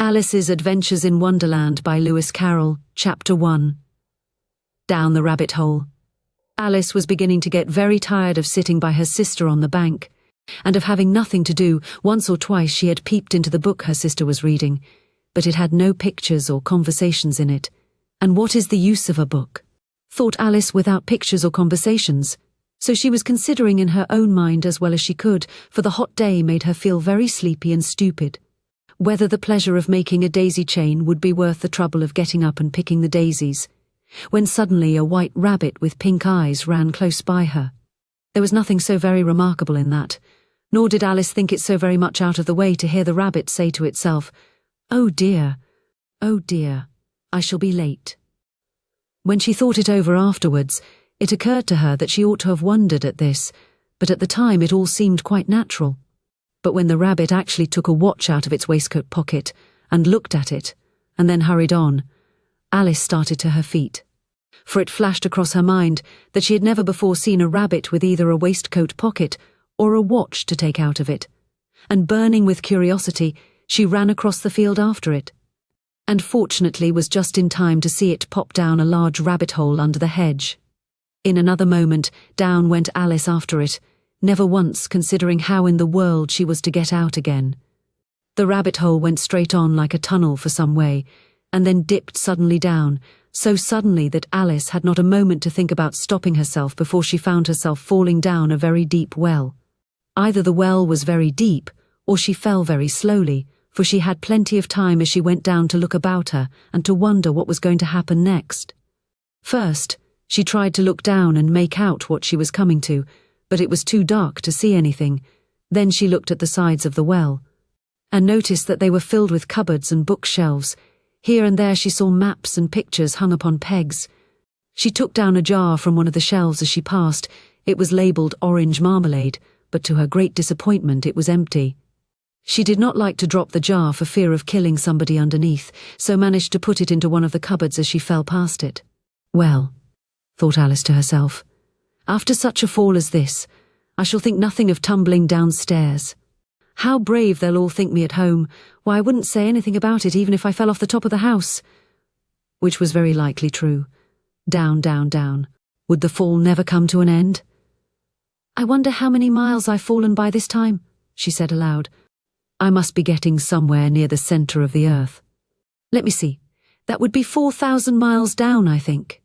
Alice's Adventures in Wonderland by Lewis Carroll, Chapter 1. Down the rabbit hole. Alice was beginning to get very tired of sitting by her sister on the bank, and of having nothing to do. Once or twice she had peeped into the book her sister was reading, but it had no pictures or conversations in it. And what is the use of a book, thought Alice, without pictures or conversations? So she was considering in her own mind as well as she could, for the hot day made her feel very sleepy and stupid, whether the pleasure of making a daisy chain would be worth the trouble of getting up and picking the daisies, when suddenly a white rabbit with pink eyes ran close by her. There was nothing so very remarkable in that, nor did Alice think it so very much out of the way to hear the rabbit say to itself, oh dear, I shall be late." When she thought it over afterwards, it occurred to her that she ought to have wondered at this, but at the time it all seemed quite natural. But when the rabbit actually took a watch out of its waistcoat pocket and looked at it, and then hurried on, Alice started to her feet. For it flashed across her mind that she had never before seen a rabbit with either a waistcoat pocket or a watch to take out of it, and burning with curiosity, she ran across the field after it, and fortunately was just in time to see it pop down a large rabbit hole under the hedge. In another moment, down went Alice after it, never once considering how in the world she was to get out again. The rabbit hole went straight on like a tunnel for some way, and then dipped suddenly down, so suddenly that Alice had not a moment to think about stopping herself before she found herself falling down a very deep well. Either the well was very deep, or she fell very slowly, for she had plenty of time as she went down to look about her and to wonder what was going to happen next. First, she tried to look down and make out what she was coming to, but it was too dark to see anything. Then she looked at the sides of the well, and noticed that they were filled with cupboards and bookshelves. Here and there she saw maps and pictures hung upon pegs. She took down a jar from one of the shelves as she passed. It was labelled orange marmalade, but to her great disappointment it was empty. She did not like to drop the jar for fear of killing somebody underneath, so managed to put it into one of the cupboards as she fell past it. Well, thought Alice to herself, after such a fall as this, I shall think nothing of tumbling downstairs. How brave they'll all think me at home. Why, I wouldn't say anything about it even if I fell off the top of the house. Which was very likely true. Down, down, down. Would the fall never come to an end? I wonder how many miles I've fallen by this time, she said aloud. I must be getting somewhere near the centre of the earth. Let me see. That would be 4,000 miles down, I think.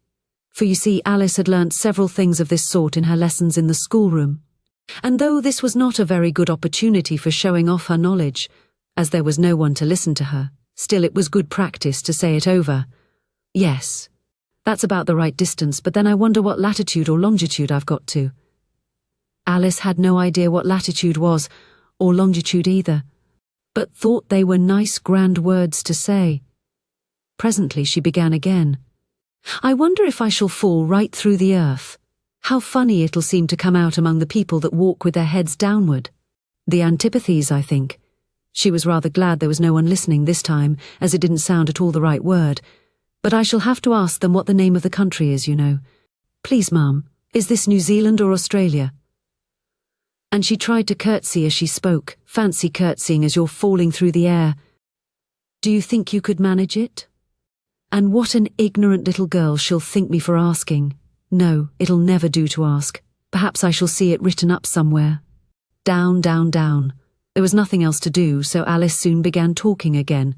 For you see, Alice had learnt several things of this sort in her lessons in the schoolroom. And though this was not a very good opportunity for showing off her knowledge, as there was no one to listen to her, still it was good practice to say it over. Yes, that's about the right distance, but then I wonder what latitude or longitude I've got to. Alice had no idea what latitude was, or longitude either, but thought they were nice grand words to say. Presently she began again. I wonder if I shall fall right through the earth. How funny it'll seem to come out among the people that walk with their heads downward. The antipathies, I think. She was rather glad there was no one listening this time, as it didn't sound at all the right word. But I shall have to ask them what the name of the country is, you know. Please, ma'am, is this New Zealand or Australia? And she tried to curtsy as she spoke. Fancy curtsying as you're falling through the air. Do you think you could manage it? And what an ignorant little girl she'll think me for asking. No, it'll never do to ask. Perhaps I shall see it written up somewhere. Down, down, down. There was nothing else to do, so Alice soon began talking again.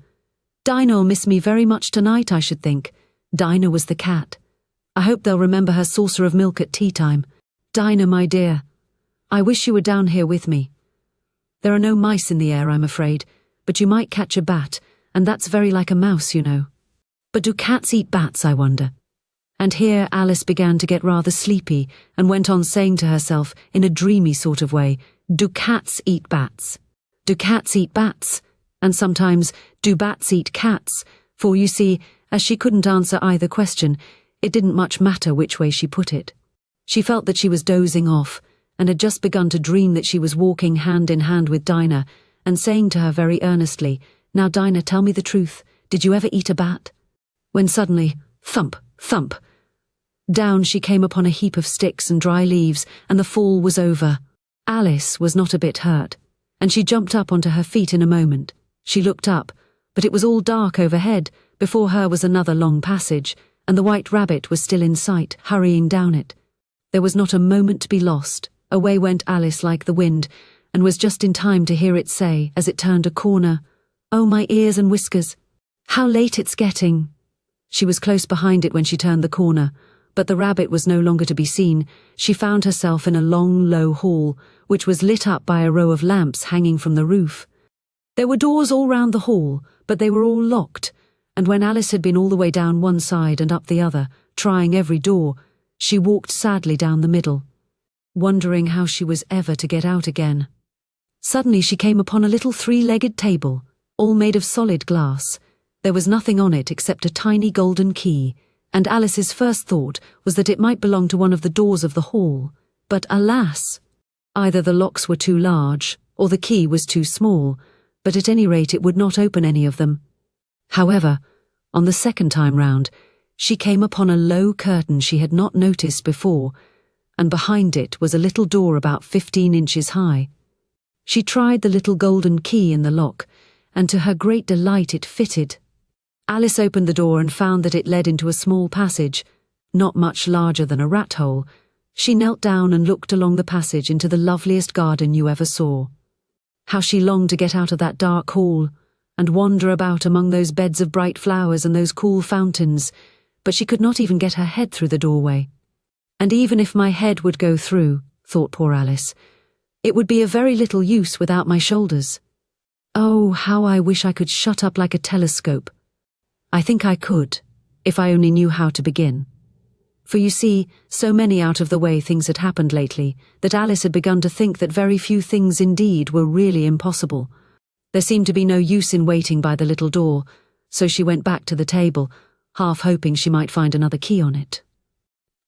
Dinah'll miss me very much tonight, I should think. Dinah was the cat. I hope they'll remember her saucer of milk at tea time. Dinah, my dear, I wish you were down here with me. There are no mice in the air, I'm afraid, but you might catch a bat, and that's very like a mouse, you know. But do cats eat bats, I wonder? And here Alice began to get rather sleepy, and went on saying to herself, in a dreamy sort of way, do cats eat bats? Do cats eat bats? And sometimes, do bats eat cats? For you see, as she couldn't answer either question, it didn't much matter which way she put it. She felt that she was dozing off, and had just begun to dream that she was walking hand in hand with Dinah, and saying to her very earnestly, Now, Dinah, tell me the truth. Did you ever eat a bat? When suddenly, thump, thump, down she came upon a heap of sticks and dry leaves, and the fall was over. Alice was not a bit hurt, and she jumped up onto her feet in a moment. She looked up, but it was all dark overhead. Before her was another long passage, and the white rabbit was still in sight, hurrying down it. There was not a moment to be lost. Away went Alice like the wind, and was just in time to hear it say, as it turned a corner, "Oh, my ears and whiskers! How late it's getting!" She was close behind it when she turned the corner, but the rabbit was no longer to be seen. She found herself in a long, low hall, which was lit up by a row of lamps hanging from the roof. There were doors all round the hall, but they were all locked, and when Alice had been all the way down one side and up the other, trying every door, she walked sadly down the middle, wondering how she was ever to get out again. Suddenly she came upon a little three-legged table, all made of solid glass. There was nothing on it except a tiny golden key, and Alice's first thought was that it might belong to one of the doors of the hall. But alas! Either the locks were too large, or the key was too small, but at any rate it would not open any of them. However, on the second time round, she came upon a low curtain she had not noticed before, and behind it was a little door about 15 inches high. She tried the little golden key in the lock, and to her great delight it fitted. Alice opened the door and found that it led into a small passage, not much larger than a rat hole. She knelt down and looked along the passage into the loveliest garden you ever saw. How she longed to get out of that dark hall, and wander about among those beds of bright flowers and those cool fountains, but she could not even get her head through the doorway. And even if my head would go through, thought poor Alice, it would be of very little use without my shoulders. Oh, how I wish I could shut up like a telescope. I think I could, if I only knew how to begin. For you see, so many out-of-the-way things had happened lately that Alice had begun to think that very few things indeed were really impossible. There seemed to be no use in waiting by the little door, so she went back to the table, half hoping she might find another key on it.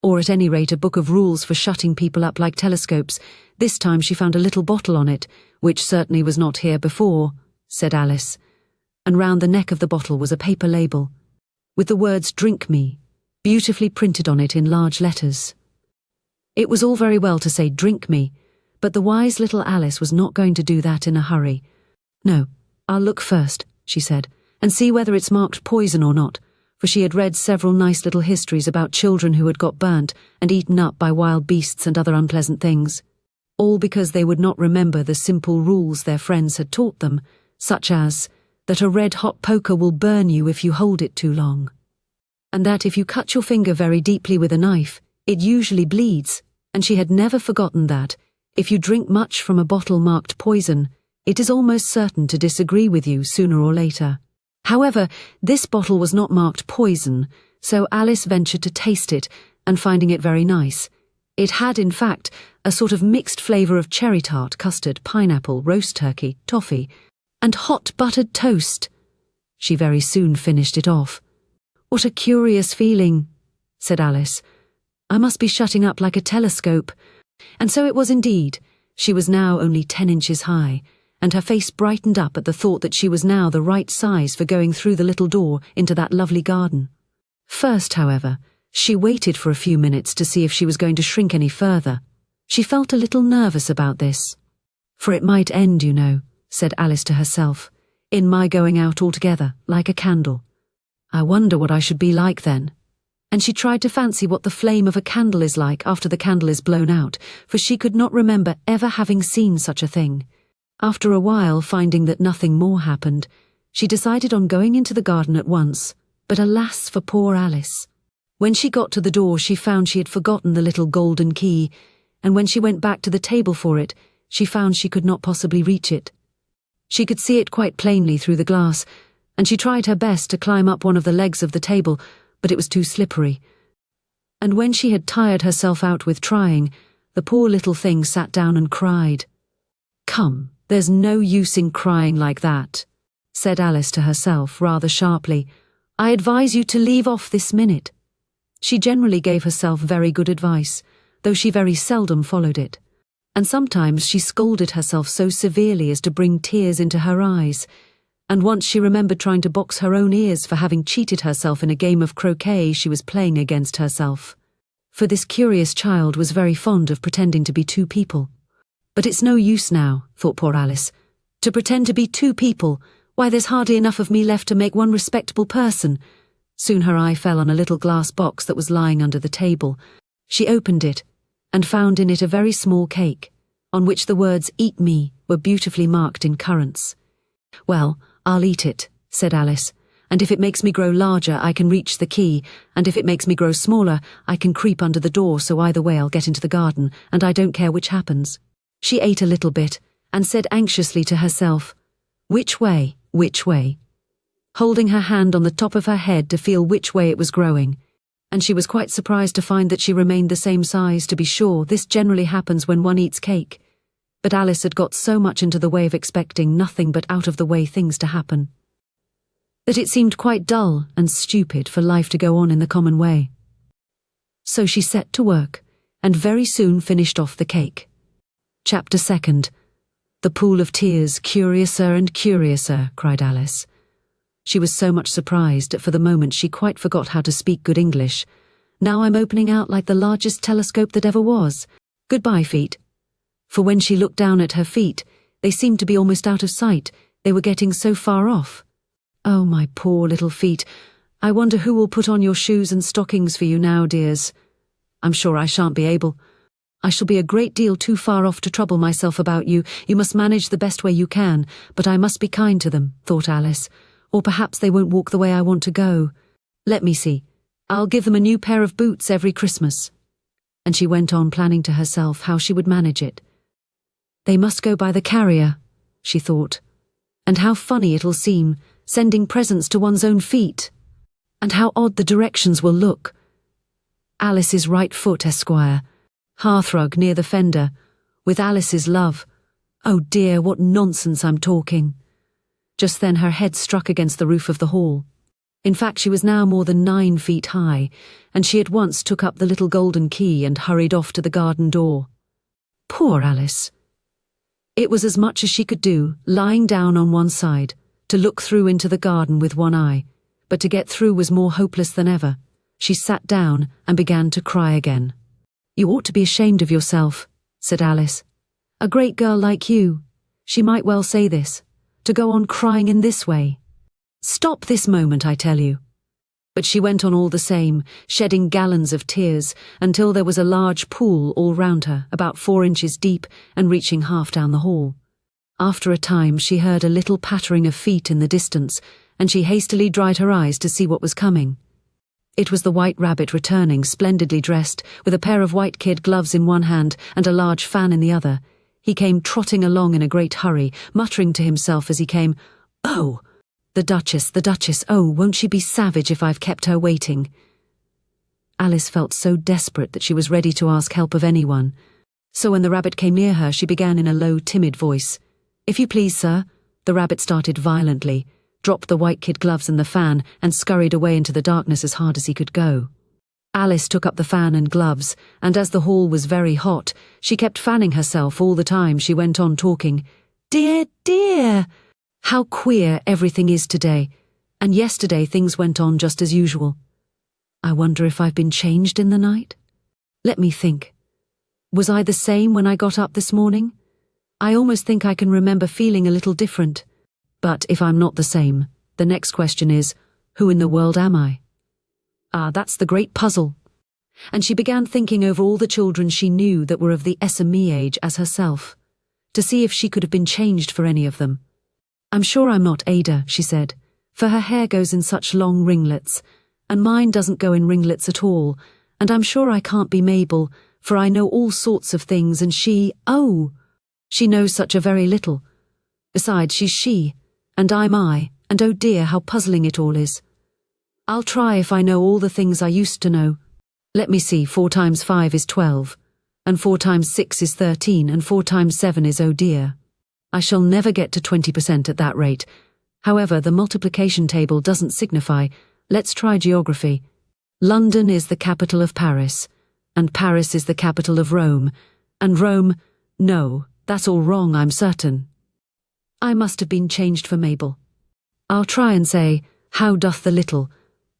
Or at any rate a book of rules for shutting people up like telescopes. This time she found a little bottle on it, which certainly was not here before, said Alice, and round the neck of the bottle was a paper label, with the words "Drink me" beautifully printed on it in large letters. It was all very well to say "drink me," but the wise little Alice was not going to do that in a hurry. "No, I'll look first," she said, "and see whether it's marked poison or not," for she had read several nice little histories about children who had got burnt and eaten up by wild beasts and other unpleasant things, all because they would not remember the simple rules their friends had taught them, such as that a red-hot poker will burn you if you hold it too long, and that if you cut your finger very deeply with a knife, it usually bleeds, and she had never forgotten that, if you drink much from a bottle marked poison, it is almost certain to disagree with you sooner or later. However, this bottle was not marked poison, so Alice ventured to taste it, and finding it very nice. It had, in fact, a sort of mixed flavour of cherry tart, custard, pineapple, roast turkey, toffee, and hot buttered toast. She very soon finished it off. "What a curious feeling," said Alice. "I must be shutting up like a telescope." And so it was indeed. She was now only 10 inches high, and her face brightened up at the thought that she was now the right size for going through the little door into that lovely garden. First, however, she waited for a few minutes to see if she was going to shrink any further. She felt a little nervous about this. "For it might end, you know," said Alice to herself, "in my going out altogether, like a candle. I wonder what I should be like then." And she tried to fancy what the flame of a candle is like after the candle is blown out, for she could not remember ever having seen such a thing. After a while, finding that nothing more happened, she decided on going into the garden at once, but alas for poor Alice. When she got to the door, she found she had forgotten the little golden key, and when she went back to the table for it, she found she could not possibly reach it. She could see it quite plainly through the glass, and she tried her best to climb up one of the legs of the table, but it was too slippery. And when she had tired herself out with trying, the poor little thing sat down and cried. "Come, there's no use in crying like that," said Alice to herself rather sharply. "I advise you to leave off this minute." She generally gave herself very good advice, though she very seldom followed it, and sometimes she scolded herself so severely as to bring tears into her eyes, and once she remembered trying to box her own ears for having cheated herself in a game of croquet she was playing against herself. For this curious child was very fond of pretending to be two people. "But it's no use now," thought poor Alice, "to pretend to be two people Why, there's hardly enough of me left to make one respectable person. Soon her eye fell on a little glass box that was lying under the table. She opened it, and found in it a very small cake, on which the words "Eat me" were beautifully marked in currants. "Well, I'll eat it," said Alice, "and if it makes me grow larger, I can reach the key, and if it makes me grow smaller, I can creep under the door, so either way I'll get into the garden, and I don't care which happens." She ate a little bit, and said anxiously to herself, "Which way, which way?" holding her hand on the top of her head to feel which way it was growing, and she was quite surprised to find that she remained the same size. To be sure, this generally happens when one eats cake, but Alice had got so much into the way of expecting nothing but out-of-the-way things to happen, that it seemed quite dull and stupid for life to go on in the common way. So she set to work, and very soon finished off the cake. Chapter 2. "The pool of tears, curiouser and curiouser," cried Alice. She was so much surprised that for the moment she quite forgot how to speak good English. "Now I'm opening out like the largest telescope that ever was. Goodbye, feet." For when she looked down at her feet, they seemed to be almost out of sight. They were getting so far off. "Oh, my poor little feet. I wonder who will put on your shoes and stockings for you now, dears. I'm sure I shan't be able. I shall be a great deal too far off to trouble myself about you. You must manage the best way you can, but I must be kind to them," thought Alice. "Or perhaps they won't walk the way I want to go. Let me see. I'll give them a new pair of boots every Christmas." And she went on planning to herself how she would manage it. "They must go by the carrier," she thought. "And how funny it'll seem, sending presents to one's own feet. And how odd the directions will look. Alice's right foot, Esquire. Hearthrug near the fender. With Alice's love. Oh dear, what nonsense I'm talking." Just then her head struck against the roof of the hall. In fact, she was now more than 9 feet high, and she at once took up the little golden key and hurried off to the garden door. Poor Alice! It was as much as she could do, lying down on one side, to look through into the garden with one eye, but to get through was more hopeless than ever. She sat down and began to cry again. "You ought to be ashamed of yourself," said Alice. "A great girl like you," she might well say this, "to go on crying in this way. Stop this moment, I tell you." But she went on all the same, shedding gallons of tears, until there was a large pool all round her, about 4 inches deep and reaching half down the hall. After a time she heard a little pattering of feet in the distance, and she hastily dried her eyes to see what was coming. It was the White Rabbit returning, splendidly dressed, with a pair of white kid gloves in one hand and a large fan in the other. He came trotting along in a great hurry, muttering to himself as he came, "Oh, the Duchess, oh, won't she be savage if I've kept her waiting?" Alice felt so desperate that she was ready to ask help of anyone. So when the rabbit came near her, she began in a low, timid voice, "If you please, sir." The rabbit started violently, dropped the white kid gloves and the fan, and scurried away into the darkness as hard as he could go. Alice took up the fan and gloves, and as the hall was very hot, she kept fanning herself all the time she went on talking. "Dear, dear! How queer everything is today, and yesterday things went on just as usual. I wonder if I've been changed in the night? Let me think. Was I the same when I got up this morning? I almost think I can remember feeling a little different. But if I'm not the same, the next question is, who in the world am I? Ah, that's the great puzzle." And she began thinking over all the children she knew that were of the SME age as herself, to see if she could have been changed for any of them. "I'm sure I'm not Ada," she said, "for her hair goes in such long ringlets, and mine doesn't go in ringlets at all, and I'm sure I can't be Mabel, for I know all sorts of things, and she knows such a very little. Besides, she's she, and I'm I, and oh dear, how puzzling it all is. I'll try if I know all the things I used to know. Let me see, 4 times 5 is 12, and 4 times 6 is 13, and 4 times 7 is oh dear. I shall never get to 20% at that rate. However, the multiplication table doesn't signify. Let's try geography. London is the capital of Paris, and Paris is the capital of Rome, and Rome, no, that's all wrong, I'm certain. I must have been changed for Mabel. I'll try and say, how doth the little,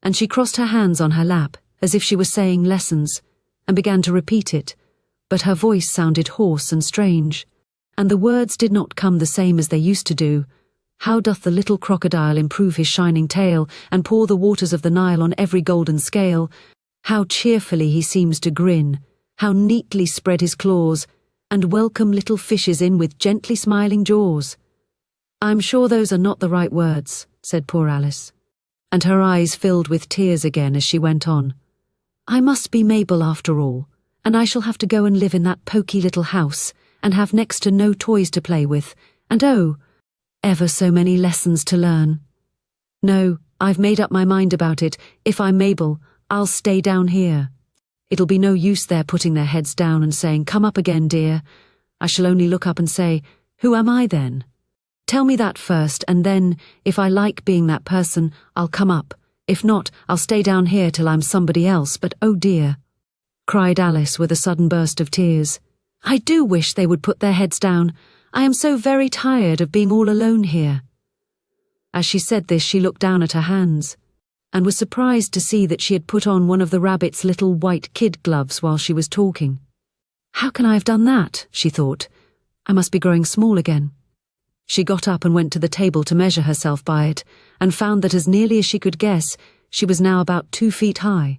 and she crossed her hands on her lap, as if she were saying lessons, and began to repeat it, but her voice sounded hoarse and strange, and the words did not come the same as they used to do, How doth the little crocodile improve his shining tail, and pour the waters of the Nile on every golden scale? How cheerfully he seems to grin, how neatly spread his claws, and welcome little fishes in with gently smiling jaws. I'm sure those are not the right words, said poor Alice, and her eyes filled with tears again as she went on. I must be Mabel after all, and I shall have to go and live in that poky little house, and have next to no toys to play with, and oh, ever so many lessons to learn. No, I've made up my mind about it. If I'm Mabel, I'll stay down here. It'll be no use their putting their heads down and saying, come up again, dear. I shall only look up and say, who am I then? Tell me that first, and then, if I like being that person, I'll come up. If not, I'll stay down here till I'm somebody else, but oh dear, cried Alice with a sudden burst of tears. I do wish they would put their heads down. I am so very tired of being all alone here. As she said this, she looked down at her hands, and was surprised to see that she had put on one of the rabbit's little white kid gloves while she was talking. How can I have done that? She thought. I must be growing small again. She got up and went to the table to measure herself by it, and found that as nearly as she could guess, she was now about 2 feet high,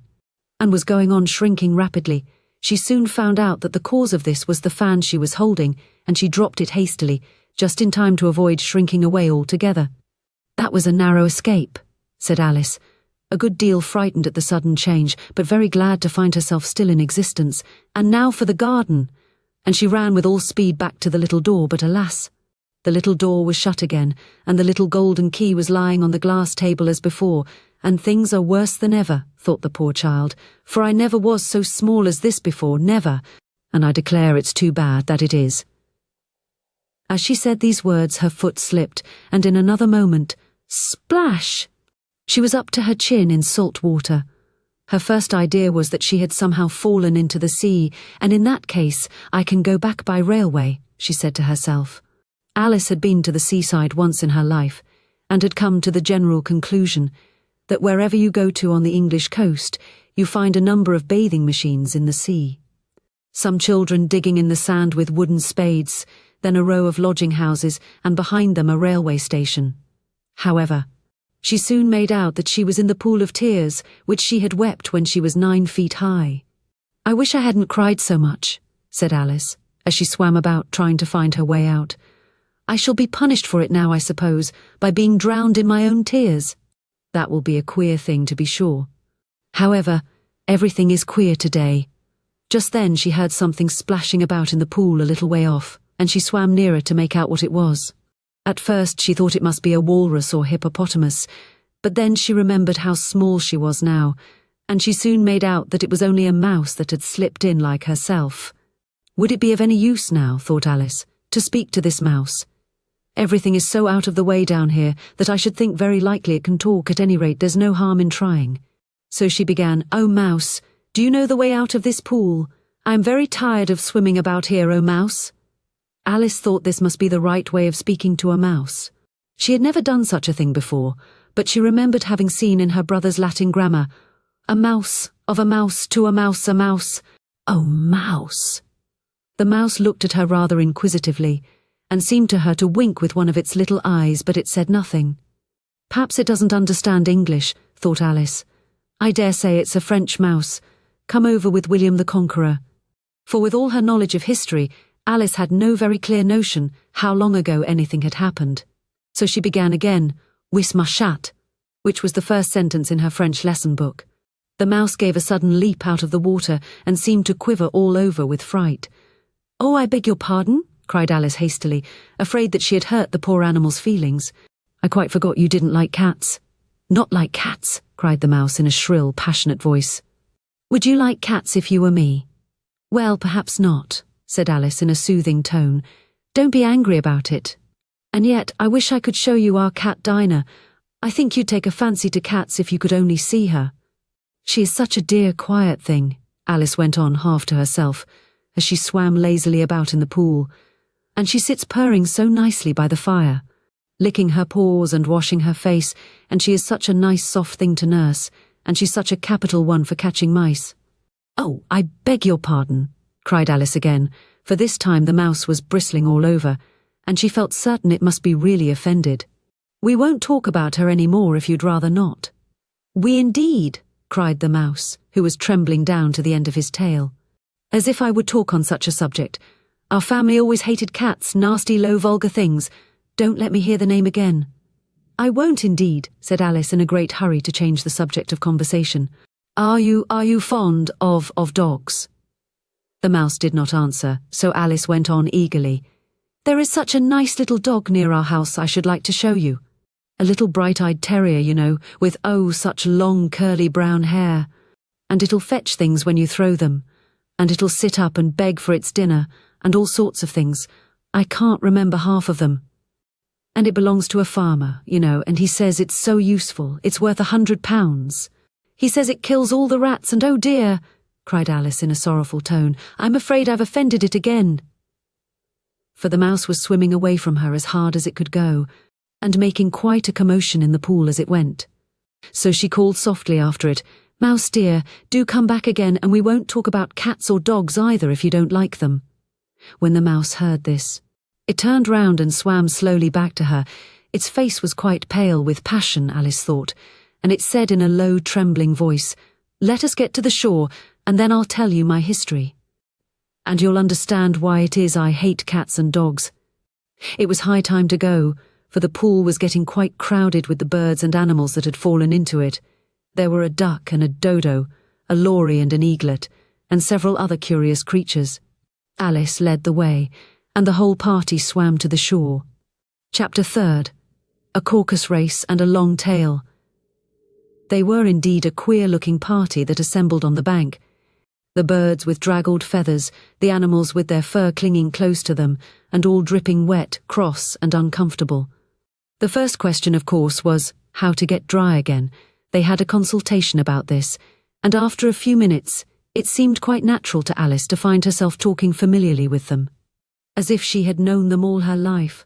and was going on shrinking rapidly. She soon found out that the cause of this was the fan she was holding, and she dropped it hastily, just in time to avoid shrinking away altogether. That was a narrow escape, said Alice, a good deal frightened at the sudden change, but very glad to find herself still in existence. And now for the garden! And she ran with all speed back to the little door, but alas! The little door was shut again, and the little golden key was lying on the glass table as before, and things are worse than ever, thought the poor child, for I never was so small as this before, never, and I declare it's too bad that it is. As she said these words, her foot slipped, and in another moment, splash! She was up to her chin in salt water. Her first idea was that she had somehow fallen into the sea, and in that case, I can go back by railway, she said to herself. Alice had been to the seaside once in her life, and had come to the general conclusion that wherever you go to on the English coast, you find a number of bathing machines in the sea. Some children digging in the sand with wooden spades, then a row of lodging houses, and behind them a railway station. However, she soon made out that she was in the pool of tears which she had wept when she was 9 feet high. I wish I hadn't cried so much, said Alice, as she swam about trying to find her way out. I shall be punished for it now, I suppose, by being drowned in my own tears. That will be a queer thing, to be sure. However, everything is queer today. Just then she heard something splashing about in the pool a little way off, and she swam nearer to make out what it was. At first she thought it must be a walrus or hippopotamus, but then she remembered how small she was now, and she soon made out that it was only a mouse that had slipped in like herself. Would it be of any use now, thought Alice, to speak to this mouse? Everything is so out of the way down here that I should think very likely it can talk. At any rate, there's no harm in trying. So she began, "Oh, mouse, do you know the way out of this pool? I am very tired of swimming about here, oh mouse." Alice thought this must be the right way of speaking to a mouse. She had never done such a thing before, but she remembered having seen in her brother's Latin grammar, "A mouse, of a mouse to a mouse, a mouse." Oh, mouse! The mouse looked at her rather inquisitively, and seemed to her to wink with one of its little eyes, but it said nothing. Perhaps it doesn't understand English, thought Alice. I dare say it's a French mouse, come over with William the Conqueror. For with all her knowledge of history, Alice had no very clear notion how long ago anything had happened. So she began again, "Wis ma chat," which was the first sentence in her French lesson book. The mouse gave a sudden leap out of the water and seemed to quiver all over with fright. "Oh, I beg your pardon?" cried Alice hastily, afraid that she had hurt the poor animal's feelings. "I quite forgot you didn't like cats." "Not like cats," cried the mouse in a shrill, passionate voice. "Would you like cats if you were me?" "Well, perhaps not," said Alice in a soothing tone. "Don't be angry about it. And yet, I wish I could show you our cat Dinah. I think you'd take a fancy to cats if you could only see her. She is such a dear, quiet thing," Alice went on half to herself, as she swam lazily about in the pool. "And she sits purring so nicely by the fire, licking her paws and washing her face, and she is such a nice soft thing to nurse, and she's such a capital one for catching mice." "Oh, I beg your pardon," cried Alice again, for this time the mouse was bristling all over, and she felt certain it must be really offended. We won't talk about her any more if you'd rather not." "We indeed," cried the mouse, who was trembling down to the end of his tail. "As if I would talk on such a subject. Our family always hated cats, nasty, low, vulgar things. Don't let me hear the name again." "I won't indeed," said Alice in a great hurry to change the subject of conversation. Are you fond of dogs?" The mouse did not answer, so Alice went on eagerly. "There is such a nice little dog near our house I should like to show you. A little bright-eyed terrier, you know, with such long curly brown hair. And it'll fetch things when you throw them. And it'll sit up and beg for its dinner, and all sorts of things. I can't remember half of them. And it belongs to a farmer, you know, and he says it's so useful, it's worth £100. He says it kills all the rats, and oh dear," cried Alice in a sorrowful tone, "I'm afraid I've offended it again." For the mouse was swimming away from her as hard as it could go, and making quite a commotion in the pool as it went. So she called softly after it, "Mouse dear, do come back again, and we won't talk about cats or dogs either if you don't like them." When the mouse heard this, it turned round and swam slowly back to her. Its face was quite pale with passion, Alice thought, and it said in a low, trembling voice, "Let us get to the shore, and then I'll tell you my history. And you'll understand why it is I hate cats and dogs." It was high time to go, for the pool was getting quite crowded with the birds and animals that had fallen into it. There were a duck and a dodo, a lory and an eaglet, and several other curious creatures. Alice led the way, and the whole party swam to the shore. Chapter 3. A Caucus Race and a Long Tail. They were indeed a queer-looking party that assembled on the bank. The birds with draggled feathers, the animals with their fur clinging close to them, and all dripping wet, cross, and uncomfortable. The first question, of course, was how to get dry again. They had a consultation about this, and after a few minutes, it seemed quite natural to Alice to find herself talking familiarly with them, as if she had known them all her life.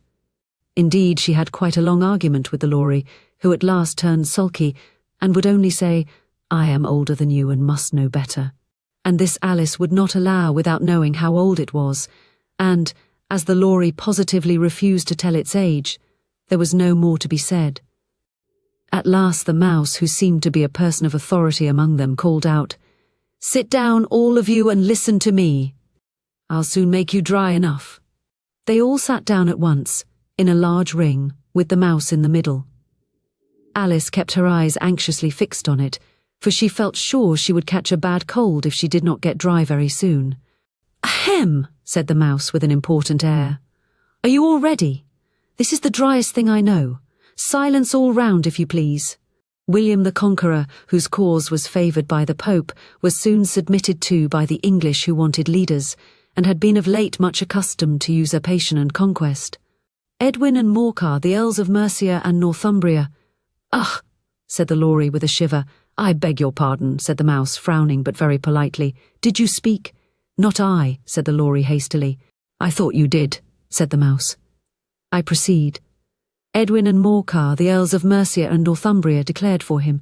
Indeed, she had quite a long argument with the lory, who at last turned sulky, and would only say, "I am older than you and must know better." And this Alice would not allow without knowing how old it was, and, as the lory positively refused to tell its age, there was no more to be said. At last the mouse, who seemed to be a person of authority among them, called out, "Sit down, all of you, and listen to me. I'll soon make you dry enough." They all sat down at once, in a large ring, with the mouse in the middle. Alice kept her eyes anxiously fixed on it, for she felt sure she would catch a bad cold if she did not get dry very soon. "Ahem," said the mouse with an important air. "Are you all ready? This is the driest thing I know. Silence all round, if you please." William the Conqueror, whose cause was favoured by the Pope, was soon submitted to by the English, who wanted leaders, and had been of late much accustomed to usurpation and conquest. Edwin and Morcar, the Earls of Mercia and Northumbria. "Ugh," said the lory with a shiver. "I beg your pardon," said the mouse, frowning but very politely. "Did you speak?" "Not I," said the lory hastily. "I thought you did," said the mouse. "I proceed. Edwin and Morcar, the Earls of Mercia and Northumbria, declared for him,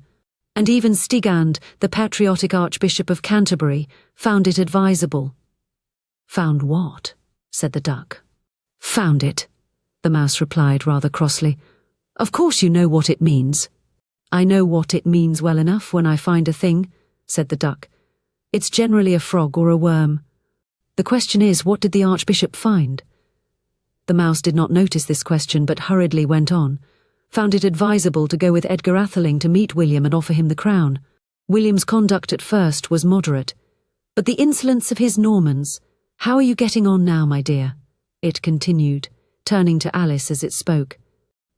and even Stigand, the patriotic Archbishop of Canterbury, found it advisable." "Found what?" said the duck. "Found it," the mouse replied rather crossly. "Of course you know what it means." "I know what it means well enough when I find a thing," said the duck. "It's generally a frog or a worm. The question is, what did the Archbishop find?" The mouse did not notice this question, but hurriedly went on. "Found it advisable to go with Edgar Atheling to meet William and offer him the crown. William's conduct at first was moderate. But the insolence of his Normans— How are you getting on now, my dear?" it continued, turning to Alice as it spoke.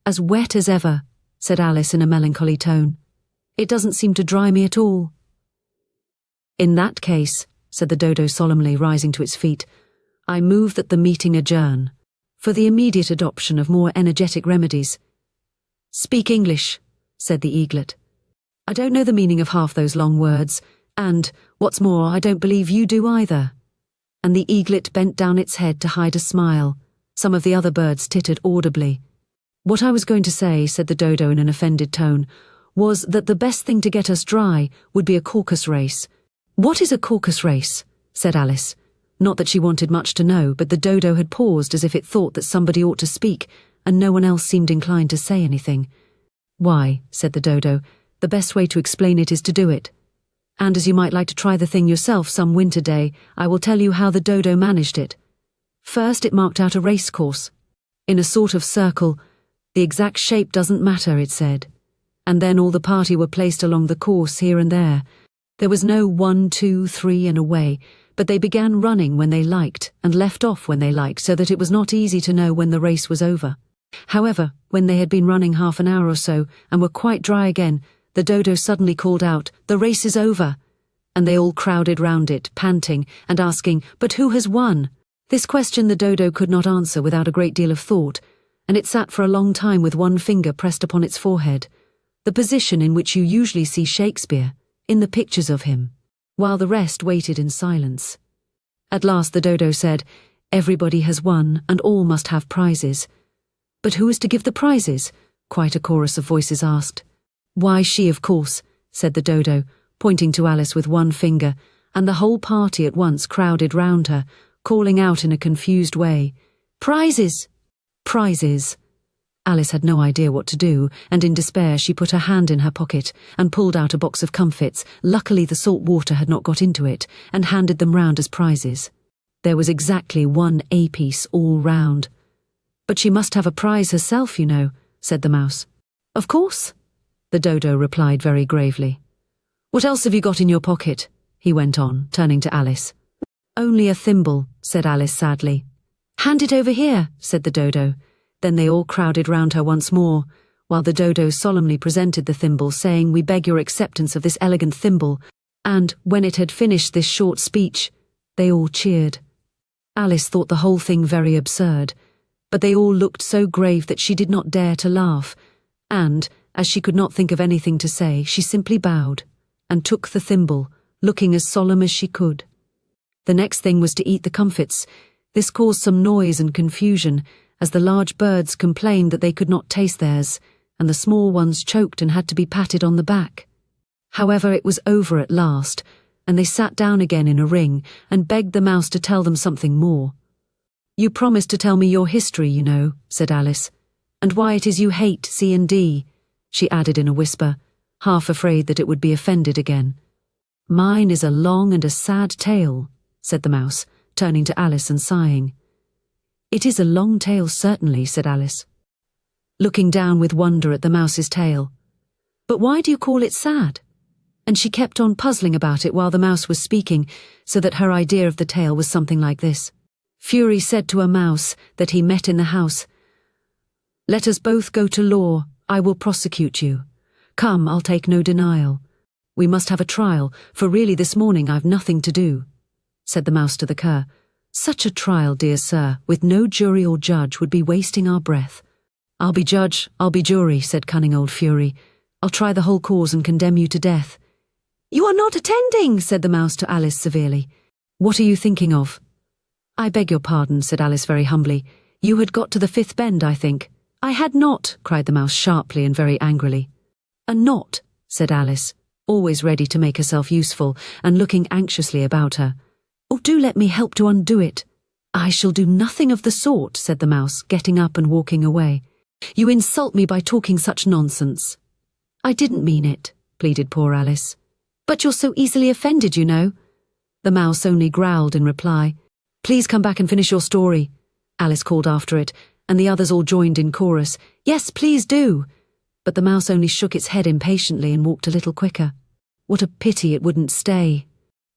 "As wet as ever," said Alice in a melancholy tone. "It doesn't seem to dry me at all." "In that case," said the dodo solemnly, rising to its feet, "I move that the meeting adjourn, for the immediate adoption of more energetic remedies." "Speak English," said the eaglet. "I don't know the meaning of half those long words, and, what's more, I don't believe you do either." And the eaglet bent down its head to hide a smile. Some of the other birds tittered audibly. "What I was going to say," said the dodo in an offended tone, "was that the best thing to get us dry would be a caucus race." "What is a caucus race?" said Alice. Not that she wanted much to know, but the dodo had paused as if it thought that somebody ought to speak, and no one else seemed inclined to say anything. "Why," said the dodo, "the best way to explain it is to do it. And as you might like to try the thing yourself some winter day, I will tell you how the dodo managed it. First, it marked out a race course. In a sort of circle. The exact shape doesn't matter, it said. And then all the party were placed along the course here and there. There was no 1, 2, 3 and away, but they began running when they liked and left off when they liked, so that it was not easy to know when the race was over. However, when they had been running half an hour or so and were quite dry again, the dodo suddenly called out, 'The race is over!' And they all crowded round it, panting and asking, 'But who has won?' This question the dodo could not answer without a great deal of thought, and it sat for a long time with one finger pressed upon its forehead, the position in which you usually see Shakespeare, in the pictures of him, while the rest waited in silence. At last the dodo said, 'Everybody has won, and all must have prizes.' 'But who is to give the prizes?' quite a chorus of voices asked. 'Why, she, of course,' said the dodo, pointing to Alice with one finger, and the whole party at once crowded round her, calling out in a confused way, 'Prizes! Prizes!' Alice had no idea what to do, and in despair she put her hand in her pocket and pulled out a box of comfits. Luckily the salt water had not got into it, and handed them round as prizes. There was exactly 1 A-piece all round. 'But she must have a prize herself, you know,' said the mouse. 'Of course,' the dodo replied very gravely. 'What else have you got in your pocket?' he went on, turning to Alice. 'Only a thimble,' said Alice sadly. 'Hand it over here,' said the dodo. Then they all crowded round her once more, while the dodo solemnly presented the thimble, saying, 'We beg your acceptance of this elegant thimble,' and, when it had finished this short speech, they all cheered. Alice thought the whole thing very absurd, but they all looked so grave that she did not dare to laugh, and, as she could not think of anything to say, she simply bowed, and took the thimble, looking as solemn as she could. The next thing was to eat the comfits. This caused some noise and confusion, as the large birds complained that they could not taste theirs, and the small ones choked and had to be patted on the back. However, it was over at last, and they sat down again in a ring and begged the mouse to tell them something more. "You promised to tell me your history, you know," said Alice, "and why it is you hate C&D, she added in a whisper, half afraid that it would be offended again. "Mine is a long and a sad tale," said the mouse, turning to Alice and sighing. "It is a long tale, certainly," said Alice, looking down with wonder at the mouse's tail. "But why do you call it sad?" And she kept on puzzling about it while the mouse was speaking, so that her idea of the tale was something like this. Fury said to a mouse that he met in the house, "Let us both go to law, I will prosecute you. Come, I'll take no denial. We must have a trial, for really this morning I've nothing to do." Said the mouse to the cur, "Such a trial, dear sir, with no jury or judge would be wasting our breath." "I'll be judge, I'll be jury," said cunning old Fury. "I'll try the whole cause and condemn you to death." "You are not attending," said the mouse to Alice severely. "What are you thinking of?" "I beg your pardon," said Alice very humbly. "You had got to the 5th bend, I think." "I had not," cried the mouse sharply and very angrily. "A knot," said Alice, always ready to make herself useful and looking anxiously about her. "Oh, do let me help to undo it." "I shall do nothing of the sort," said the mouse, getting up and walking away. "You insult me by talking such nonsense." "I didn't mean it," pleaded poor Alice. "But you're so easily offended, you know." The mouse only growled in reply. "Please come back and finish your story," Alice called after it, and the others all joined in chorus. "Yes, please do." But the mouse only shook its head impatiently and walked a little quicker. What a pity it wouldn't stay,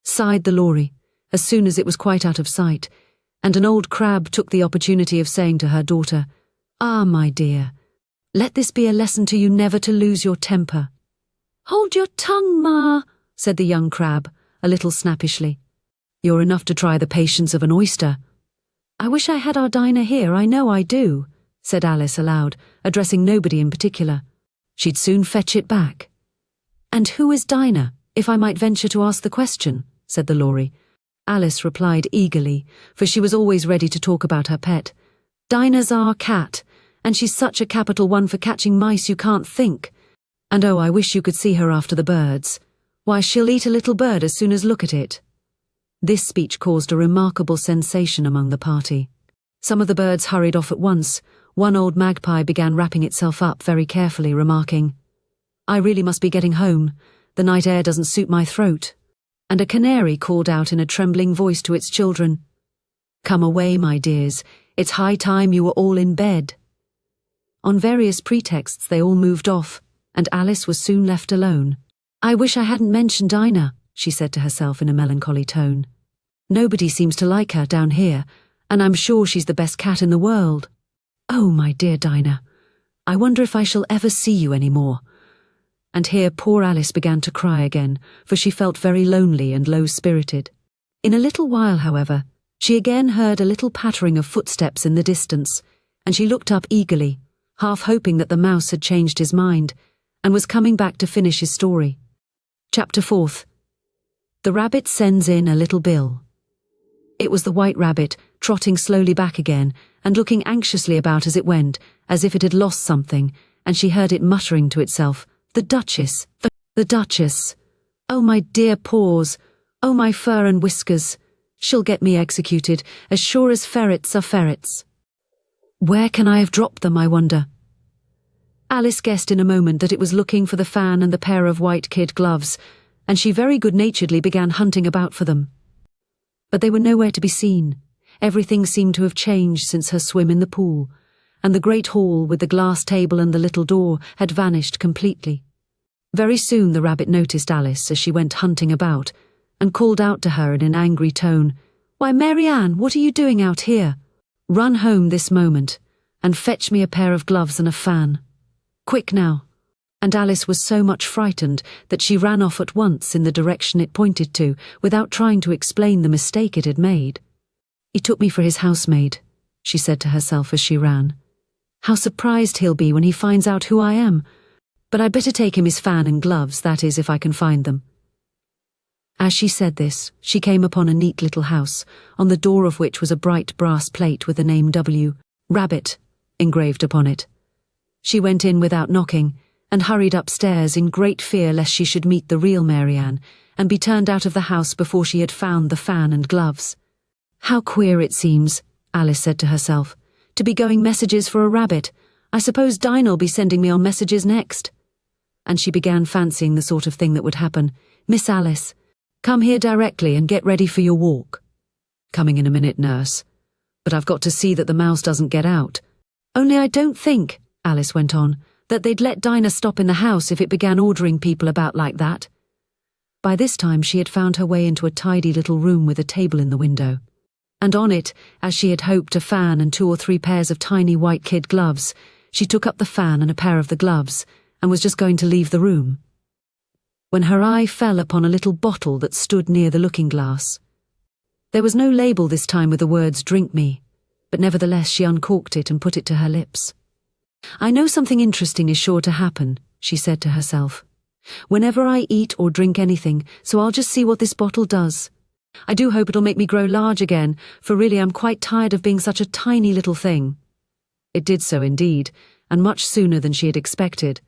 sighed the lorry, as soon as it was quite out of sight, and an old crab took the opportunity of saying to her daughter, "Ah, my dear, let this be a lesson to you never to lose your temper." "Hold your tongue, Ma," said the young crab, a little snappishly. "You're enough to try the patience of an oyster." "I wish I had our Dinah here, I know I do," said Alice aloud, addressing nobody in particular. "She'd soon fetch it back." "And who is Dinah, if I might venture to ask the question?" said the lorry. Alice replied eagerly, for she was always ready to talk about her pet. "Dinah's our cat, and she's such a capital one for catching mice you can't think. And oh, I wish you could see her after the birds. Why, she'll eat a little bird as soon as look at it." This speech caused a remarkable sensation among the party. Some of the birds hurried off at once, one old magpie began wrapping itself up very carefully, remarking, "I really must be getting home. The night air doesn't suit my throat." And a canary called out in a trembling voice to its children, "Come away, my dears. It's high time you were all in bed." On various pretexts they all moved off, and Alice was soon left alone. "I wish I hadn't mentioned Dinah," she said to herself in a melancholy tone. "Nobody seems to like her down here, and I'm sure she's the best cat in the world. Oh, my dear Dinah, I wonder if I shall ever see you any more." And here poor Alice began to cry again, for she felt very lonely and low-spirited. In a little while, however, she again heard a little pattering of footsteps in the distance, and she looked up eagerly, half hoping that the mouse had changed his mind, and was coming back to finish his story. Chapter 4. The Rabbit Sends in a Little Bill. It was the White Rabbit, trotting slowly back again, and looking anxiously about as it went, as if it had lost something, and she heard it muttering to itself, "The Duchess, the Duchess. Oh, my dear paws, oh, my fur and whiskers. She'll get me executed, as sure as ferrets are ferrets. Where can I have dropped them, I wonder?" Alice guessed in a moment that it was looking for the fan and the pair of white kid gloves, and she very good-naturedly began hunting about for them. But they were nowhere to be seen. Everything seemed to have changed since her swim in the pool, and the great hall with the glass table and the little door had vanished completely. Very soon the rabbit noticed Alice as she went hunting about, and called out to her in an angry tone, "Why, Mary Ann, what are you doing out here? Run home this moment, and fetch me a pair of gloves and a fan. Quick now." And Alice was so much frightened that she ran off at once in the direction it pointed to, without trying to explain the mistake it had made. "He took me for his housemaid," she said to herself as she ran. "How surprised he'll be when he finds out who I am. But I'd better take him his fan and gloves, that is, if I can find them." As she said this, she came upon a neat little house, on the door of which was a bright brass plate with the name W. Rabbit engraved upon it. She went in without knocking, and hurried upstairs in great fear lest she should meet the real Mary Ann, and be turned out of the house before she had found the fan and gloves. "How queer it seems," Alice said to herself, "to be going messages for a rabbit. I suppose Dinah'll be sending me on messages next." And she began fancying the sort of thing that would happen. "Miss Alice, come here directly and get ready for your walk." "Coming in a minute, nurse. But I've got to see that the mouse doesn't get out. Only I don't think," Alice went on, "that they'd let Dinah stop in the house if it began ordering people about like that." By this time she had found her way into a tidy little room with a table in the window, and on it, as she had hoped, a fan and 2 or 3 pairs of tiny white kid gloves. She took up the fan and a pair of the gloves, and was just going to leave the room, when her eye fell upon a little bottle that stood near the looking-glass. There was no label this time with the words "Drink me," but nevertheless she uncorked it and put it to her lips. "I know something interesting is sure to happen," she said to herself, "whenever I eat or drink anything, so I'll just see what this bottle does. I do hope it'll make me grow large again, for really I'm quite tired of being such a tiny little thing." It did so indeed, and much sooner than she had expected.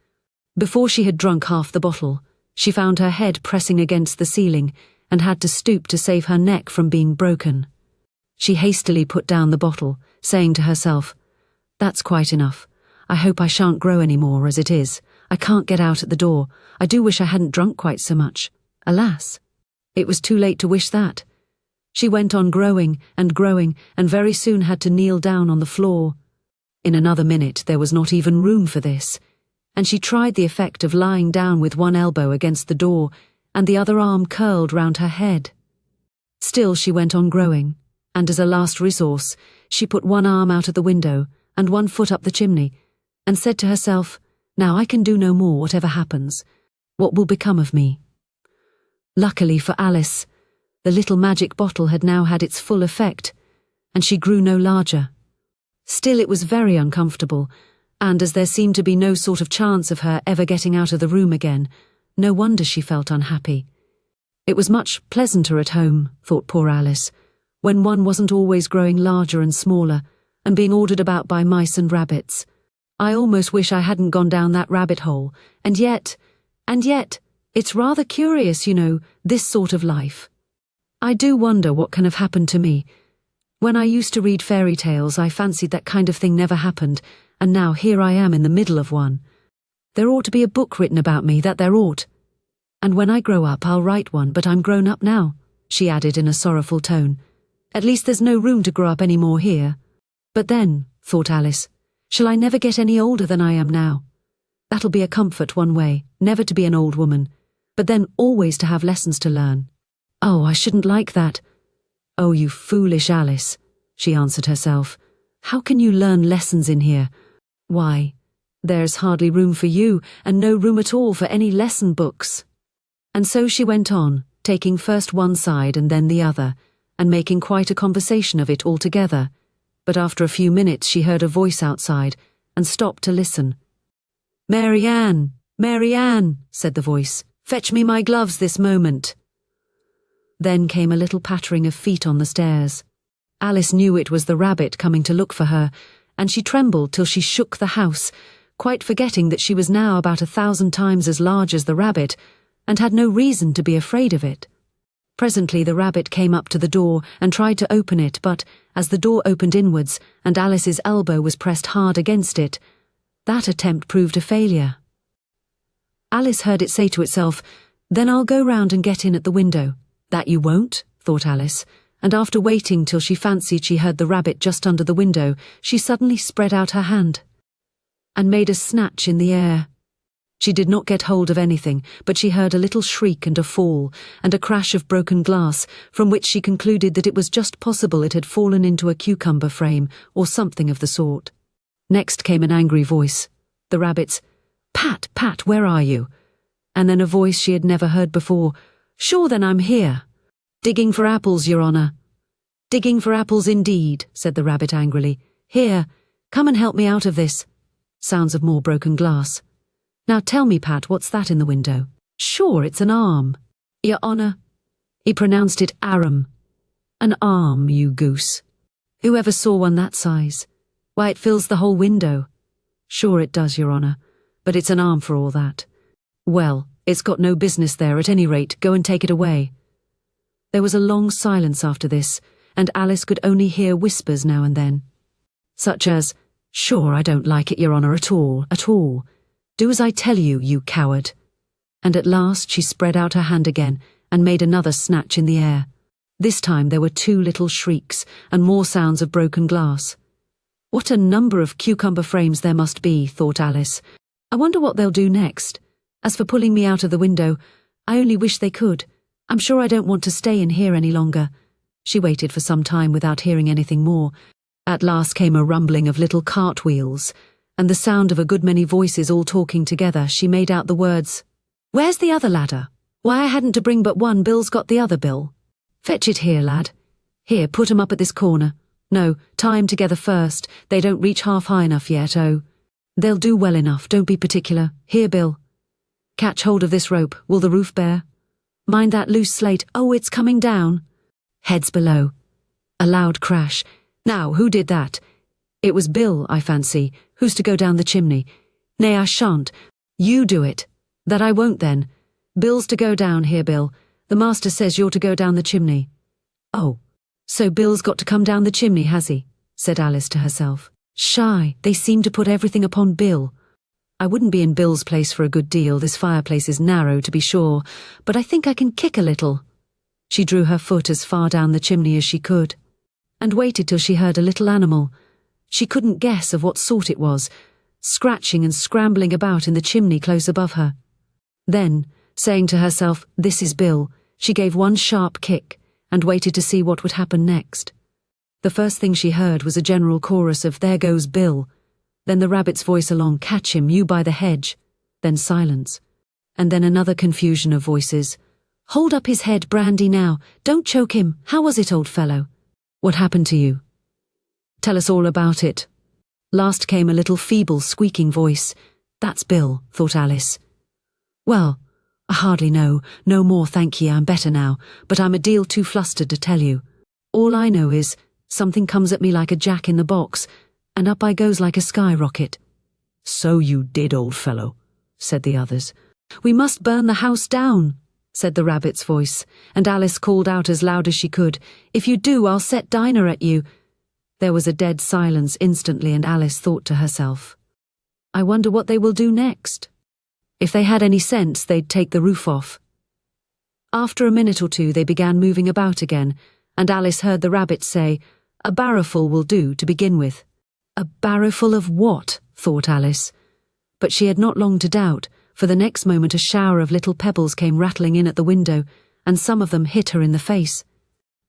Before she had drunk half the bottle, she found her head pressing against the ceiling, and had to stoop to save her neck from being broken. She hastily put down the bottle, saying to herself, "That's quite enough. I hope I shan't grow any more as it is. I can't get out at the door. I do wish I hadn't drunk quite so much. Alas, it was too late to wish that." She went on growing, and very soon had to kneel down on the floor. In another minute there was not even room for this, and she tried the effect of lying down with one elbow against the door and the other arm curled round her head. Still she went on growing, and as a last resource, she put one arm out of the window and one foot up the chimney, and said to herself, "Now I can do no more, whatever happens. What will become of me?" Luckily for Alice, the little magic bottle had now had its full effect, and she grew no larger. Still it was very uncomfortable, and as there seemed to be no sort of chance of her ever getting out of the room again, no wonder she felt unhappy. It was much pleasanter at home, thought poor Alice, when one wasn't always growing larger and smaller, and being ordered about by mice and rabbits. I almost wish I hadn't gone down that rabbit hole, and yet, it's rather curious, you know, this sort of life. I do wonder what can have happened to me. When I used to read fairy tales, I fancied that kind of thing never happened, and now here I am in the middle of one. There ought to be a book written about me, that there ought. And when I grow up, I'll write one, but I'm grown up now," she added in a sorrowful tone. "At least there's no room to grow up any more here. But then," thought Alice, "shall I never get any older than I am now? That'll be a comfort one way, never to be an old woman, but then always to have lessons to learn. Oh, I shouldn't like that." "Oh, you foolish Alice," she answered herself. "How can you learn lessons in here? Why, there's hardly room for you, and no room at all for any lesson books." And so she went on, taking first one side and then the other, and making quite a conversation of it altogether. But after a few minutes she heard a voice outside, and stopped to listen. "Mary Ann, Mary Ann," said the voice, "fetch me my gloves this moment." Then came a little pattering of feet on the stairs. Alice knew it was the rabbit coming to look for her, and she trembled till she shook the house, quite forgetting that she was now about 1,000 times as large as the rabbit, and had no reason to be afraid of it. Presently the rabbit came up to the door and tried to open it, but as the door opened inwards and Alice's elbow was pressed hard against it, that attempt proved a failure. Alice heard it say to itself, "Then I'll go round and get in at the window." "That you won't," thought Alice, and after waiting till she fancied she heard the rabbit just under the window, she suddenly spread out her hand and made a snatch in the air. She did not get hold of anything, but she heard a little shriek and a fall, and a crash of broken glass, from which she concluded that it was just possible it had fallen into a cucumber frame, or something of the sort. Next came an angry voice, the rabbit's, "Pat, Pat, where are you?" And then a voice she had never heard before, "Sure then I'm here." "Digging for apples, Your Honour." "Digging for apples indeed," said the rabbit angrily. "Here, come and help me out of this." Sounds of more broken glass. "Now tell me, Pat, what's that in the window?" "Sure, it's an arm." "Your Honour." He pronounced it arum. "An arm, you goose. Who ever saw one that size? Why, it fills the whole window." "Sure it does, Your Honour, but it's an arm for all that." "Well, it's got no business there, at any rate. Go and take it away." There was a long silence after this, and Alice could only hear whispers now and then, such as, "Sure, I don't like it, Your Honour, at all, at all. Do as I tell you, you coward." And at last she spread out her hand again and made another snatch in the air. This time there were 2 little shrieks and more sounds of broken glass. What a number of cucumber frames there must be, thought Alice. I wonder what they'll do next. As for pulling me out of the window, I only wish they could. I'm sure I don't want to stay in here any longer. She waited for some time without hearing anything more. At last came a rumbling of little cartwheels, and the sound of a good many voices all talking together. She made out the words, "Where's the other ladder? Why, I hadn't to bring but one, Bill's got the other, Bill. Fetch it here, lad. Here, put 'em up at this corner. No, tie 'em together first, they don't reach half high enough yet, oh. They'll do well enough, don't be particular. Here, Bill. Catch hold of this rope, will the roof bear? Mind that loose slate, oh, it's coming down. Heads below." A loud crash. "Now, who did that?" "It was Bill, I fancy. Who's to go down the chimney?" "Nay, I shan't. You do it." "That I won't then. Bill's to go down here, Bill. The master says you're to go down the chimney." "Oh, so Bill's got to come down the chimney, has he?" said Alice to herself. "Shy, they seem to put everything upon Bill. I wouldn't be in Bill's place for a good deal. This fireplace is narrow, to be sure, but I think I can kick a little." She drew her foot as far down the chimney as she could, and waited till she heard a little animal. She couldn't guess of what sort it was, scratching and scrambling about in the chimney close above her. Then, saying to herself, "This is Bill," she gave one sharp kick, and waited to see what would happen next. The first thing she heard was a general chorus of "There goes Bill," then the rabbit's voice along, "Catch him, you by the hedge," then silence, and then another confusion of voices. "Hold up his head, Brandy, now. Don't choke him. How was it, old fellow? What happened to you? Tell us all about it." Last came a little feeble, squeaking voice. "That's Bill," thought Alice. "Well, I hardly know. No more, thank ye, I'm better now, but I'm a deal too flustered to tell you. All I know is, something comes at me like a jack in the box, and up I goes like a skyrocket." "So you did, old fellow," said the others. "We must burn the house down," said the rabbit's voice, and Alice called out as loud as she could, "If you do, I'll set Dinah at you." There was a dead silence instantly, and Alice thought to herself, "I wonder what they will do next. If they had any sense, they'd take the roof off." After a minute or two, they began moving about again, and Alice heard the rabbit say, "A barrowful will do to begin with." A barrowful of what? Thought Alice. But she had not long to doubt, for the next moment a shower of little pebbles came rattling in at the window, and some of them hit her in the face.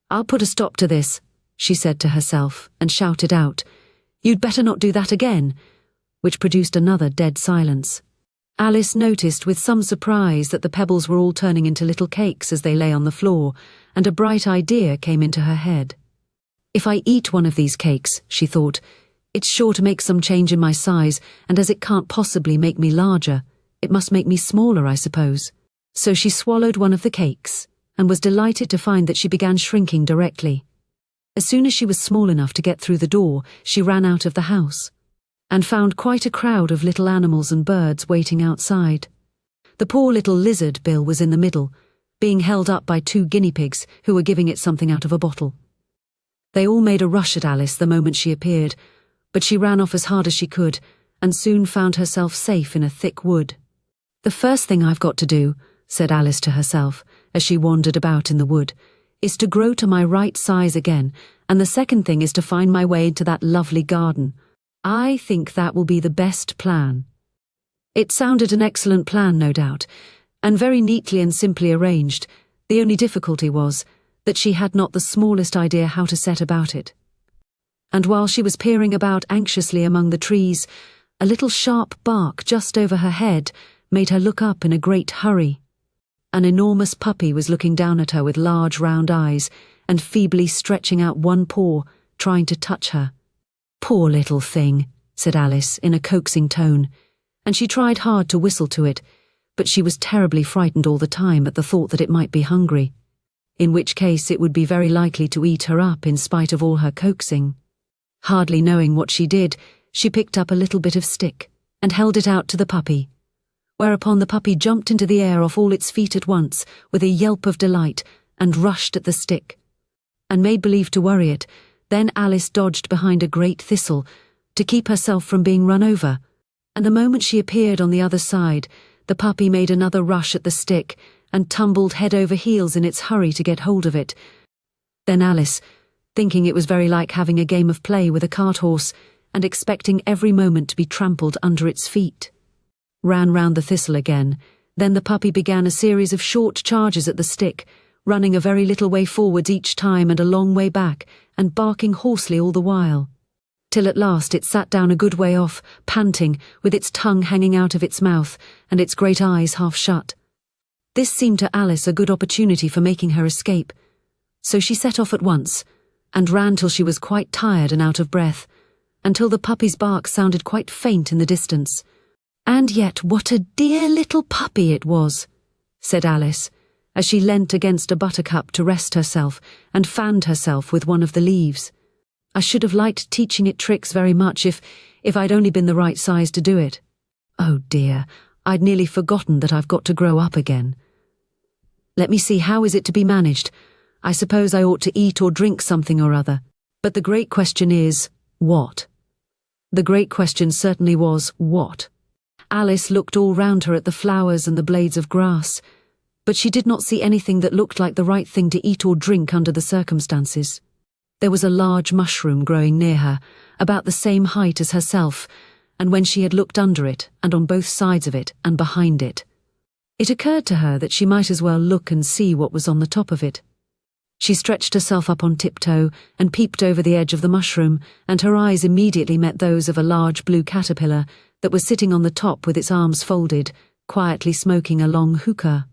"I'll put a stop to this," she said to herself, and shouted out, "You'd better not do that again," which produced another dead silence. Alice noticed with some surprise that the pebbles were all turning into little cakes as they lay on the floor, and a bright idea came into her head. "If I eat one of these cakes," she thought, "it's sure to make some change in my size, and as it can't possibly make me larger, it must make me smaller, I suppose." So she swallowed one of the cakes, and was delighted to find that she began shrinking directly. As soon as she was small enough to get through the door, she ran out of the house, and found quite a crowd of little animals and birds waiting outside. The poor little lizard Bill was in the middle, being held up by 2 guinea pigs who were giving it something out of a bottle. They all made a rush at Alice the moment she appeared, but she ran off as hard as she could, and soon found herself safe in a thick wood. "The first thing I've got to do," said Alice to herself, as she wandered about in the wood, "is to grow to my right size again, and the second thing is to find my way into that lovely garden. I think that will be the best plan." It sounded an excellent plan, no doubt, and very neatly and simply arranged. The only difficulty was that she had not the smallest idea how to set about it. And while she was peering about anxiously among the trees, a little sharp bark just over her head made her look up in a great hurry. An enormous puppy was looking down at her with large round eyes and feebly stretching out one paw, trying to touch her. "Poor little thing," said Alice in a coaxing tone, and she tried hard to whistle to it, but she was terribly frightened all the time at the thought that it might be hungry, in which case it would be very likely to eat her up in spite of all her coaxing. Hardly knowing what she did, she picked up a little bit of stick and held it out to the puppy, whereupon the puppy jumped into the air off all its feet at once with a yelp of delight and rushed at the stick, and made believe to worry it. Then Alice dodged behind a great thistle to keep herself from being run over, and the moment she appeared on the other side, the puppy made another rush at the stick and tumbled head over heels in its hurry to get hold of it. Then Alice, thinking it was very like having a game of play with a cart horse, and expecting every moment to be trampled under its feet, ran round the thistle again. Then the puppy began a series of short charges at the stick, running a very little way forwards each time and a long way back, and barking hoarsely all the while, till at last it sat down a good way off, panting, with its tongue hanging out of its mouth and its great eyes half shut. This seemed to Alice a good opportunity for making her escape, so she set off at once, and ran till she was quite tired and out of breath, until the puppy's bark sounded quite faint in the distance. "And yet what a dear little puppy it was," said Alice, as she leant against a buttercup to rest herself and fanned herself with one of the leaves. "I should have liked teaching it tricks very much if I'd only been the right size to do it. Oh dear, I'd nearly forgotten that I've got to grow up again. Let me see, how is it to be managed? I suppose I ought to eat or drink something or other. But the great question is, what?" The great question certainly was, what? Alice looked all round her at the flowers and the blades of grass, but she did not see anything that looked like the right thing to eat or drink under the circumstances. There was a large mushroom growing near her, about the same height as herself, and when she had looked under it, and on both sides of it, and behind it, it occurred to her that she might as well look and see what was on the top of it. She stretched herself up on tiptoe and peeped over the edge of the mushroom, and her eyes immediately met those of a large blue caterpillar that was sitting on the top with its arms folded, quietly smoking a long hookah,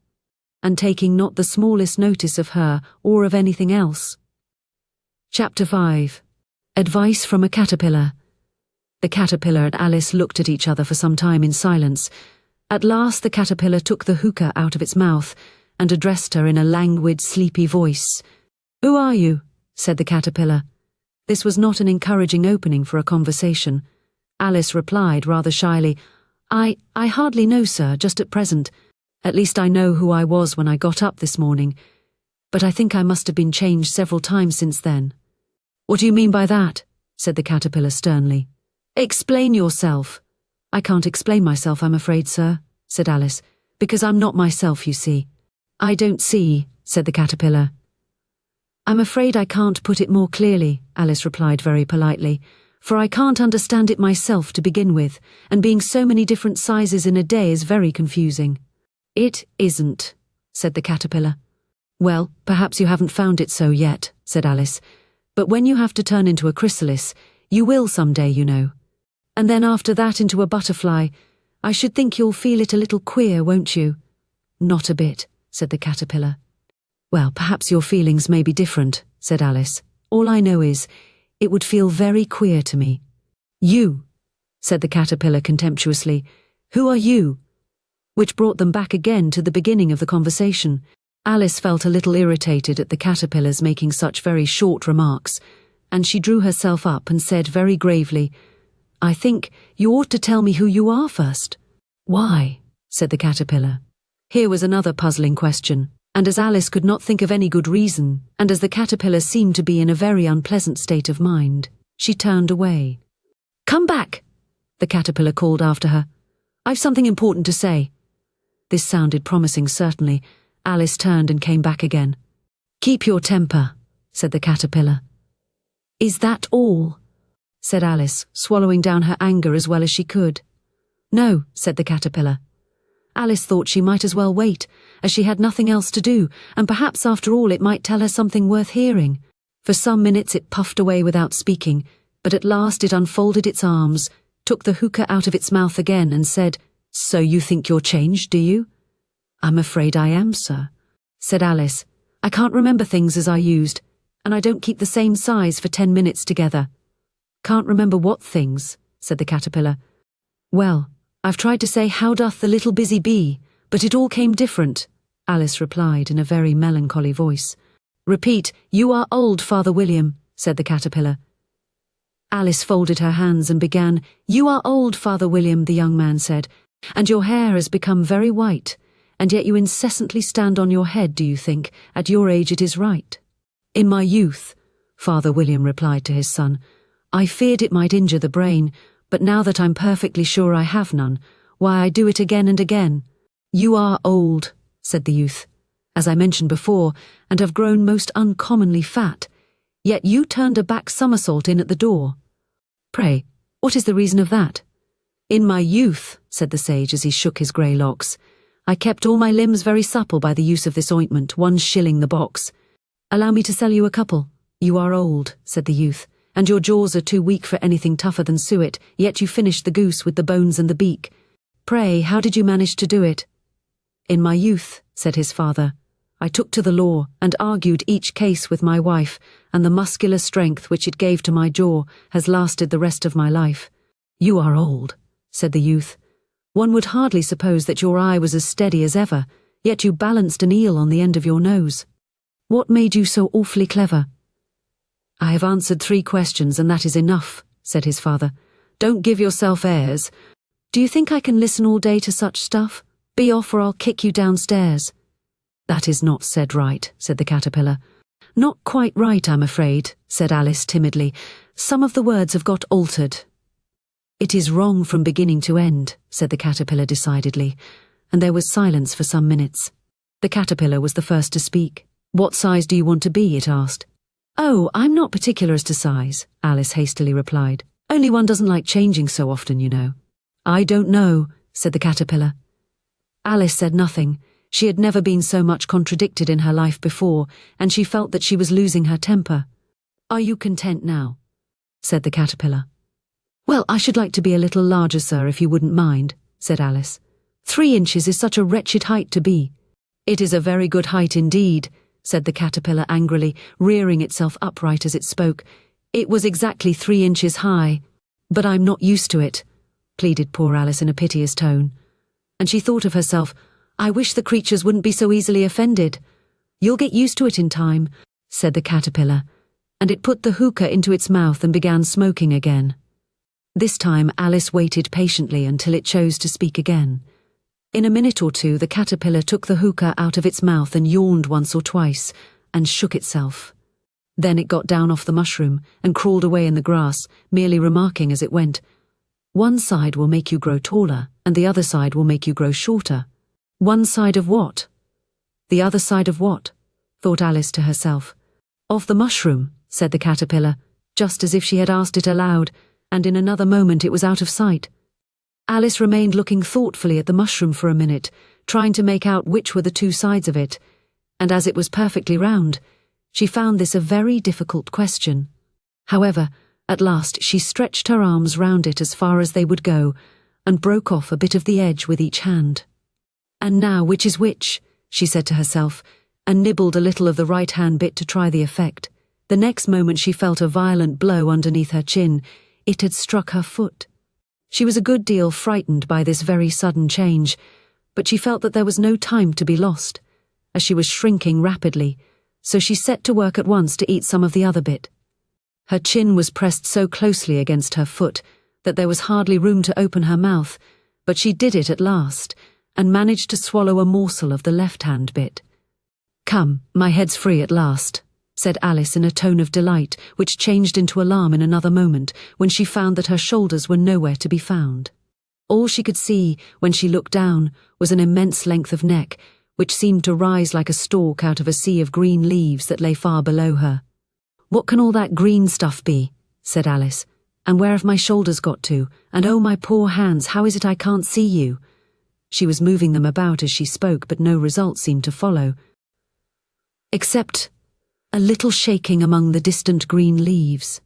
and taking not the smallest notice of her or of anything else. Chapter 5. Advice from a Caterpillar. The caterpillar and Alice looked at each other for some time in silence. At last the caterpillar took the hookah out of its mouth and addressed her in a languid, sleepy voice. "Who are you?" said the caterpillar. This was not an encouraging opening for a conversation. Alice replied rather shyly, I hardly know, sir, just at present, At least I know who I was when I got up this morning, but I think I must have been changed several times since then." "What do you mean by that?" said the caterpillar sternly. "Explain yourself." "I can't explain myself, I'm afraid, sir," said Alice, "because I'm not myself, you see." "I don't see," said the caterpillar. "I'm afraid I can't put it more clearly," Alice replied very politely, "for I can't understand it myself to begin with, and being so many different sizes in a day is very confusing." "It isn't," said the caterpillar. "Well, perhaps you haven't found it so yet," said Alice, "but when you have to turn into a chrysalis, you will some day, you know. And then after that into a butterfly, I should think you'll feel it a little queer, won't you?" "Not a bit," said the caterpillar. "Well, perhaps your feelings may be different," said Alice. "All I know is, it would feel very queer to me." "You," said the caterpillar contemptuously. "Who are you?" Which brought them back again to the beginning of the conversation. Alice felt a little irritated at the caterpillars making such very short remarks, and she drew herself up and said very gravely, "I think you ought to tell me who you are first." "Why?" said the caterpillar. Here was another puzzling question, and as Alice could not think of any good reason, and as the caterpillar seemed to be in a very unpleasant state of mind, she turned away. "Come back," the caterpillar called after her. "I've something important to say." This sounded promising, certainly. Alice turned and came back again. "Keep your temper," said the caterpillar. "Is that all?" said Alice, swallowing down her anger as well as she could. "No," said the caterpillar. Alice thought she might as well wait, as she had nothing else to do, and perhaps after all it might tell her something worth hearing. For some minutes it puffed away without speaking, but at last it unfolded its arms, took the hookah out of its mouth again, and said, "So you think you're changed, do you?" "I'm afraid I am, sir," said Alice. "I can't remember things as I used, and I don't keep the same size for 10 minutes together." "Can't remember what things?" said the caterpillar. "Well, I've tried to say, 'How doth the little busy bee?' but it all came different," Alice replied in a very melancholy voice. "Repeat, 'You are old, Father William,'" said the caterpillar. Alice folded her hands and began, "You are old, Father William," the young man said, "and your hair has become very white, and yet you incessantly stand on your head, do you think? At your age it is right." "In my youth," Father William replied to his son, "I feared it might injure the brain, but now that I'm perfectly sure I have none, why I do it again and again." "You are old," said the youth, "as I mentioned before, and have grown most uncommonly fat, yet you turned a back somersault in at the door. Pray, what is the reason of that?" "In my youth," said the sage as he shook his grey locks, "I kept all my limbs very supple by the use of this ointment, 1 shilling the box." "Allow me to sell you a couple." "You are old," said the youth, "and your jaws are too weak for anything tougher than suet, yet you finished the goose with the bones and the beak. Pray, how did you manage to do it?" "In my youth," said his father, "I took to the law and argued each case with my wife, and the muscular strength which it gave to my jaw has lasted the rest of my life." "You are old," said the youth. "One would hardly suppose that your eye was as steady as ever, yet you balanced an eel on the end of your nose. What made you so awfully clever?" "I have answered 3 questions, and that is enough," said his father. "Don't give yourself airs. Do you think I can listen all day to such stuff? Be off, or I'll kick you downstairs." "That is not said right," said the caterpillar. "Not quite right, I'm afraid," said Alice timidly. "Some of the words have got altered." "It is wrong from beginning to end," said the caterpillar decidedly, and there was silence for some minutes. The caterpillar was the first to speak. "What size do you want to be?" it asked. "Oh, I'm not particular as to size," Alice hastily replied. "Only one doesn't like changing so often, you know." "I don't know," said the caterpillar. Alice said nothing. She had never been so much contradicted in her life before, and she felt that she was losing her temper. "Are you content now?" said the caterpillar. "Well, I should like to be a little larger, sir, if you wouldn't mind," said Alice. 3 inches is such a wretched height to be." "It is a very good height indeed," said the caterpillar angrily, rearing itself upright as it spoke. "It was exactly 3 inches high." "But I'm not used to it," pleaded poor Alice in a piteous tone. And she thought of herself, "I wish the creatures wouldn't be so easily offended." "You'll get used to it in time," said the caterpillar, and it put the hookah into its mouth and began smoking again. This time Alice waited patiently until it chose to speak again. In a minute or two, the caterpillar took the hookah out of its mouth and yawned once or twice, and shook itself. Then it got down off the mushroom and crawled away in the grass, merely remarking as it went, "One side will make you grow taller, and the other side will make you grow shorter." One side of what? The other side of what? Thought Alice to herself. Of the mushroom, said the caterpillar, just as if she had asked it aloud, and in another moment it was out of sight. Alice remained looking thoughtfully at the mushroom for a minute, trying to make out which were the two sides of it, and as it was perfectly round, she found this a very difficult question. However, at last she stretched her arms round it as far as they would go, and broke off a bit of the edge with each hand. "And now which is which?" she said to herself, and nibbled a little of the right-hand bit to try the effect. The next moment she felt a violent blow underneath her chin. It had struck her foot. She was a good deal frightened by this very sudden change, but she felt that there was no time to be lost, as she was shrinking rapidly, so she set to work at once to eat some of the other bit. Her chin was pressed so closely against her foot that there was hardly room to open her mouth, but she did it at last, and managed to swallow a morsel of the left-hand bit. "Come, my head's free at last," said Alice in a tone of delight, which changed into alarm in another moment, when she found that her shoulders were nowhere to be found. All she could see, when she looked down, was an immense length of neck, which seemed to rise like a stalk out of a sea of green leaves that lay far below her. "What can all that green stuff be?" said Alice. "And where have my shoulders got to? And oh, my poor hands, how is it I can't see you?" She was moving them about as she spoke, but no result seemed to follow, except a little shaking among the distant green leaves.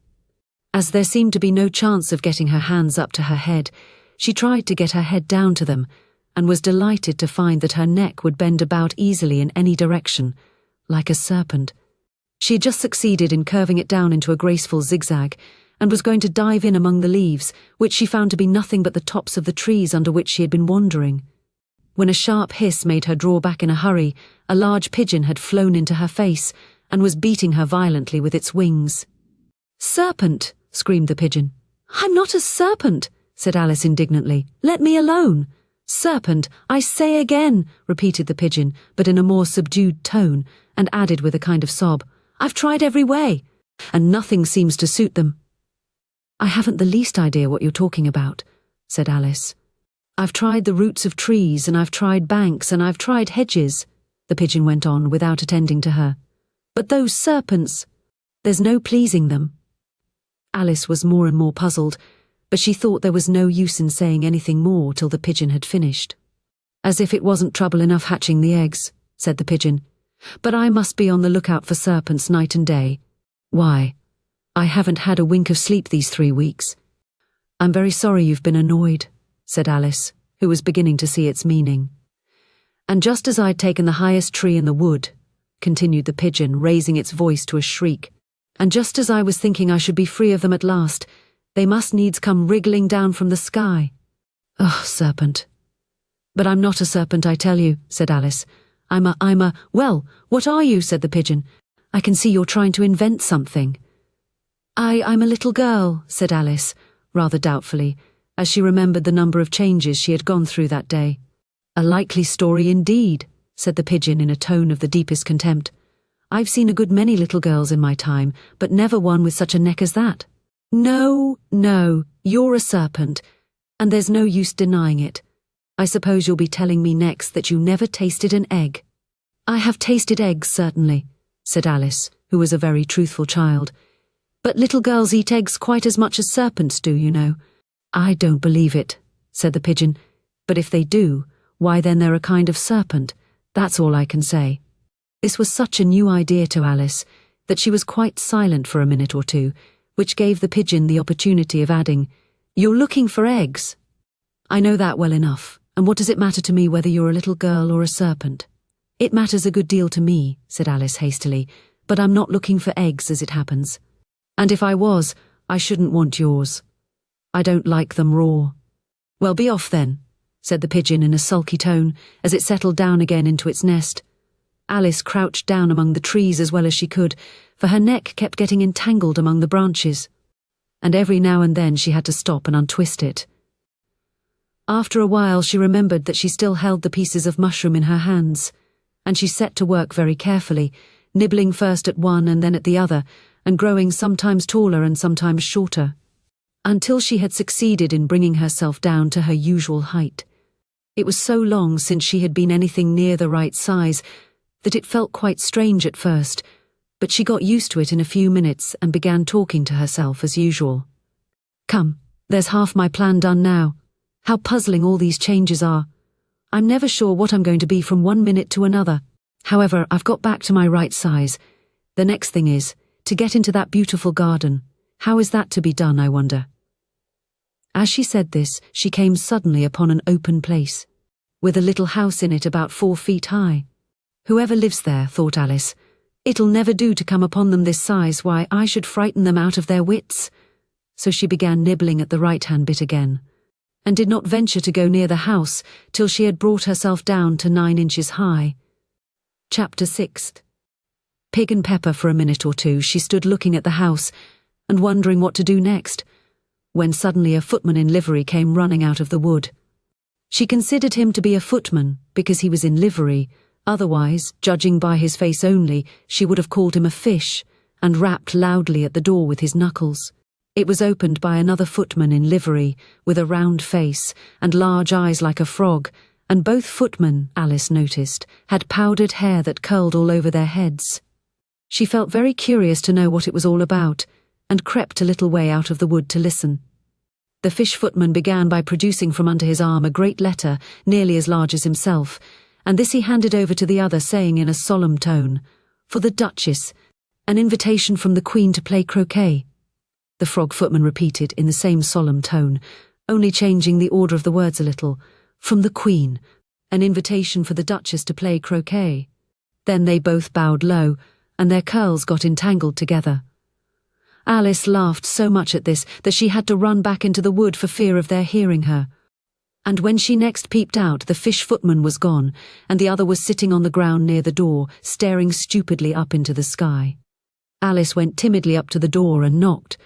As there seemed to be no chance of getting her hands up to her head, she tried to get her head down to them, and was delighted to find that her neck would bend about easily in any direction, like a serpent. She had just succeeded in curving it down into a graceful zigzag, and was going to dive in among the leaves, which she found to be nothing but the tops of the trees under which she had been wandering, when a sharp hiss made her draw back in a hurry. A large pigeon had flown into her face, and was beating her violently with its wings. "Serpent!" screamed the pigeon. "I'm not a serpent," said Alice indignantly. "Let me alone." "Serpent, I say again," repeated the pigeon, but in a more subdued tone, and added with a kind of sob, "I've tried every way, and nothing seems to suit them." "I haven't the least idea what you're talking about," said Alice. "I've tried the roots of trees, and I've tried banks, and I've tried hedges," the pigeon went on without attending to her. "But those serpents, there's no pleasing them." Alice was more and more puzzled, but she thought there was no use in saying anything more till the pigeon had finished. "As if it wasn't trouble enough hatching the eggs," said the pigeon. "But I must be on the lookout for serpents night and day. Why, I haven't had a wink of sleep these 3 weeks." "I'm very sorry you've been annoyed," said Alice, who was beginning to see its meaning. "And just as I'd taken the highest tree in the wood," continued the pigeon, raising its voice to a shriek, "and just as I was thinking I should be free of them at last, they must needs come wriggling down from the sky. Ugh, serpent." "But I'm not a serpent, I tell you," said Alice. I'm a, well, what are you?" said the pigeon. "I can see you're trying to invent something." I'm a little girl," said Alice, rather doubtfully, as she remembered the number of changes she had gone through that day. "A likely story indeed," said the pigeon in a tone of the deepest contempt. "I've seen a good many little girls in my time, but never one with such a neck as that. No, you're a serpent, and there's no use denying it. I suppose you'll be telling me next that you never tasted an egg." "I have tasted eggs, certainly," said Alice, who was a very truthful child. "But little girls eat eggs quite as much as serpents do, you know." "I don't believe it," said the pigeon. "But if they do, why then they're a kind of serpent. That's all I can say." This was such a new idea to Alice that she was quite silent for a minute or two, which gave the pigeon the opportunity of adding, "You're looking for eggs." "I know that well enough, and what does it matter to me whether you're a little girl or a serpent?" "It matters a good deal to me," said Alice hastily, "but I'm not looking for eggs as it happens. And if I was, I shouldn't want yours. I don't like them raw." "Well, be off then," said the pigeon in a sulky tone, as it settled down again into its nest. Alice crouched down among the trees as well as she could, for her neck kept getting entangled among the branches, and every now and then she had to stop and untwist it. After a while she remembered that she still held the pieces of mushroom in her hands, and she set to work very carefully, nibbling first at one and then at the other, and growing sometimes taller and sometimes shorter, until she had succeeded in bringing herself down to her usual height. It was so long since she had been anything near the right size that it felt quite strange at first, but she got used to it in a few minutes and began talking to herself as usual. "Come, there's half my plan done now. How puzzling all these changes are. I'm never sure what I'm going to be from one minute to another. However, I've got back to my right size. The next thing is to get into that beautiful garden. How is that to be done, I wonder?" As she said this, she came suddenly upon an open place, with a little house in it about 4 feet high. "Whoever lives there," thought Alice, "it'll never do to come upon them this size. Why, I should frighten them out of their wits." So she began nibbling at the right-hand bit again, and did not venture to go near the house till she had brought herself down to 9 inches high. Chapter 6. Pig and Pepper. For a minute or two she stood looking at the house and wondering what to do next, when suddenly a footman in livery came running out of the wood. She considered him to be a footman because he was in livery. Otherwise, judging by his face only, she would have called him a fish, and rapped loudly at the door with his knuckles. It was opened by another footman in livery, with a round face and large eyes like a frog, and both footmen, Alice noticed, had powdered hair that curled all over their heads. She felt very curious to know what it was all about, and crept a little way out of the wood to listen. The fish footman began by producing from under his arm a great letter, nearly as large as himself, and this he handed over to the other, saying in a solemn tone, "For the Duchess, an invitation from the Queen to play croquet." The frog footman repeated in the same solemn tone, only changing the order of the words a little, "From the Queen, an invitation for the Duchess to play croquet." Then they both bowed low, and their curls got entangled together. Alice laughed so much at this that she had to run back into the wood for fear of their hearing her. And when she next peeped out, the fish footman was gone, and the other was sitting on the ground near the door, staring stupidly up into the sky. Alice went timidly up to the door and knocked.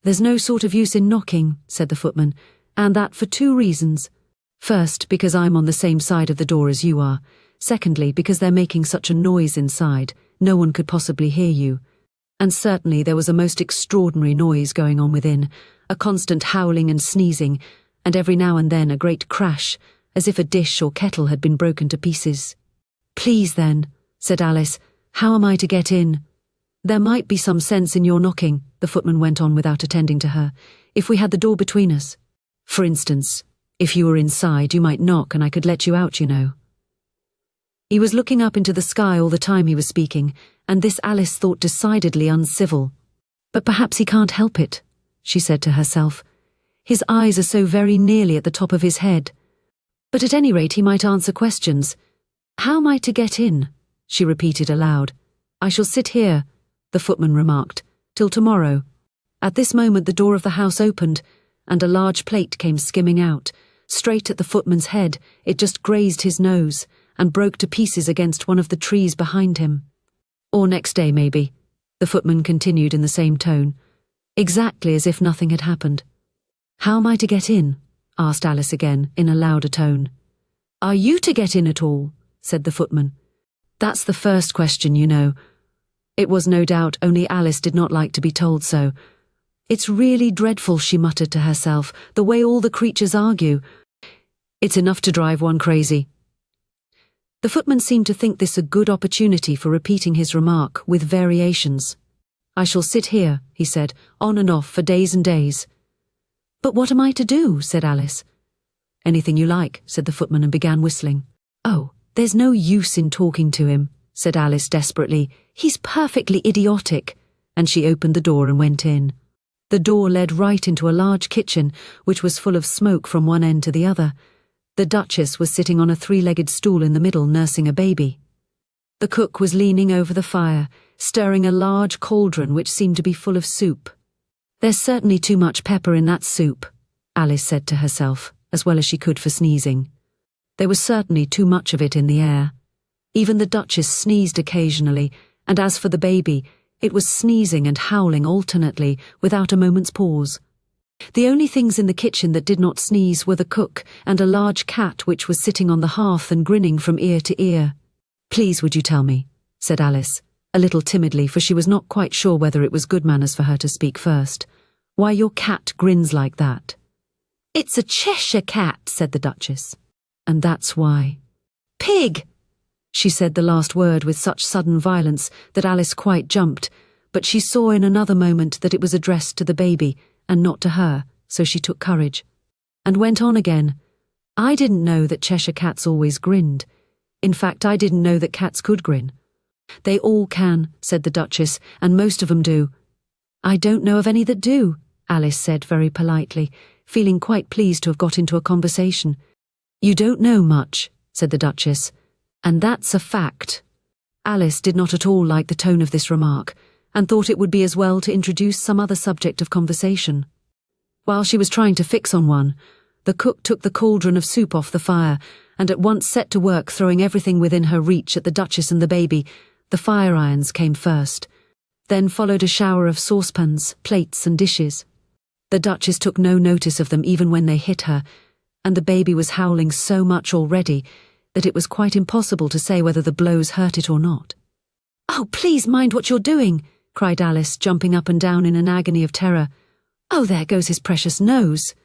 "There's no sort of use in knocking," said the footman, "and that for 2 reasons. First, because I'm on the same side of the door as you are. Secondly, because they're making such a noise inside, no one could possibly hear you. And certainly there was a most extraordinary noise going on within, a constant howling and sneezing, and every now and then a great crash, as if a dish or kettle had been broken to pieces." "Please then," said Alice, "how am I to get in?" "There might be some sense in your knocking," the footman went on without attending to her, "if we had the door between us. For instance, if you were inside, you might knock and I could let you out, you know." He was looking up into the sky all the time he was speaking, and this Alice thought decidedly uncivil. "But perhaps he can't help it," she said to herself. "His eyes are so very nearly at the top of his head. But at any rate he might answer questions. How am I to get in?" she repeated aloud. "I shall sit here," the footman remarked, "till tomorrow." At this moment the door of the house opened, and a large plate came skimming out. Straight at the footman's head, it just grazed his nose, and broke to pieces against one of the trees behind him. "Or next day, maybe," the footman continued in the same tone, exactly as if nothing had happened. "How am I to get in?" asked Alice again, in a louder tone. "Are you to get in at all?" said the footman. "That's the first question, you know." It was no doubt only Alice did not like to be told so. "It's really dreadful," she muttered to herself, "the way all the creatures argue. It's enough to drive one crazy." The footman seemed to think this a good opportunity for repeating his remark, with variations. "I shall sit here," he said, "on and off for days and days." "But what am I to do?" said Alice. "Anything you like," said the footman, and began whistling. "Oh, there's no use in talking to him," said Alice desperately. "He's perfectly idiotic," and she opened the door and went in. The door led right into a large kitchen, which was full of smoke from one end to the other. The Duchess was sitting on a 3-legged stool in the middle, nursing a baby. The cook was leaning over the fire, stirring a large cauldron which seemed to be full of soup. "There's certainly too much pepper in that soup," Alice said to herself, as well as she could for sneezing. There was certainly too much of it in the air. Even the Duchess sneezed occasionally, and as for the baby, it was sneezing and howling alternately, without a moment's pause. The only things in the kitchen that did not sneeze were the cook and a large cat which was sitting on the hearth and grinning from ear to ear. "Please would you tell me," said Alice, a little timidly, for she was not quite sure whether it was good manners for her to speak first, "why your cat grins like that?" "It's a Cheshire Cat," said the Duchess. "And that's why." "Pig!" She said the last word with such sudden violence that Alice quite jumped, but she saw in another moment that it was addressed to the baby and not to her, so she took courage, and went on again. "I didn't know that Cheshire Cats always grinned. In fact, I didn't know that cats could grin." "They all can," said the Duchess, "and most of them do." "I don't know of any that do," Alice said very politely, feeling quite pleased to have got into a conversation. "You don't know much," said the Duchess, "and that's a fact." Alice did not at all like the tone of this remark, and thought it would be as well to introduce some other subject of conversation. While she was trying to fix on one, the cook took the cauldron of soup off the fire and at once set to work throwing everything within her reach at the Duchess and the baby. The fire irons came first. Then followed a shower of saucepans, plates and dishes. The Duchess took no notice of them even when they hit her, and the baby was howling so much already that it was quite impossible to say whether the blows hurt it or not. "Oh, please mind what you're doing," cried Alice, jumping up and down in an agony of terror. "Oh, there goes his precious nose,"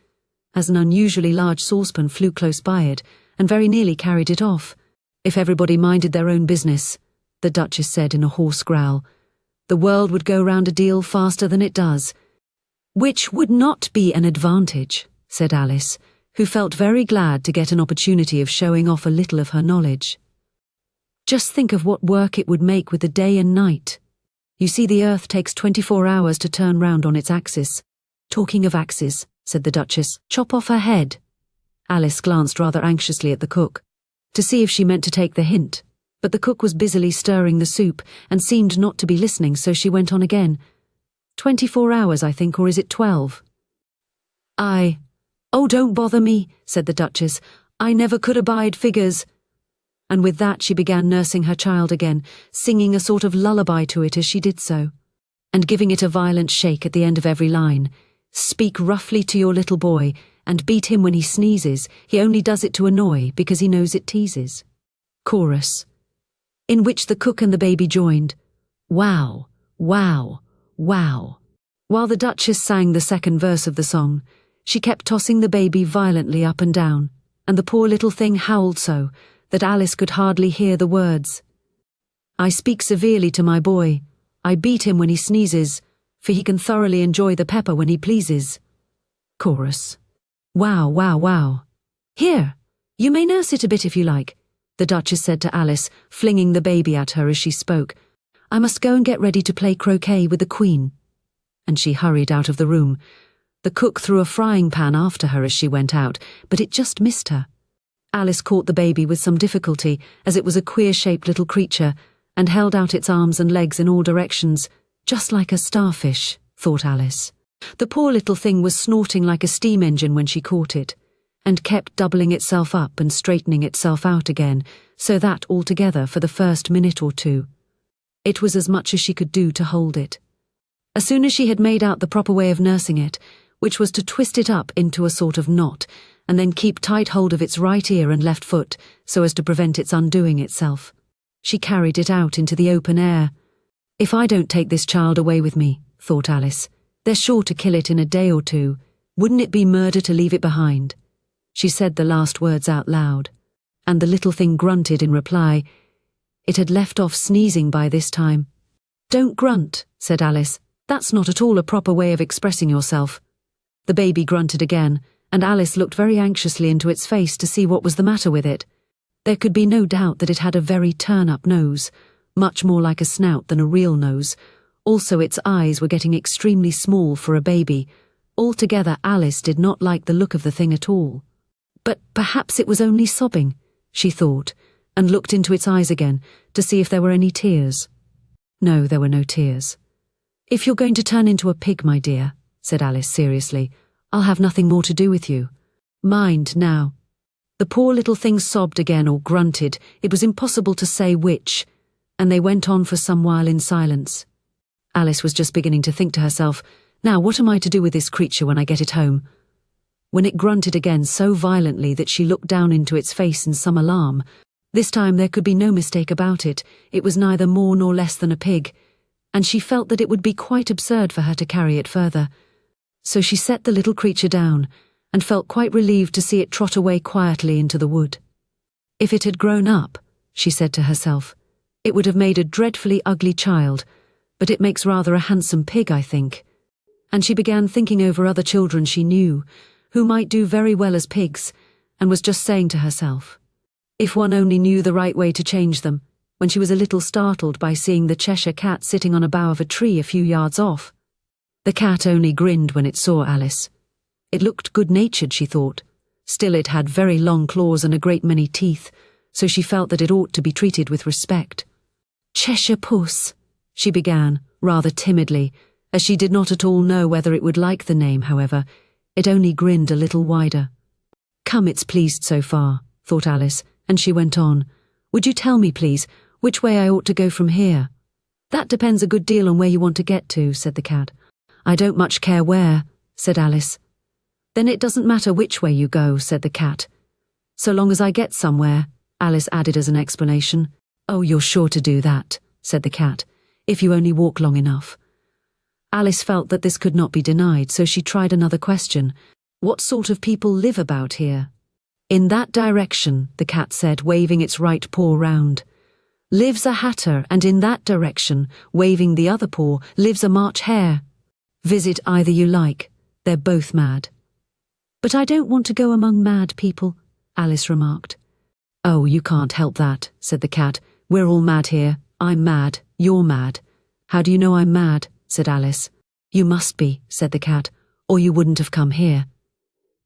as an unusually large saucepan flew close by it and very nearly carried it off. "If everybody minded their own business," the Duchess said in a hoarse growl, "the world would go round a deal faster than it does." "Which would not be an advantage," said Alice, who felt very glad to get an opportunity of showing off a little of her knowledge. "Just think of what work it would make with the day and night. You see, the earth takes 24 hours to turn round on its axis." "Talking of axes," said the Duchess, "chop off her head." Alice glanced rather anxiously at the cook, to see if she meant to take the hint, but the cook was busily stirring the soup and seemed not to be listening, so she went on again. 24 hours, I think, or is it 12? "Oh, don't bother me," said the Duchess. "I never could abide figures." And with that she began nursing her child again, singing a sort of lullaby to it as she did so, and giving it a violent shake at the end of every line. "Speak roughly to your little boy, and beat him when he sneezes. He only does it to annoy, because he knows it teases." Chorus, in which the cook and the baby joined. "Wow, wow, wow." While the Duchess sang the second verse of the song, she kept tossing the baby violently up and down, and the poor little thing howled so that Alice could hardly hear the words. "I speak severely to my boy. I beat him when he sneezes, for he can thoroughly enjoy the pepper when he pleases." Chorus. "Wow, wow, wow. Here, you may nurse it a bit if you like," the Duchess said to Alice, flinging the baby at her as she spoke. "I must go and get ready to play croquet with the Queen." And she hurried out of the room. The cook threw a frying pan after her as she went out, but it just missed her. Alice caught the baby with some difficulty, as it was a queer-shaped little creature, and held out its arms and legs in all directions, just like a starfish, thought Alice. The poor little thing was snorting like a steam engine when she caught it, and kept doubling itself up and straightening itself out again, so that altogether for the first minute or two, it was as much as she could do to hold it. As soon as she had made out the proper way of nursing it, which was to twist it up into a sort of knot, and then keep tight hold of its right ear and left foot so as to prevent its undoing itself, she carried it out into the open air. "If I don't take this child away with me," thought Alice, "they're sure to kill it in a day or two. Wouldn't it be murder to leave it behind?" She said the last words out loud, and the little thing grunted in reply. It had left off sneezing by this time. "Don't grunt," said Alice. "That's not at all a proper way of expressing yourself." The baby grunted again, and Alice looked very anxiously into its face to see what was the matter with it. There could be no doubt that it had a very turn-up nose, much more like a snout than a real nose. Also, its eyes were getting extremely small for a baby. Altogether, Alice did not like the look of the thing at all. But perhaps it was only sobbing, she thought, and looked into its eyes again to see if there were any tears. No, there were no tears. "If you're going to turn into a pig, my dear," said Alice seriously, "I'll have nothing more to do with you. Mind now." The poor little thing sobbed again or grunted, it was impossible to say which, and they went on for some while in silence. Alice was just beginning to think to herself Now what am I to do with this creature when I get it home? When it grunted again so violently that she looked down into its face in some alarm. This time there could be no mistake about it. It was neither more nor less than a pig, and she felt that it would be quite absurd for her to carry it further. So she set the little creature down, and felt quite relieved to see it trot away quietly into the wood. If it had grown up, she said to herself, it would have made a dreadfully ugly child, but it makes rather a handsome pig, I think. And she began thinking over other children she knew, who might do very well as pigs, and was just saying to herself, if one only knew the right way to change them, when she was a little startled by seeing the Cheshire Cat sitting on a bough of a tree a few yards off. The cat only grinned when it saw Alice. It looked good-natured, she thought. Still, it had very long claws and a great many teeth, so she felt that it ought to be treated with respect. Cheshire Puss, she began, rather timidly, as she did not at all know whether it would like the name, however. It only grinned a little wider. Come, it's pleased so far, thought Alice, and she went on. Would you tell me, please, which way I ought to go from here? That depends a good deal on where you want to get to, said the cat. I don't much care where, said Alice. Then it doesn't matter which way you go, said the cat. So long as I get somewhere, Alice added as an explanation. Oh, you're sure to do that, said the cat, if you only walk long enough. Alice felt that this could not be denied, so she tried another question. What sort of people live about here? In that direction, the cat said, waving its right paw round. Lives a hatter, and in that direction, waving the other paw, lives a March hare. Visit either you like. They're both mad. But I don't want to go among mad people, Alice remarked. Oh, you can't help that, said the cat. We're all mad here. I'm mad. You're mad. How do you know I'm mad? Said Alice. You must be, said the cat, or you wouldn't have come here.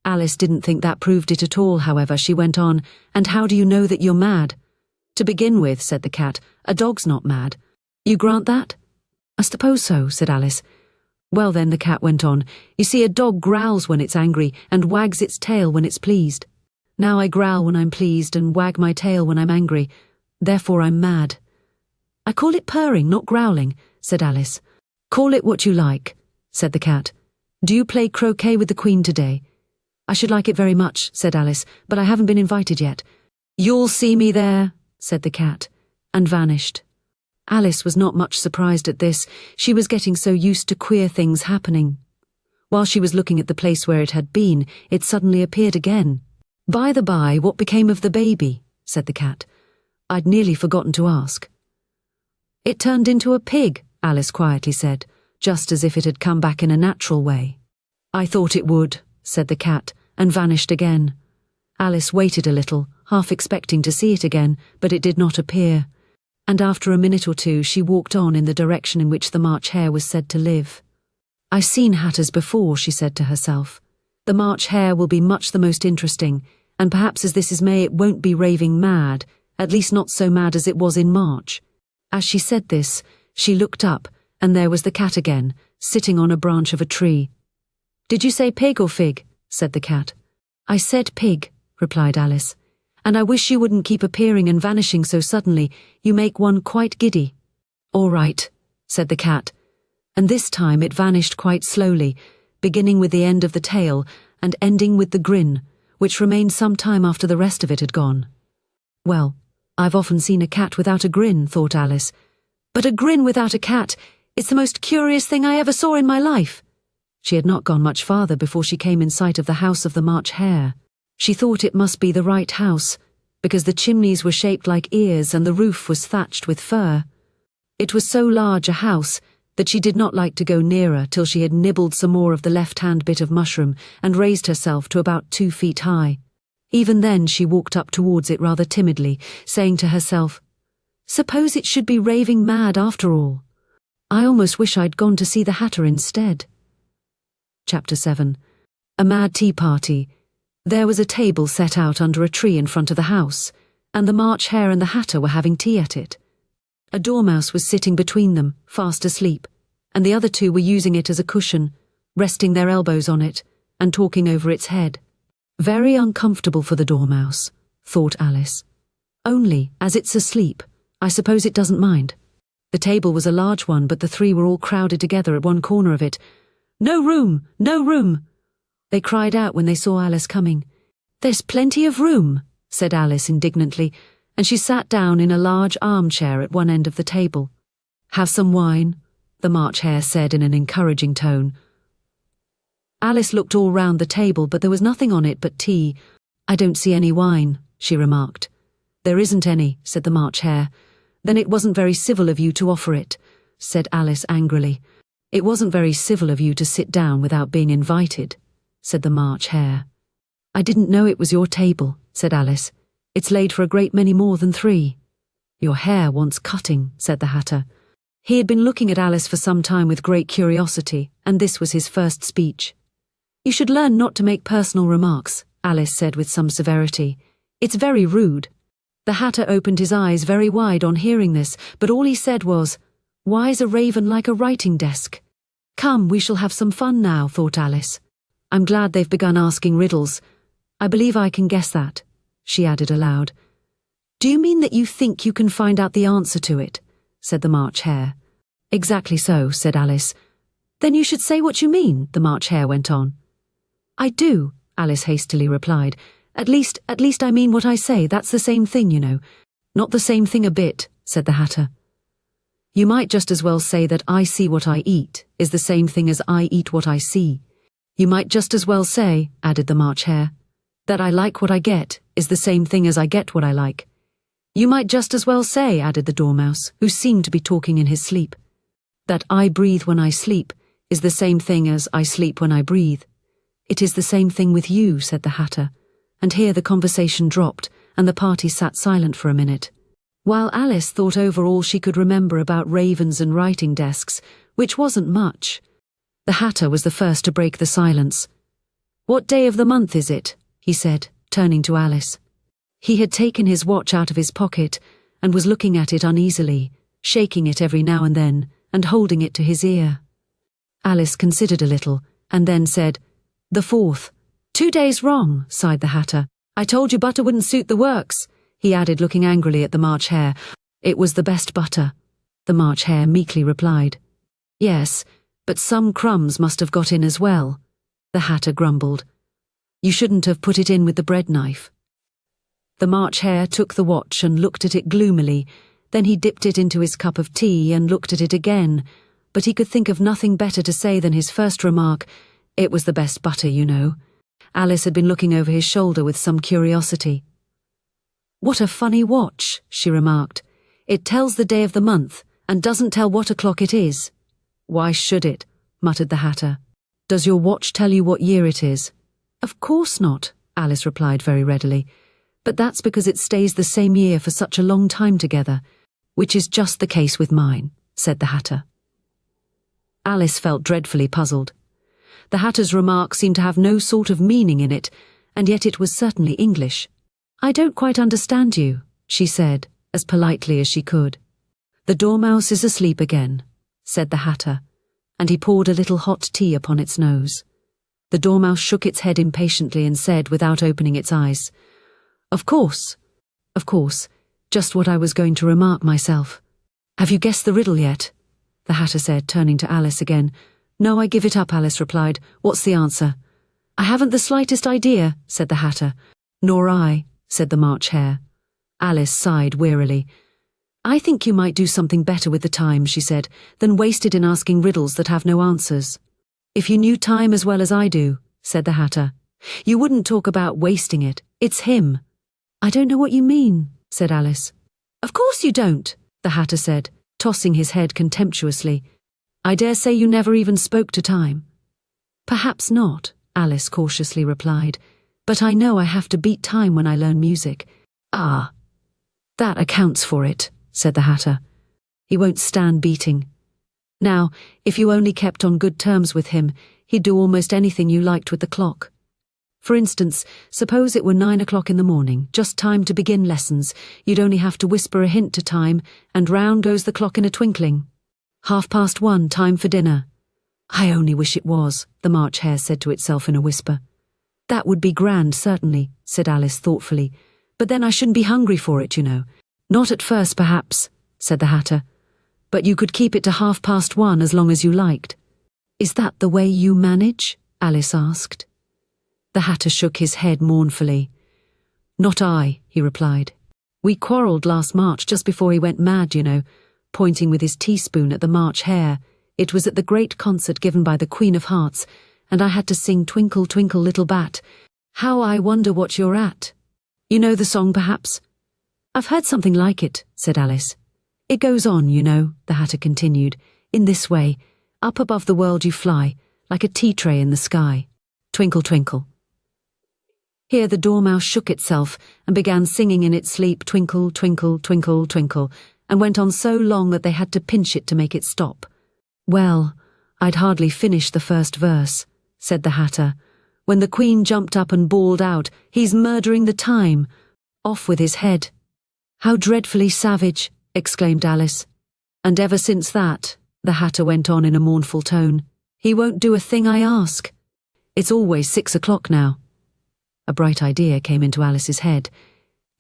Alice didn't think that proved it at all, however. She went on, and how do you know that you're mad? To begin with, said the cat, a dog's not mad. You grant that? I suppose so, said Alice. Well then, the cat went on, you see, a dog growls when it's angry and wags its tail when it's pleased. Now I growl when I'm pleased and wag my tail when I'm angry. Therefore I'm mad. I call it purring, not growling, said Alice. Call it what you like, said the cat. Do you play croquet with the Queen today? I should like it very much, said Alice, but I haven't been invited yet. You'll see me there, said the cat, and vanished. Alice was not much surprised at this. She was getting so used to queer things happening. While she was looking at the place where it had been, it suddenly appeared again. By the by, what became of the baby? Said the cat. I'd nearly forgotten to ask. It turned into a pig, Alice quietly said, just as if it had come back in a natural way. I thought it would, said the cat, and vanished again. Alice waited a little, half expecting to see it again, but it did not appear. And after a minute or two she walked on in the direction in which the March hare was said to live. I've seen hatters before, she said to herself. The March hare will be much the most interesting, and perhaps as this is May it won't be raving mad, at least not so mad as it was in March. As she said this, she looked up, and there was the cat again, sitting on a branch of a tree. Did you say pig or fig? Said the cat. I said pig, replied Alice. And I wish you wouldn't keep appearing and vanishing so suddenly. You make one quite giddy. All right, said the cat, and this time it vanished quite slowly, beginning with the end of the tail and ending with the grin, which remained some time after the rest of it had gone. Well, I've often seen a cat without a grin, thought Alice, but a grin without a cat is the most curious thing I ever saw in my life. She had not gone much farther before she came in sight of the house of the March hare. She thought it must be the right house, because the chimneys were shaped like ears and the roof was thatched with fur. It was so large a house that she did not like to go nearer till she had nibbled some more of the left-hand bit of mushroom and raised herself to about 2 feet high. Even then she walked up towards it rather timidly, saying to herself, Suppose it should be raving mad after all. I almost wish I'd gone to see the Hatter instead. Chapter 7. A mad tea party. There was a table set out under a tree in front of the house, and the March hare and the Hatter were having tea at it. A dormouse was sitting between them, fast asleep, and the other two were using it as a cushion, resting their elbows on it, and talking over its head. Very uncomfortable for the dormouse, thought Alice. Only, as it's asleep, I suppose it doesn't mind. The table was a large one, but the three were all crowded together at one corner of it, No room! No room! They cried out when they saw Alice coming. There's plenty of room, said Alice indignantly, and she sat down in a large armchair at one end of the table. Have some wine, the March Hare said in an encouraging tone. Alice looked all round the table, but there was nothing on it but tea. I don't see any wine, she remarked. There isn't any, said the March Hare. Then it wasn't very civil of you to offer it, said Alice angrily. It wasn't very civil of you to sit down without being invited, said the March Hare. I didn't know it was your table, said Alice. It's laid for a great many more than 3. Your hair wants cutting, said the Hatter. He had been looking at Alice for some time with great curiosity, and this was his first speech. You should learn not to make personal remarks, Alice said with some severity. It's very rude. The Hatter opened his eyes very wide on hearing this, but all he said was, Why's a raven like a writing desk? Come, we shall have some fun now, thought Alice. I'm glad they've begun asking riddles. I believe I can guess that, she added aloud. Do you mean that you think you can find out the answer to it? Said the March Hare. Exactly so, said Alice. Then you should say what you mean, the March Hare went on. I do, Alice hastily replied. At least I mean what I say. That's the same thing, you know. Not the same thing a bit, said the Hatter. You might just as well say that I see what I eat is the same thing as I eat what I see. You might just as well say, added the March Hare, that I like what I get is the same thing as I get what I like. You might just as well say, added the Dormouse, who seemed to be talking in his sleep, that I breathe when I sleep is the same thing as I sleep when I breathe. It is the same thing with you, said the Hatter, and here the conversation dropped, and the party sat silent for a minute, while Alice thought over all she could remember about ravens and writing desks, which wasn't much. The Hatter was the first to break the silence. What day of the month is it? He said, turning to Alice. He had taken his watch out of his pocket and was looking at it uneasily, shaking it every now and then, and holding it to his ear. Alice considered a little, and then said, The 4th. 2 days wrong, sighed the Hatter. I told you butter wouldn't suit the works, he added, looking angrily at the March Hare. It was the best butter, the March Hare meekly replied. Yes, but some crumbs must have got in as well, the Hatter grumbled. You shouldn't have put it in with the bread knife. The March Hare took the watch and looked at it gloomily. Then he dipped it into his cup of tea and looked at it again, but he could think of nothing better to say than his first remark. It was the best butter, you know. Alice had been looking over his shoulder with some curiosity. What a funny watch, she remarked. It tells the day of the month and doesn't tell what o'clock it is. Why should it? Muttered the Hatter. Does your watch tell you what year it is? Of course not, Alice replied very readily. But that's because it stays the same year for such a long time together, which is just the case with mine, said the Hatter. Alice felt dreadfully puzzled. The Hatter's remark seemed to have no sort of meaning in it, and yet it was certainly English. I don't quite understand you, she said, as politely as she could. The Dormouse is asleep again, said the Hatter, and he poured a little hot tea upon its nose. The Dormouse shook its head impatiently and said, without opening its eyes, Of course, just what I was going to remark myself. Have you guessed the riddle yet? The Hatter said, turning to Alice again. No, I give it up, Alice replied. What's the answer? I haven't the slightest idea, said the Hatter. Nor I, said the March Hare. Alice sighed wearily. I think you might do something better with the time, she said, than waste it in asking riddles that have no answers. If you knew time as well as I do, said the Hatter, you wouldn't talk about wasting it. It's him. I don't know what you mean, said Alice. Of course you don't, the Hatter said, tossing his head contemptuously. I dare say you never even spoke to time. Perhaps not, Alice cautiously replied, but I know I have to beat time when I learn music. Ah, that accounts for it, said the Hatter. He won't stand beating. Now, if you only kept on good terms with him, he'd do almost anything you liked with the clock. For instance, suppose it were 9 o'clock in the morning, just time to begin lessons. You'd only have to whisper a hint to time, and round goes the clock in a twinkling. 1:30, time for dinner. I only wish it was, the March Hare said to itself in a whisper. That would be grand, certainly, said Alice thoughtfully, but then I shouldn't be hungry for it, you know. Not at first, perhaps, said the Hatter, but you could keep it to 1:30 as long as you liked. "Is that the way you manage?" Alice asked. The Hatter shook his head mournfully. "Not I," he replied. "We quarrelled last March just before he went mad, you know," pointing with his teaspoon at the March Hare. "It was at the great concert given by the Queen of Hearts, and I had to sing Twinkle, Twinkle, Little Bat. How I wonder what you're at. You know the song, perhaps?" "I've heard something like it," said Alice. "It goes on, you know," the Hatter continued, "in this way. Up above the world you fly, like a tea tray in the sky. Twinkle, twinkle." Here the Dormouse shook itself and began singing in its sleep Twinkle, Twinkle, Twinkle, Twinkle, and went on so long that they had to pinch it to make it stop. "Well, I'd hardly finished the first verse," said the Hatter, "when the Queen jumped up and bawled out, 'He's murdering the time! Off with his head!'" "How dreadfully savage!" exclaimed Alice. "And ever since that," the Hatter went on in a mournful tone, "he won't do a thing I ask. It's always 6 o'clock now." A bright idea came into Alice's head.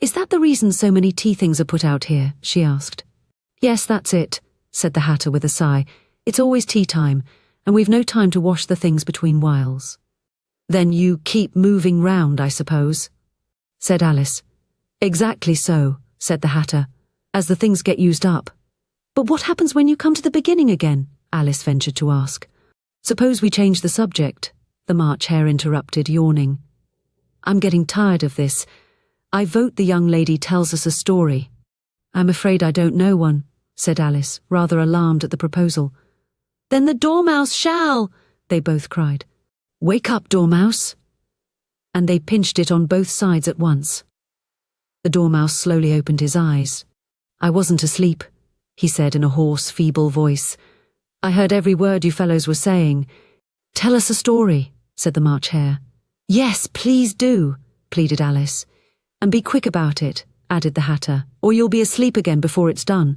"Is that the reason so many tea things are put out here?" she asked. "Yes, that's it," said the Hatter with a sigh. "It's always tea time, and we've no time to wash the things between whiles." "Then you keep moving round, I suppose?" said Alice. "Exactly so," said the Hatter, "as the things get used up." "But what happens when you come to the beginning again?" Alice ventured to ask. "Suppose we change the subject," the March Hare interrupted, yawning. "I'm getting tired of this. I vote the young lady tells us a story." "I'm afraid I don't know one," said Alice, rather alarmed at the proposal. "Then the Dormouse shall!" they both cried. "Wake up, Dormouse!" And they pinched it on both sides at once. The Dormouse slowly opened his eyes. "I wasn't asleep," he said in a hoarse, feeble voice. "I heard every word you fellows were saying." "Tell us a story," said the March Hare. "Yes, please do," pleaded Alice. "And be quick about it," added the Hatter, "or you'll be asleep again before it's done."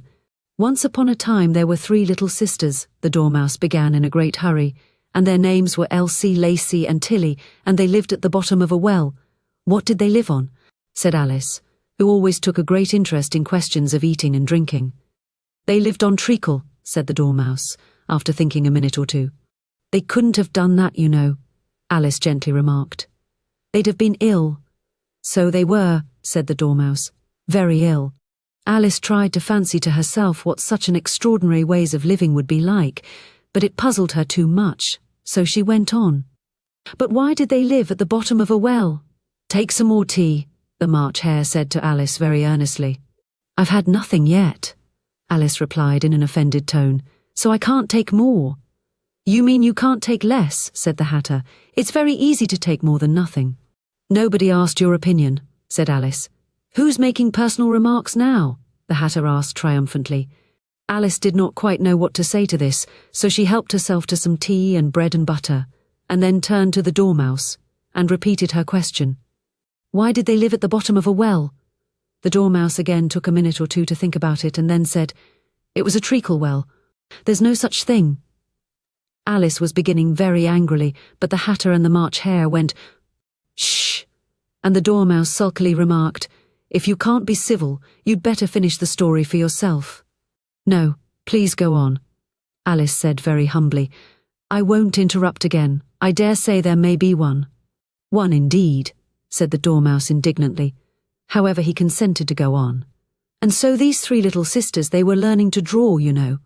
"Once upon a time there were 3 little sisters," the Dormouse began in a great hurry, "and their names were Elsie, Lacey, and Tilly, and they lived at the bottom of a well." "What did they live on?" said Alice, who always took a great interest in questions of eating and drinking. "They lived on treacle," said the Dormouse, after thinking a minute or two. "They couldn't have done that, you know," Alice gently remarked. "They'd have been ill." "So they were," said the Dormouse, "very ill." Alice tried to fancy to herself what such an extraordinary ways of living would be like, but it puzzled her too much, so she went on. "But why did they live at the bottom of a well?" "Take some more tea," the March Hare said to Alice very earnestly. "I've had nothing yet," Alice replied in an offended tone, "so I can't take more." "You mean you can't take less," said the Hatter. "It's very easy to take more than nothing." "Nobody asked your opinion," said Alice. "Who's making personal remarks now?" the Hatter asked triumphantly. Alice did not quite know what to say to this, so she helped herself to some tea and bread and butter, and then turned to the Dormouse, and repeated her question. "Why did they live at the bottom of a well?" The Dormouse again took a minute or two to think about it, and then said, "It was a treacle well. There's no such thing." Alice was beginning very angrily, but the Hatter and the March Hare went, "Shh," and the Dormouse sulkily remarked, "If you can't be civil, you'd better finish the story for yourself." "No, please go on," Alice said very humbly. "I won't interrupt again. I dare say there may be one." "One indeed," said the Dormouse indignantly. However, he consented to go on. "And so these 3 little sisters, they were learning to draw, you know."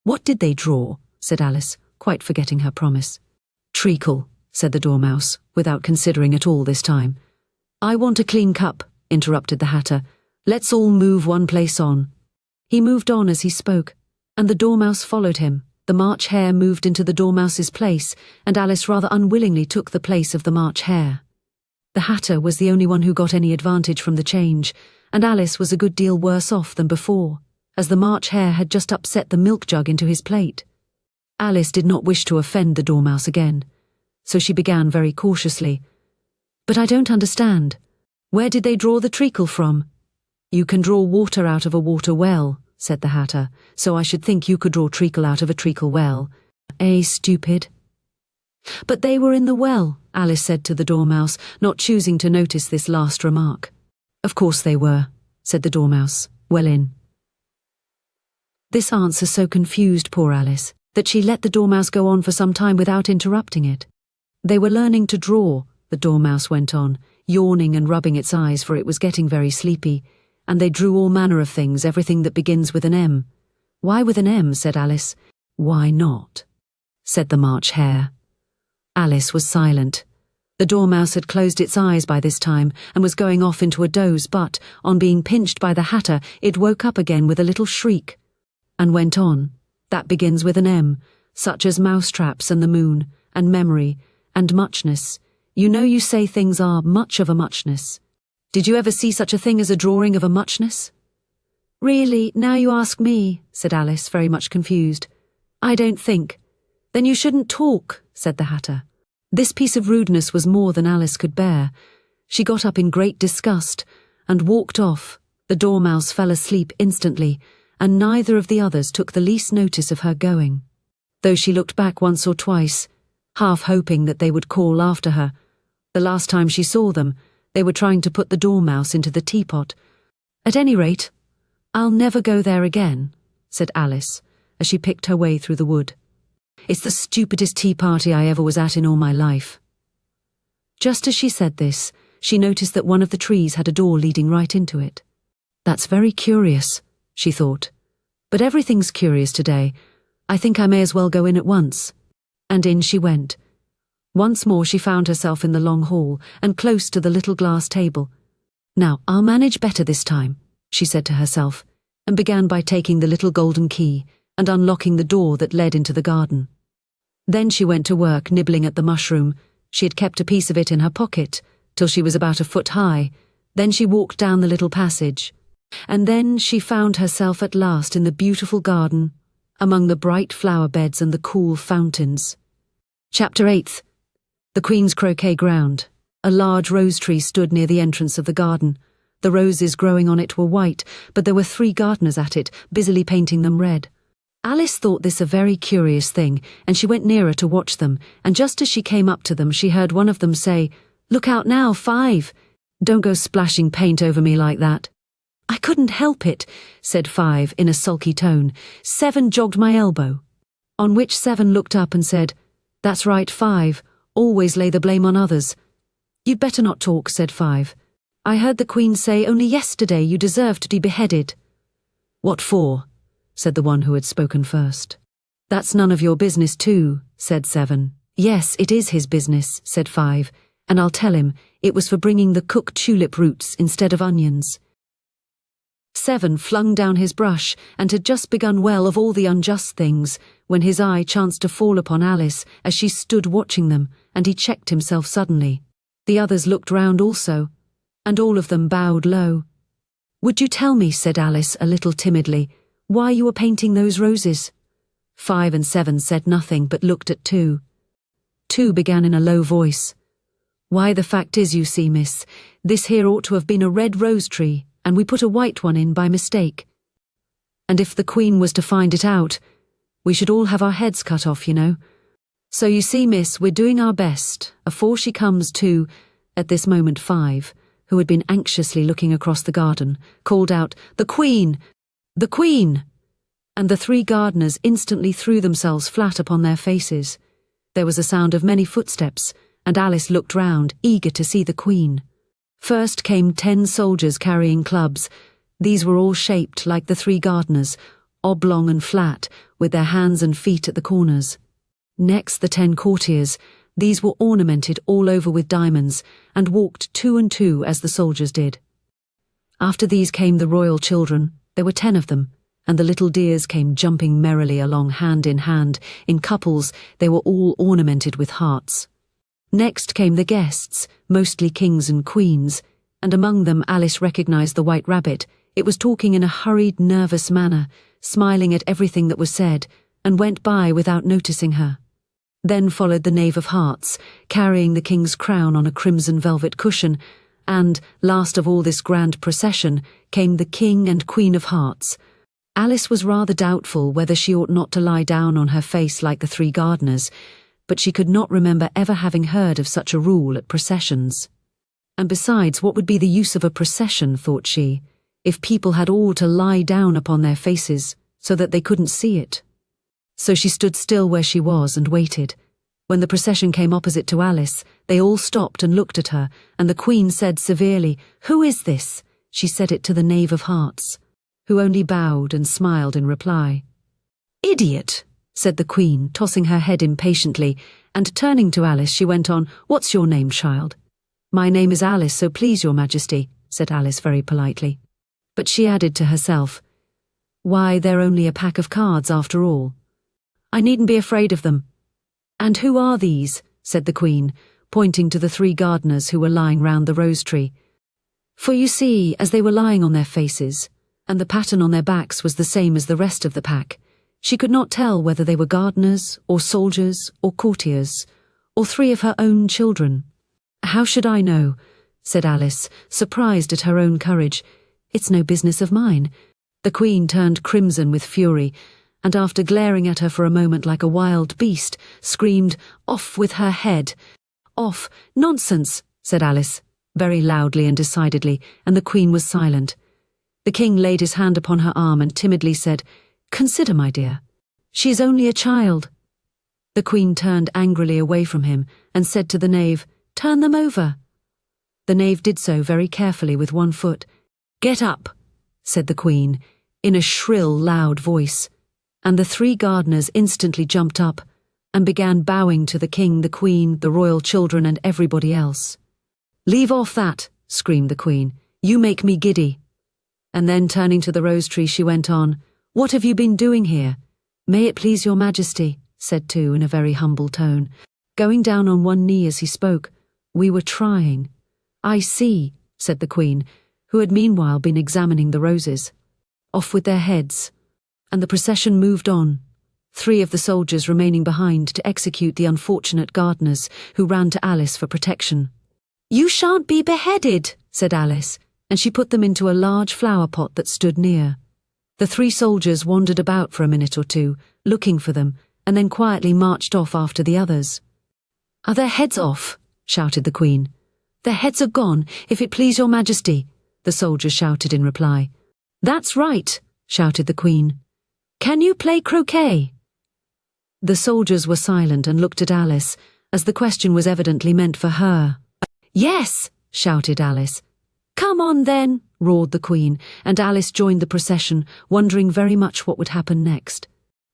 "What did they draw?" said Alice, quite forgetting her promise. "Treacle," said the Dormouse, without considering at all this time. "I want a clean cup," interrupted the Hatter. "Let's all move one place on." He moved on as he spoke, and the Dormouse followed him. The March Hare moved into the Dormouse's place, and Alice rather unwillingly took the place of the March Hare. The Hatter was the only one who got any advantage from the change, and Alice was a good deal worse off than before, as the March Hare had just upset the milk jug into his plate. Alice did not wish to offend the Dormouse again, so she began very cautiously. "But I don't understand. Where did they draw the treacle from?" "You can draw water out of a water well," said the Hatter, "so I should think you could draw treacle out of a treacle well." "Eh, stupid?" "But they were in the well," Alice said to the Dormouse, not choosing to notice this last remark. "Of course they were," said the Dormouse, well in. This answer so confused poor Alice that she let the Dormouse go on for some time without interrupting it. They were learning to draw, the Dormouse went on, yawning and rubbing its eyes, for it was getting very sleepy, and they drew all manner of things, everything that begins with an M. Why with an M? Said Alice. Why not? Said the March Hare. Alice was silent. The Dormouse had closed its eyes by this time and was going off into a doze, but, on being pinched by the Hatter, it woke up again with a little shriek, and went on. That begins with an M, such as mousetraps and the moon, and memory, and muchness. You know you say things are much of a muchness. Did you ever see such a thing as a drawing of a muchness? Really, now you ask me, said Alice, very much confused. I don't think. Then you shouldn't talk, said the Hatter. This piece of rudeness was more than Alice could bear. She got up in great disgust and walked off. The Dormouse fell asleep instantly, and neither of the others took the least notice of her going, though she looked back once or twice, half hoping that they would call after her. The last time she saw them, they were trying to put the Dormouse into the teapot. At any rate, I'll never go there again, said Alice, as she picked her way through the wood. It's the stupidest tea party I ever was at in all my life. Just as she said this, she noticed that one of the trees had a door leading right into it. That's very curious, she thought. But everything's curious today. I think I may as well go in at once. And in she went. Once more she found herself in the long hall and close to the little glass table. Now, I'll manage better this time, she said to herself, and began by taking the little golden key and unlocking the door that led into the garden. Then she went to work nibbling at the mushroom. She had kept a piece of it in her pocket till she was about a foot high. Then she walked down the little passage. And then she found herself at last in the beautiful garden, among the bright flower beds and the cool fountains. Chapter 8. The Queen's Croquet Ground. A large rose tree stood near the entrance of the garden. The roses growing on it were white, but there were 3 gardeners at it, busily painting them red. Alice thought this a very curious thing, and she went nearer to watch them, and just as she came up to them she heard one of them say, "Look out now, 5! Don't go splashing paint over me like that." "I couldn't help it," said 5 in a sulky tone. 7 jogged my elbow. On which 7 looked up and said, "That's right, 5. Always lay the blame on others." "You'd better not talk," said 5. "I heard the Queen say only yesterday you deserved to be beheaded." "What for?" said the one who had spoken first. "That's none of your business too," said 7. "Yes, it is his business," said 5, "and I'll tell him it was for bringing the cooked tulip roots instead of onions." 7 flung down his brush and had just begun well of all the unjust things when his eye chanced to fall upon Alice as she stood watching them, and he checked himself suddenly. The others looked round also, and all of them bowed low. "Would you tell me," said Alice a little timidly, "why you were painting those roses?" 5 and 7 said nothing but looked at 2. 2 began in a low voice. "Why, the fact is, you see, miss, this here ought to have been a red rose tree, and we put a white one in by mistake. And if the Queen was to find it out, we should all have our heads cut off, you know. So you see, miss, we're doing our best, afore she comes to—" At this moment 5, who had been anxiously looking across the garden, called out, "The Queen! The Queen!" And the 3 gardeners instantly threw themselves flat upon their faces. There was a sound of many footsteps, and Alice looked round, eager to see the Queen. First came 10 soldiers carrying clubs. These were all shaped like the 3 gardeners, oblong and flat, with their hands and feet at the corners. Next the 10 courtiers. These were ornamented all over with diamonds, and walked 2 and 2 as the soldiers did. After these came the royal children. There were 10 of them, and the little dears came jumping merrily along hand in hand. In couples, they were all ornamented with hearts. Next came the guests, mostly kings and queens, and among them Alice recognized the White Rabbit. It was talking in a hurried, nervous manner, smiling at everything that was said, and went by without noticing her. Then followed the Knave of Hearts, carrying the king's crown on a crimson velvet cushion, and, last of all this grand procession, came the King and Queen of Hearts. Alice was rather doubtful whether she ought not to lie down on her face like the 3 gardeners, but she could not remember ever having heard of such a rule at processions. And besides, what would be the use of a procession, thought she, if people had all to lie down upon their faces so that they couldn't see it? So she stood still where she was and waited. When the procession came opposite to Alice, they all stopped and looked at her, and the Queen said severely, "Who is this?" She said it to the Knave of Hearts, who only bowed and smiled in reply. "Idiot," said the Queen, tossing her head impatiently, and turning to Alice she went on, "What's your name, child?" "My name is Alice, so please your Majesty," said Alice very politely. But she added to herself, "Why, they're only a pack of cards after all. I needn't be afraid of them." "And who are these?" said the Queen, pointing to the 3 gardeners who were lying round the rose tree. For you see, as they were lying on their faces, and the pattern on their backs was the same as the rest of the pack, she could not tell whether they were gardeners, or soldiers, or courtiers, or 3 of her own children. "How should I know?" said Alice, surprised at her own courage. "It's no business of mine." The Queen turned crimson with fury, and after glaring at her for a moment like a wild beast, screamed, "Off with her head!" "Off! Nonsense!" said Alice, very loudly and decidedly, and the Queen was silent. The King laid his hand upon her arm and timidly said, "Consider, my dear. She is only a child." The Queen turned angrily away from him and said to the Knave, "Turn them over." The Knave did so very carefully with one foot. "Get up," said the Queen, in a shrill, loud voice, and the 3 gardeners instantly jumped up and began bowing to the King, the Queen, the royal children, and everybody else. "Leave off that," screamed the Queen. "You make me giddy." And then turning to the rose tree she went on, "What have you been doing here?" "May it please your Majesty," said two in a very humble tone, going down on one knee as he spoke. "We were trying." "I see," said the Queen, who had meanwhile been examining the roses. "Off with their heads." And the procession moved on, 3 of the soldiers remaining behind to execute the unfortunate gardeners, who ran to Alice for protection. "You shan't be beheaded," said Alice, and she put them into a large flower pot that stood near. The 3 soldiers wandered about for a minute or 2, looking for them, and then quietly marched off after the others. "Are their heads off?" shouted the Queen. "Their heads are gone, if it please your Majesty," the soldiers shouted in reply. "That's right," shouted the Queen. "Can you play croquet?" The soldiers were silent and looked at Alice, as the question was evidently meant for her. "Yes," shouted Alice. "Come on then," roared the Queen, and Alice joined the procession, wondering very much what would happen next.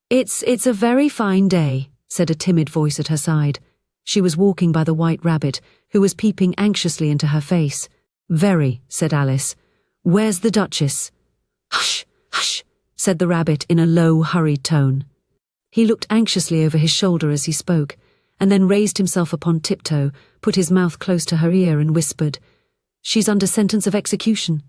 It's a very fine day," said a timid voice at her side. She was walking by the White Rabbit, who was peeping anxiously into her face. "Very," said Alice. "Where's the Duchess?" "Hush, hush," said the Rabbit in a low, hurried tone. He looked anxiously over his shoulder as he spoke, and then raised himself upon tiptoe, put his mouth close to her ear and whispered, "She's under sentence of execution."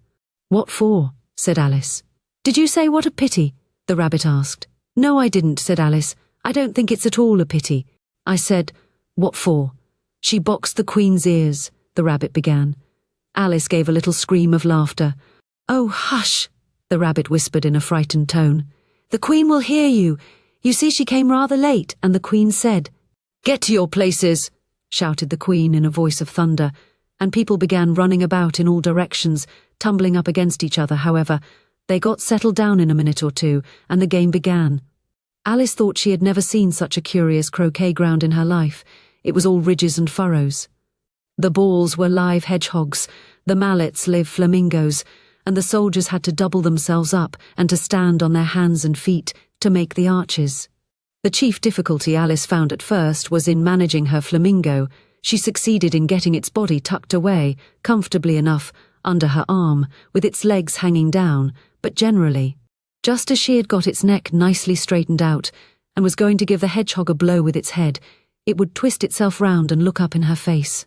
"What for?" said Alice. "Did you say what a pity?" the Rabbit asked. "No, I didn't," said Alice. "I don't think it's at all a pity. I said, what for?" "She boxed the Queen's ears," the Rabbit began. Alice gave a little scream of laughter. "Oh, hush," the Rabbit whispered in a frightened tone. "The Queen will hear you. You see, she came rather late, and the Queen said—" "Get to your places," shouted the Queen in a voice of thunder, and people began running about in all directions, tumbling up against each other. However, they got settled down in a minute or 2, and the game began. Alice thought she had never seen such a curious croquet ground in her life. It was all ridges and furrows. The balls were live hedgehogs, the mallets live flamingos, and the soldiers had to double themselves up and to stand on their hands and feet to make the arches. The chief difficulty Alice found at first was in managing her flamingo. She succeeded in getting its body tucked away, comfortably enough, under her arm, with its legs hanging down, but generally, just as she had got its neck nicely straightened out, and was going to give the hedgehog a blow with its head, it would twist itself round and look up in her face,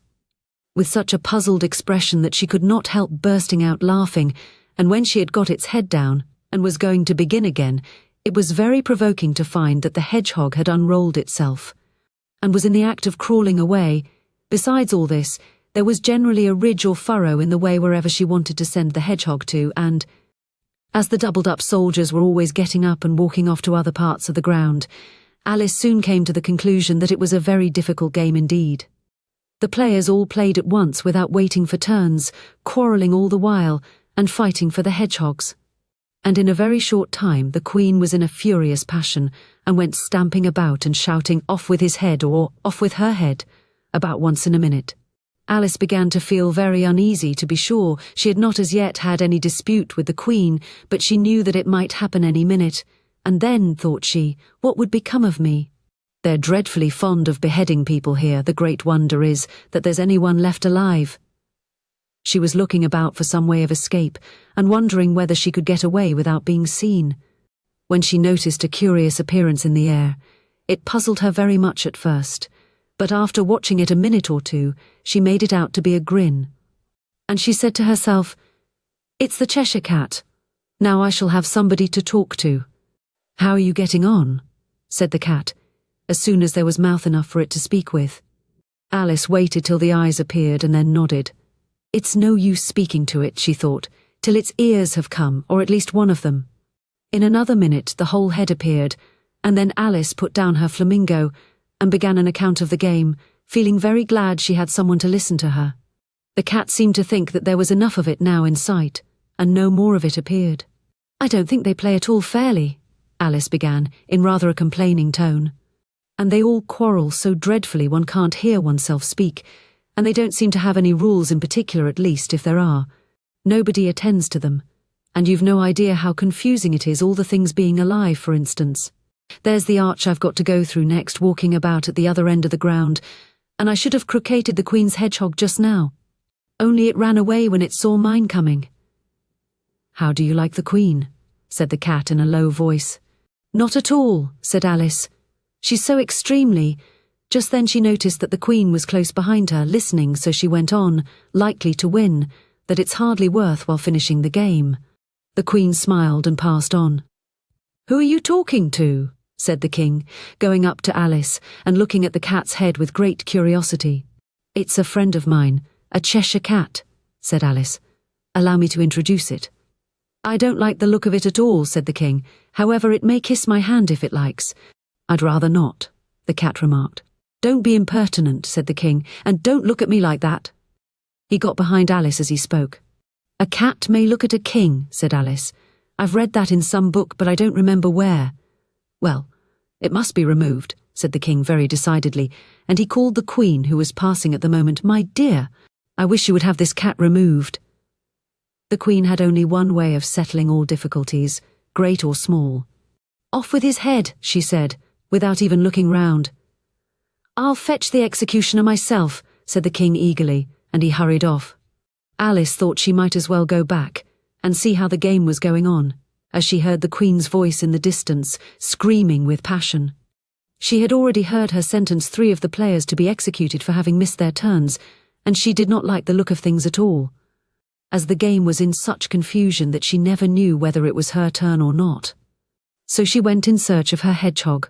with such a puzzled expression that she could not help bursting out laughing, and when she had got its head down, and was going to begin again, it was very provoking to find that the hedgehog had unrolled itself, and was in the act of crawling away. Besides all this, there was generally a ridge or furrow in the way wherever she wanted to send the hedgehog to, and, as the doubled-up soldiers were always getting up and walking off to other parts of the ground, Alice soon came to the conclusion that it was a very difficult game indeed. The players all played at once without waiting for turns, quarrelling all the while, and fighting for the hedgehogs. and in a very short time the Queen was in a furious passion and went stamping about and shouting "off with his head" or "off with her head" about once in a minute. Alice began to feel very uneasy, to be sure. She had not as yet had any dispute with the Queen, but she knew that it might happen any minute, and then, thought she, what would become of me? They're dreadfully fond of beheading people here. The great wonder is that there's anyone left alive. She was looking about for some way of escape and wondering whether she could get away without being seen, when she noticed a curious appearance in the air. It puzzled her very much at first, but after watching it a minute or two, she made it out to be a grin. And she said to herself, "It's the Cheshire Cat. Now I shall have somebody to talk to." "How are you getting on?" said the cat, as soon as there was mouth enough for it to speak with. Alice waited till the eyes appeared and then nodded. It's no use speaking to it, she thought, till its ears have come, or at least one of them. In another minute the whole head appeared, and then Alice put down her flamingo and began an account of the game, feeling very glad she had someone to listen to her. The cat seemed to think that there was enough of it now in sight, and no more of it appeared. "I don't think they play at all fairly," Alice began, in rather a complaining tone. "And they all quarrel so dreadfully one can't hear oneself speak, and they don't seem to have any rules in particular, at least, if there are. Nobody attends to them, and you've no idea how confusing it is, all the things being alive, for instance. There's the arch I've got to go through next, walking about at the other end of the ground, and I should have croqueted the Queen's hedgehog just now, only it ran away when it saw mine coming." "How do you like the Queen?" said the cat in a low voice. "Not at all," said Alice. "She's so extremely—" Just then she noticed that the Queen was close behind her, listening, so she went on, likely to win, that it's hardly worth while finishing the game. The Queen smiled and passed on. "Who are you talking to?" said the King, going up to Alice and looking at the cat's head with great curiosity. "It's a friend of mine, a Cheshire Cat," said Alice. "Allow me to introduce it." "I don't like the look of it at all," said the King. "However, it may kiss my hand if it likes." "I'd rather not," the cat remarked. "Don't be impertinent," said the King, "and don't look at me like that." He got behind Alice as he spoke. "A cat may look at a king," said Alice. "I've read that in some book, but I don't remember where." "Well, it must be removed," said the King very decidedly, and he called the Queen, who was passing at the moment. "My dear, I wish you would have this cat removed." The Queen had only one way of settling all difficulties, great or small. "Off with his head," she said, without even looking round. "I'll fetch the executioner myself," said the King eagerly, and he hurried off. Alice thought she might as well go back and see how the game was going on, as she heard the Queen's voice in the distance, screaming with passion. She had already heard her sentence 3 of the players to be executed for having missed their turns, and she did not like the look of things at all, as the game was in such confusion that she never knew whether it was her turn or not. So she went in search of her hedgehog.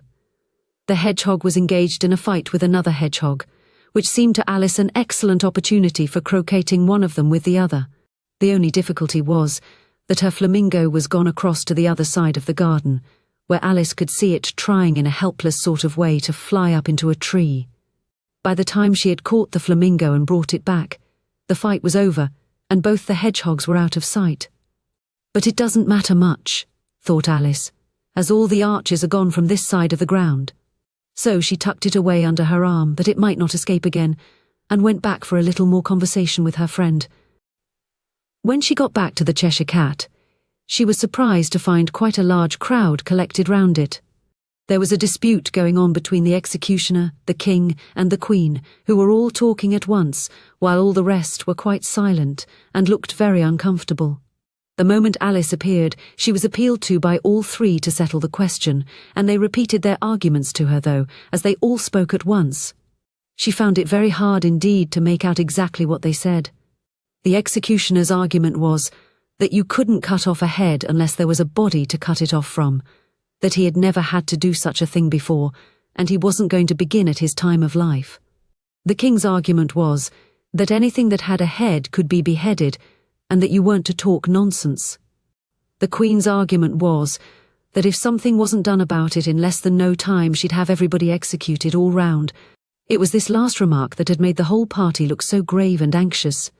The hedgehog was engaged in a fight with another hedgehog, which seemed to Alice an excellent opportunity for croqueting one of them with the other. The only difficulty was that her flamingo was gone across to the other side of the garden, where Alice could see it trying in a helpless sort of way to fly up into a tree. By the time she had caught the flamingo and brought it back, the fight was over, and both the hedgehogs were out of sight. "But it doesn't matter much," thought Alice, "as all the arches are gone from this side of the ground." So she tucked it away under her arm that it might not escape again, and went back for a little more conversation with her friend. When she got back to the Cheshire Cat, she was surprised to find quite a large crowd collected round it. There was a dispute going on between the executioner, the King, and the Queen, who were all talking at once, while all the rest were quite silent and looked very uncomfortable. The moment Alice appeared, she was appealed to by all 3 to settle the question, and they repeated their arguments to her, though, as they all spoke at once. She found it very hard indeed to make out exactly what they said. The executioner's argument was that you couldn't cut off a head unless there was a body to cut it off from, that he had never had to do such a thing before, and he wasn't going to begin at his time of life. The King's argument was that anything that had a head could be beheaded, and that you weren't to talk nonsense. The Queen's argument was that if something wasn't done about it in less than no time, she'd have everybody executed all round. It was this last remark that had made the whole party look so grave and anxious.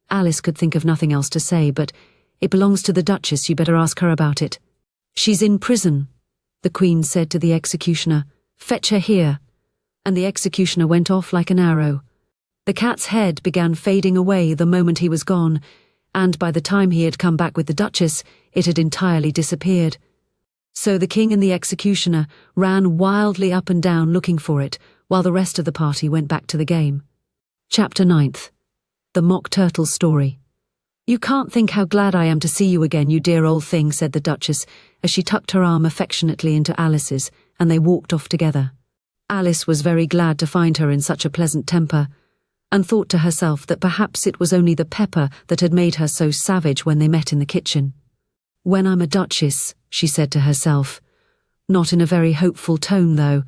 Alice could think of nothing else to say, but It belongs to the Duchess, you better ask her about it. She's in prison, the Queen said to the executioner. Fetch her here. And the executioner went off like an arrow. The cat's head began fading away the moment he was gone, and by the time he had come back with the Duchess, it had entirely disappeared. So the king and the executioner ran wildly up and down looking for it, while the rest of the party went back to the game. Chapter 9th. The Mock Turtle Story. You can't think how glad I am to see you again, you dear old thing, said the Duchess, as she tucked her arm affectionately into Alice's, and they walked off together. Alice was very glad to find her in such a pleasant temper, and thought to herself that perhaps it was only the pepper that had made her so savage when they met in the kitchen. When I'm a duchess, she said to herself, not in a very hopeful tone though,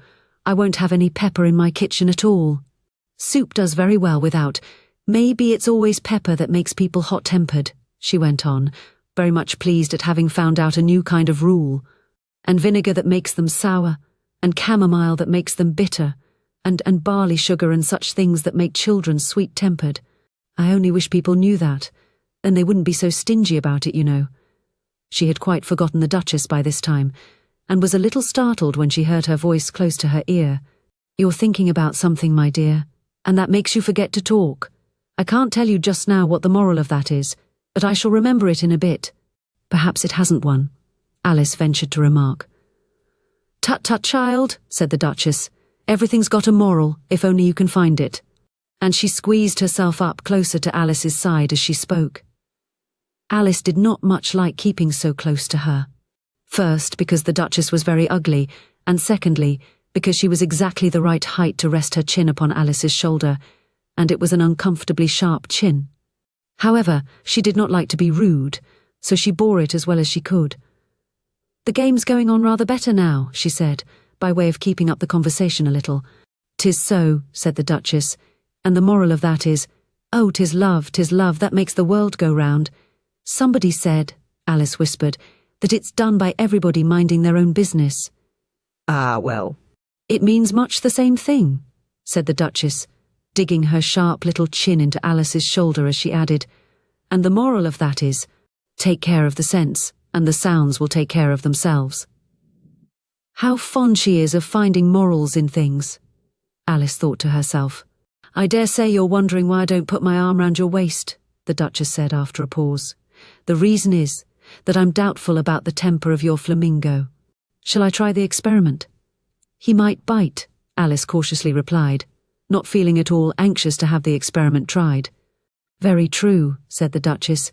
I won't have any pepper in my kitchen at all. Soup does very well without. Maybe it's always pepper that makes people hot-tempered, she went on, very much pleased at having found out a new kind of rule, and vinegar that makes them sour, and chamomile that makes them bitter, and barley sugar and such things that make children sweet-tempered. I only wish people knew that, then they wouldn't be so stingy about it, you know. She had quite forgotten the Duchess by this time, and was a little startled when she heard her voice close to her ear. You're thinking about something, my dear, and that makes you forget to talk. I can't tell you just now what the moral of that is, but I shall remember it in a bit. Perhaps it hasn't one, Alice ventured to remark. Tut tut, child, said the Duchess. Everything's got a moral, if only you can find it. And she squeezed herself up closer to Alice's side as she spoke. Alice did not much like keeping so close to her. First, because the Duchess was very ugly, and secondly, because she was exactly the right height to rest her chin upon Alice's shoulder, and it was an uncomfortably sharp chin. However, she did not like to be rude, so she bore it as well as she could. The game's going on rather better now, she said, by way of keeping up the conversation a little. 'Tis so, said the Duchess, and the moral of that is, oh, 'tis love, that makes the world go round. Somebody said, Alice whispered, that it's done by everybody minding their own business. Ah, well. It means much the same thing, said the Duchess, digging her sharp little chin into Alice's shoulder as she added, and the moral of that is, take care of the sense, and the sounds will take care of themselves. How fond she is of finding morals in things, Alice thought to herself. I dare say you're wondering why I don't put my arm round your waist, the Duchess said after a pause. The reason is that I'm doubtful about the temper of your flamingo. Shall I try the experiment? He might bite, Alice cautiously replied, not feeling at all anxious to have the experiment tried. Very true, said the Duchess.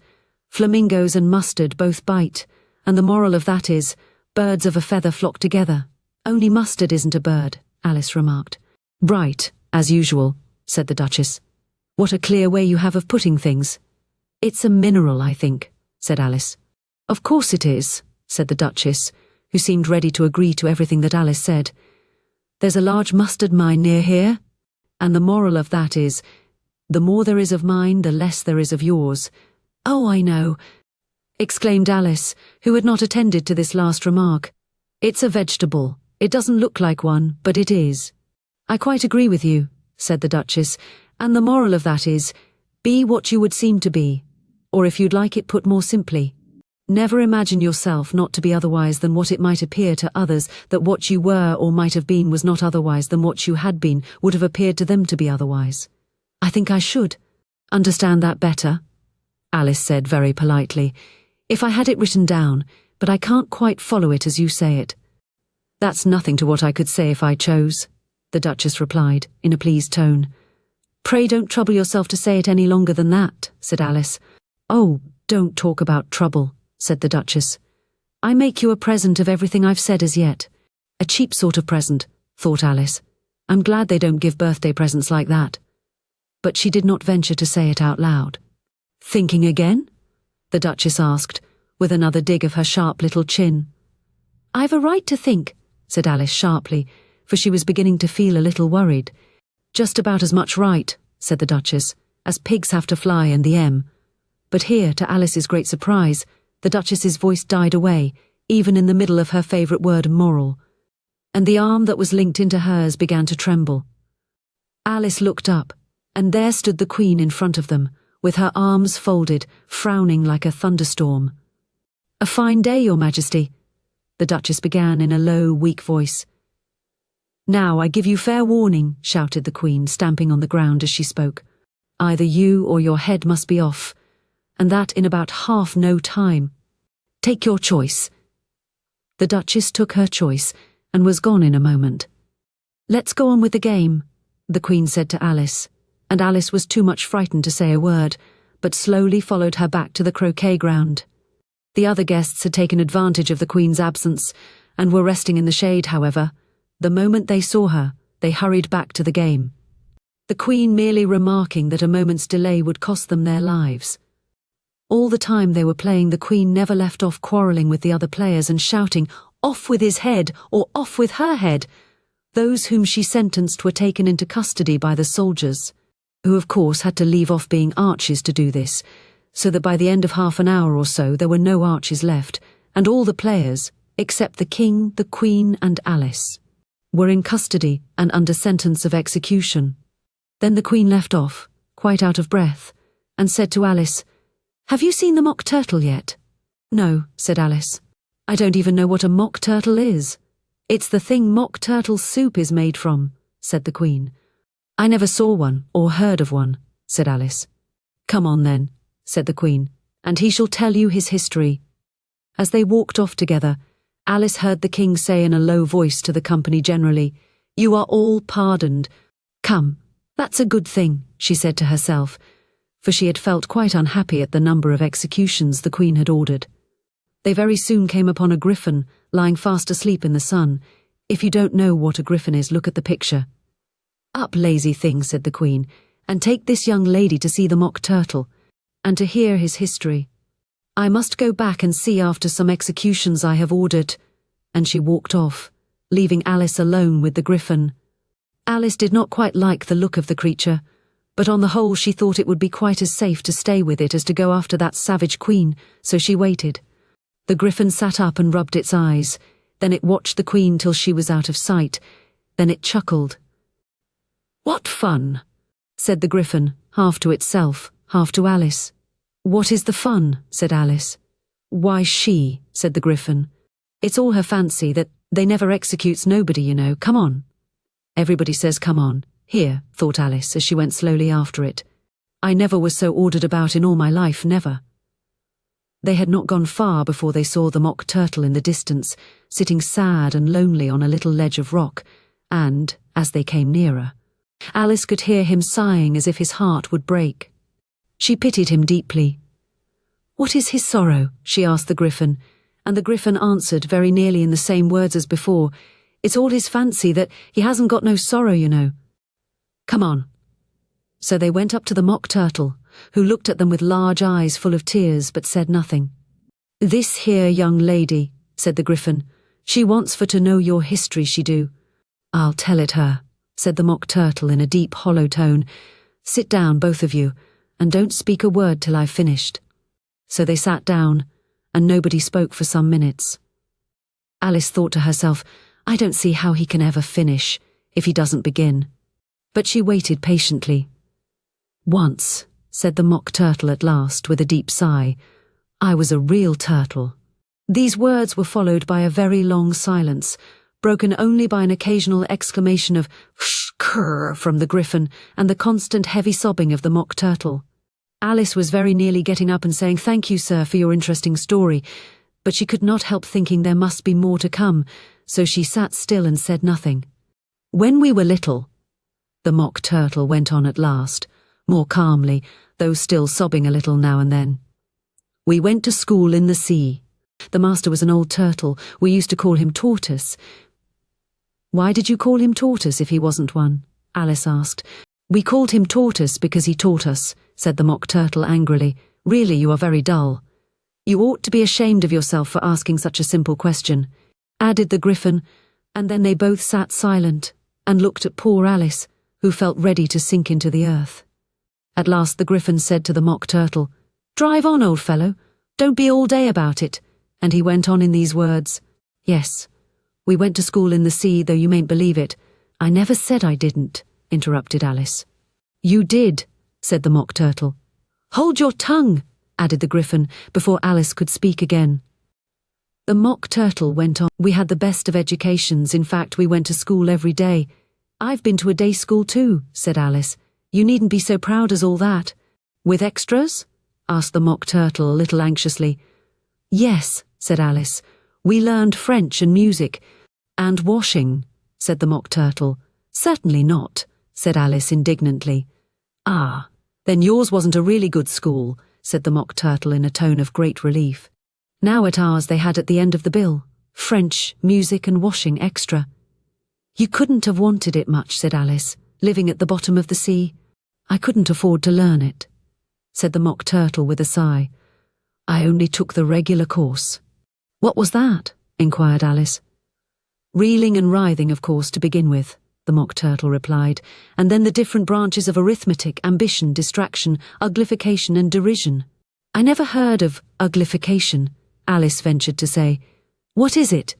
Flamingos and mustard both bite, and the moral of that is, birds of a feather flock together. Only mustard isn't a bird, Alice remarked. Right, as usual, said the Duchess. What a clear way you have of putting things. It's a mineral, I think, said Alice. Of course it is, said the Duchess, who seemed ready to agree to everything that Alice said. There's a large mustard mine near here, and the moral of that is, the more there is of mine, the less there is of yours. Oh, I know, exclaimed Alice, who had not attended to this last remark. It's a vegetable. It doesn't look like one, but it is. I quite agree with you, said the Duchess, and the moral of that is, be what you would seem to be, or if you'd like it put more simply, never imagine yourself not to be otherwise than what it might appear to others that what you were or might have been was not otherwise than what you had been would have appeared to them to be otherwise. I think I should understand that better, Alice said very politely, if I had it written down, but I can't quite follow it as you say it. That's nothing to what I could say if I chose, the Duchess replied, in a pleased tone. Pray don't trouble yourself to say it any longer than that, said Alice. Oh, don't talk about trouble, said the Duchess. I make you a present of everything I've said as yet. A cheap sort of present, thought Alice. I'm glad they don't give birthday presents like that. But she did not venture to say it out loud. Thinking again? The Duchess asked, with another dig of her sharp little chin. I've a right to think, said Alice sharply, for she was beginning to feel a little worried. Just about as much right, said the Duchess, as pigs have to fly and the M. But here, to Alice's great surprise, the Duchess's voice died away, even in the middle of her favourite word, moral, and the arm that was linked into hers began to tremble. Alice looked up, and there stood the Queen in front of them, with her arms folded, frowning like a thunderstorm. "A fine day, Your Majesty," the Duchess began in a low, weak voice. "Now I give you fair warning," shouted the Queen, stamping on the ground as she spoke. "Either you or your head must be off, and that in about half no time. Take your choice." The Duchess took her choice and was gone in a moment. "Let's go on with the game," the Queen said to Alice, and Alice was too much frightened to say a word, but slowly followed her back to the croquet ground. The other guests had taken advantage of the Queen's absence and were resting in the shade, however. The moment they saw her, they hurried back to the game, the Queen merely remarking that a moment's delay would cost them their lives. All the time they were playing, the Queen never left off quarrelling with the other players and shouting, "Off with his head," or "Off with her head." Those whom she sentenced were taken into custody by the soldiers, who of course had to leave off being archers to do this, so that by the end of half an hour or so there were no archers left, and all the players, except the King, the Queen, and Alice, were in custody and under sentence of execution. Then the Queen left off, quite out of breath, and said to Alice, "Have you seen the mock turtle yet?" "No," said Alice. "I don't even know what a mock turtle is." "It's the thing mock turtle soup is made from," said the Queen. "I never saw one or heard of one," said Alice. "Come on then," said the Queen, "and he shall tell you his history." As they walked off together, Alice heard the King say in a low voice to the company generally, "You are all pardoned. Come, that's a good thing," she said to herself, for she had felt quite unhappy at the number of executions the Queen had ordered. They very soon came upon a griffin lying fast asleep in the sun. If you don't know what a griffin is, look at the picture. "Up, lazy thing," said the Queen, "and take this young lady to see the mock turtle, and to hear his history. I must go back and see after some executions I have ordered," and she walked off, leaving Alice alone with the griffin. Alice did not quite like the look of the creature, but on the whole she thought it would be quite as safe to stay with it as to go after that savage Queen, so she waited. The griffin sat up and rubbed its eyes, then it watched the Queen till she was out of sight, then it chuckled. "What fun," said the griffin, half to itself, half to Alice. "What is the fun?" said Alice. "Why, she," said the griffin. "It's all her fancy that they never executes nobody, you know. Come on." Everybody says come on. Here, thought Alice as she went slowly after it. I never was so ordered about in all my life, never. They had not gone far before they saw the mock turtle in the distance, sitting sad and lonely on a little ledge of rock, and, as they came nearer, Alice could hear him sighing as if his heart would break. She pitied him deeply. "What is his sorrow?" she asked the griffin, and the griffin answered very nearly in the same words as before, "It's all his fancy that he hasn't got no sorrow, you know. Come on." So they went up to the mock turtle, who looked at them with large eyes full of tears but said nothing. "This here young lady," said the griffin, "she wants for to know your history, she do." "I'll tell it her," said the mock turtle in a deep hollow tone. "Sit down, both of you, and don't speak a word till I've finished." So they sat down, and nobody spoke for some minutes. Alice thought to herself, I don't see how he can ever finish, if he doesn't begin. But she waited patiently. "Once," said the mock turtle at last with a deep sigh, "I was a real turtle." These words were followed by a very long silence, broken only by an occasional exclamation of "Shkrr" from the griffin and the constant heavy sobbing of the mock turtle. Alice was very nearly getting up and saying, "Thank you, sir, for your interesting story," but she could not help thinking there must be more to come, so she sat still and said nothing. "When we were little," the mock turtle went on at last, more calmly, though still sobbing a little now and then, "we went to school in the sea. The master was an old turtle. We used to call him Tortoise." "Why did you call him Tortoise if he wasn't one?" Alice asked. "We called him Tortoise because he taught us," said the mock turtle angrily. "Really, you are very dull. You ought to be ashamed of yourself for asking such a simple question," added the griffin, and then they both sat silent and looked at poor Alice, who felt ready to sink into the earth. At last the griffin said to the mock turtle, "Drive on, old fellow, don't be all day about it," and he went on in these words, "Yes, we went to school in the sea, though you mayn't believe it." "I never said I didn't," interrupted Alice. "You did," said the mock turtle. Hold your tongue, added the Gryphon, before Alice could speak again. The Mock Turtle went on. We had the best of educations. In fact, we went to school every day. I've been to a day school too, said Alice. You needn't be so proud as all that. With extras? Asked the Mock Turtle a little anxiously. Yes, said Alice. We learned French and music. And washing, said the Mock Turtle. Certainly not, said Alice indignantly. Ah, then yours wasn't a really good school, said the Mock Turtle in a tone of great relief. Now at ours they had at the end of the bill, French, music and washing extra. You couldn't have wanted it much, said Alice, living at the bottom of the sea. I couldn't afford to learn it, said the Mock Turtle with a sigh. I only took the regular course. What was that? Inquired Alice. Reeling and writhing, of course, to begin with, the Mock Turtle replied, and then the different branches of arithmetic, ambition, distraction, uglification and derision. I never heard of uglification, Alice ventured to say. What is it?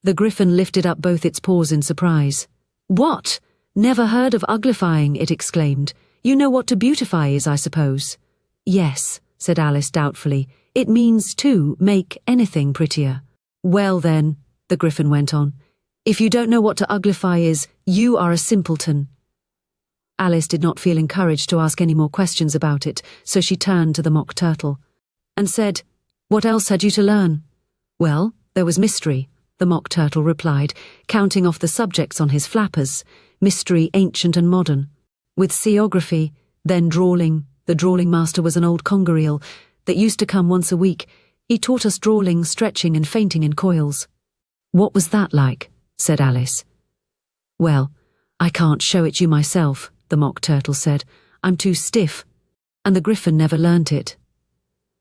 The Gryphon lifted up both its paws in surprise. What? Never heard of uglifying, it exclaimed. You know what to beautify is, I suppose. Yes, said Alice doubtfully. It means to make anything prettier. Well then, the Gryphon went on, if you don't know what to uglify is, you are a simpleton. Alice did not feel encouraged to ask any more questions about it, so she turned to the Mock Turtle and said, What else had you to learn? Well, there was mystery, the Mock Turtle replied, counting off the subjects on his flappers, mystery ancient and modern. With seaography, then drawling. The drawling master was an old conger eel that used to come once a week. He taught us drawling, stretching and fainting in coils. What was that like? Said Alice. Well, I can't show it you myself, the Mock Turtle said. I'm too stiff. And the Gryphon never learnt it.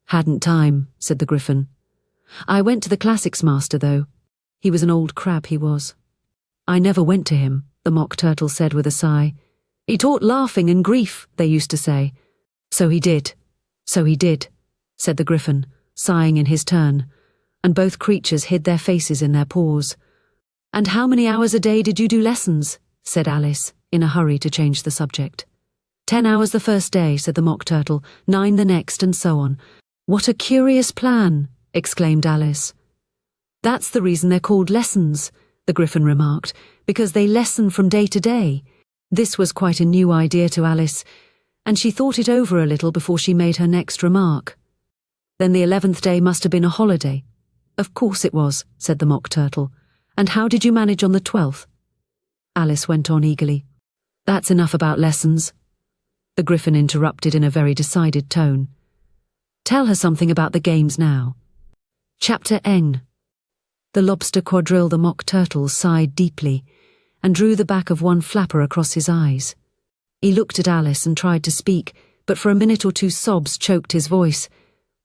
Hadn't time, said the Gryphon. I went to the classics master, though. He was an old crab, he was. I never went to him, the Mock Turtle said with a sigh. He taught laughing and grief, they used to say. So he did, said the Gryphon, sighing in his turn, and both creatures hid their faces in their paws. And how many hours a day did you do lessons? Said Alice, in a hurry to change the subject. 10 hours the first day, said the Mock Turtle, 9 the next, and so on. What a curious plan, exclaimed Alice. That's the reason they're called lessons, the Gryphon remarked, because they lessen from day to day. This was quite a new idea to Alice, and she thought it over a little before she made her next remark. Then the 11th day must have been a holiday. Of course it was, said the Mock Turtle. And how did you manage on the 12th? Alice went on eagerly. That's enough about lessons. The Gryphon interrupted in a very decided tone. Tell her something about the games now. Chapter N. The lobster quadrille. The Mock Turtle sighed deeply and drew the back of one flapper across his eyes. He looked at Alice and tried to speak, but for a minute or two sobs choked his voice.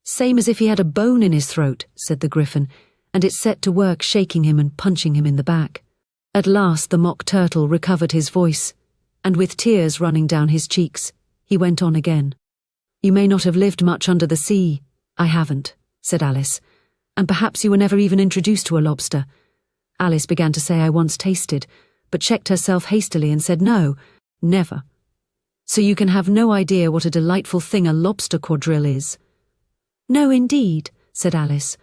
Same as if he had a bone in his throat, said the Gryphon, and it set to work shaking him and punching him in the back. At last the Mock Turtle recovered his voice, and with tears running down his cheeks, he went on again. You may not have lived much under the sea. I haven't, said Alice, and perhaps you were never even introduced to a lobster. Alice began to say I once tasted, but checked herself hastily and said no, never. So you can have no idea what a delightful thing a lobster quadrille is. No, indeed, said Alice.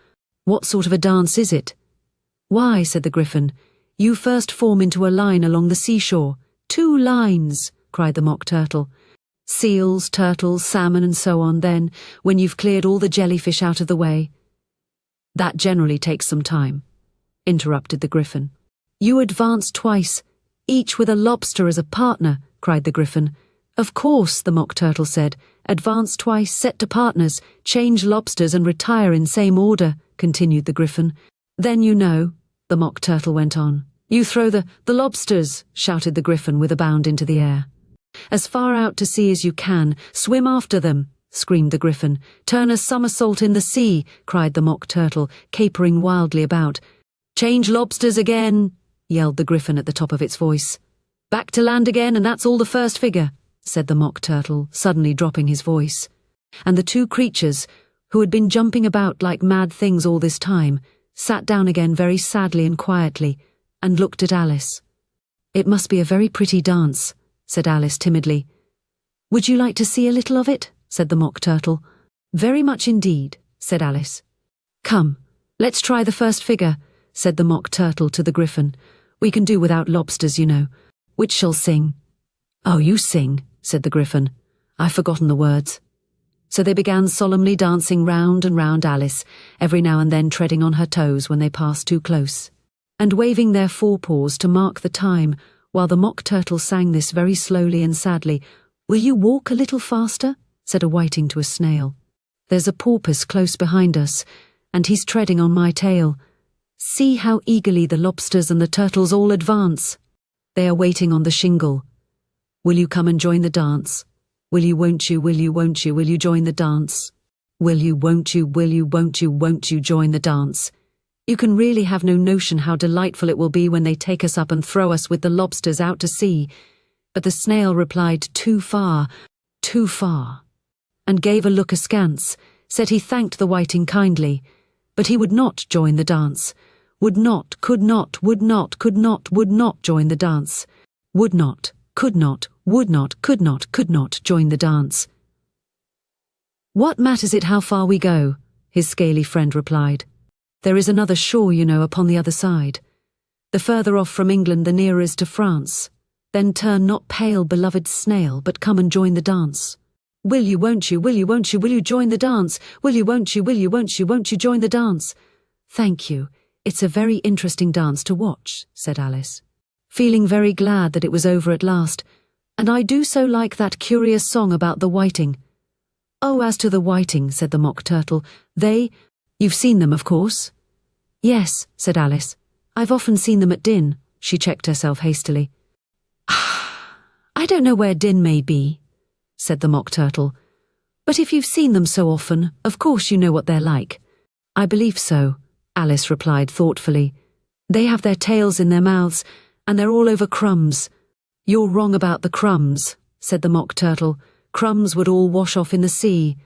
What sort of a dance is it? Why, said the Gryphon, you first form into a line along the seashore. 2 lines, cried the Mock Turtle. Seals, turtles, salmon and so on, then, when you've cleared all the jellyfish out of the way. That generally takes some time, interrupted the Gryphon. You advance twice, each with a lobster as a partner, cried the Gryphon. Of course, the Mock Turtle said. Advance twice, set to partners, change lobsters and retire in same order, continued the Gryphon. Then you know, the Mock Turtle went on. You throw the lobsters, shouted the Gryphon with a bound into the air. As far out to sea as you can, swim after them, screamed the Gryphon. Turn a somersault in the sea, cried the Mock Turtle, capering wildly about. Change lobsters again, yelled the Gryphon at the top of its voice. Back to land again, and that's all the first figure, said the Mock Turtle, suddenly dropping his voice. And the 2 creatures, who had been jumping about like mad things all this time, sat down again very sadly and quietly, and looked at Alice. It must be a very pretty dance, said Alice timidly. Would you like to see a little of it? said the Mock Turtle. "Very much indeed," said Alice. "Come, let's try the first figure," said the Mock Turtle to the Gryphon. "We can do without lobsters, you know. Which shall sing?" "Oh, you sing," said the Gryphon. "I've forgotten the words." So they began solemnly dancing round and round Alice, every now and then treading on her toes when they passed too close, and waving their forepaws to mark the time, while the Mock Turtle sang this very slowly and sadly. "Will you walk a little faster?" said a whiting to a snail. "There's a porpoise close behind us, and he's treading on my tail. See how eagerly the lobsters and the turtles all advance. They are waiting on the shingle. Will you come and join the dance? Will you, won't you, will you, won't you, will you join the dance? Will you, won't you, will you, won't you join the dance? You can really have no notion how delightful it will be when they take us up and throw us with the lobsters out to sea." But the snail replied, "Too far, too far," and gave a look askance, said he thanked the whiting kindly, but he would not join the dance, would not, could not, would not, could not, would not join the dance, would not, could not, would not, could not join the dance. "What matters it how far we go?" his scaly friend replied. "There is another shore, you know, upon the other side. The further off from England the nearer is to France. Then turn not pale, beloved snail, but come and join the dance. Will you, won't you, will you, won't you, will you join the dance? Will you, won't you, will you, won't you join the dance?" "Thank you. It's a very interesting dance to watch," said Alice, feeling very glad that it was over at last. "And I do so like that curious song about the whiting." "Oh, as to the whiting," said the Mock Turtle, "you've seen them, of course?" "Yes," said Alice. "I've often seen them at Din." She checked herself hastily. "I don't know where Din may be," said the Mock Turtle. "But if you've seen them so often, of course you know what they're like." "I believe so," Alice replied thoughtfully. "They have their tails in their mouths, and they're all over crumbs." "You're wrong about the crumbs," said the Mock Turtle. "Crumbs would all wash off in the sea.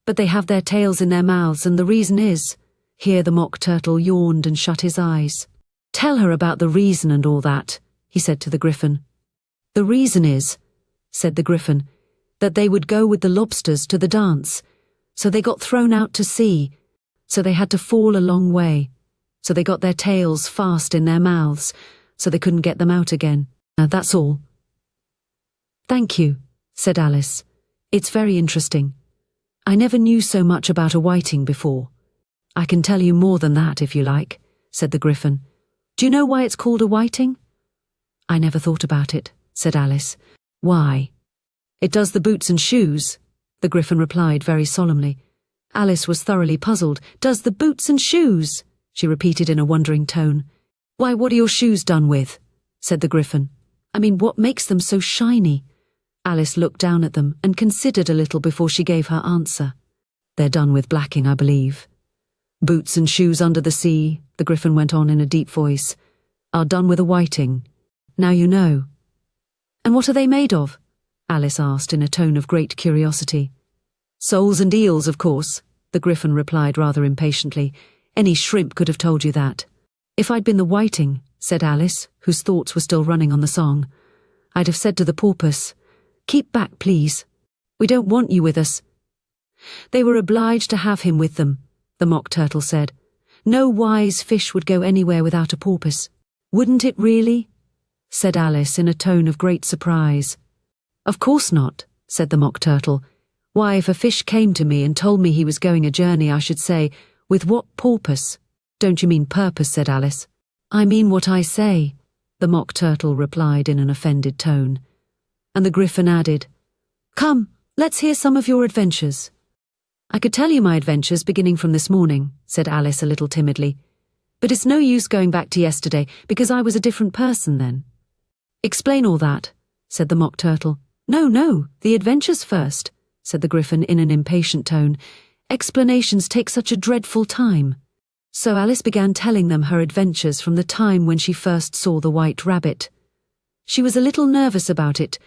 But they have their tails in their mouths, and the reason is—" Here the Mock Turtle yawned and shut his eyes. "Tell her about the reason and all that," he said to the Gryphon. "The reason is," said the Gryphon, "that they would go with the lobsters to the dance. So they got thrown out to sea. So they had to fall a long way. So they got their tails fast in their mouths, so they couldn't get them out again. That's all." "Thank you," said Alice. "It's very interesting. I never knew so much about a whiting before." "I can tell you more than that, if you like," said the Gryphon. "Do you know why it's called a whiting?" "I never thought about it," said Alice. "Why?" "It does the boots and shoes," the Gryphon replied very solemnly. Alice was thoroughly puzzled. "Does the boots and shoes?" she repeated in a wondering tone. "Why, what are your shoes done with?" said the Gryphon. "I mean, what makes them so shiny?" Alice looked down at them and considered a little before she gave her answer. "They're done with blacking, I believe. Boots and shoes under the sea," the Gryphon went on in a deep voice, "are done with a whiting. Now you know." "And what are they made of?" Alice asked in a tone of great curiosity. "Soles and eels, of course," the Gryphon replied rather impatiently. "Any shrimp could have told you that." "If I'd been the whiting," said Alice, whose thoughts were still running on the song, "I'd have said to the porpoise, 'Keep back, please. We don't want you with us.'" "They were obliged to have him with them," the Mock Turtle said. "No wise fish would go anywhere without a porpoise." "Wouldn't it really?" said Alice in a tone of great surprise. "Of course not," said the Mock Turtle. "Why, if a fish came to me and told me he was going a journey, I should say, 'With what porpoise?'" "Don't you mean purpose?" said Alice. "I mean what I say," the Mock Turtle replied in an offended tone. And the Gryphon added, "Come, let's hear some of your adventures." "I could tell you my adventures beginning from this morning," said Alice a little timidly. "But it's no use going back to yesterday, because I was a different person then." "Explain all that," said the Mock Turtle. No, the adventures first," said the Gryphon in an impatient tone. "Explanations take such a dreadful time." So Alice began telling them her adventures from the time when she first saw the White Rabbit. She was a little nervous about it.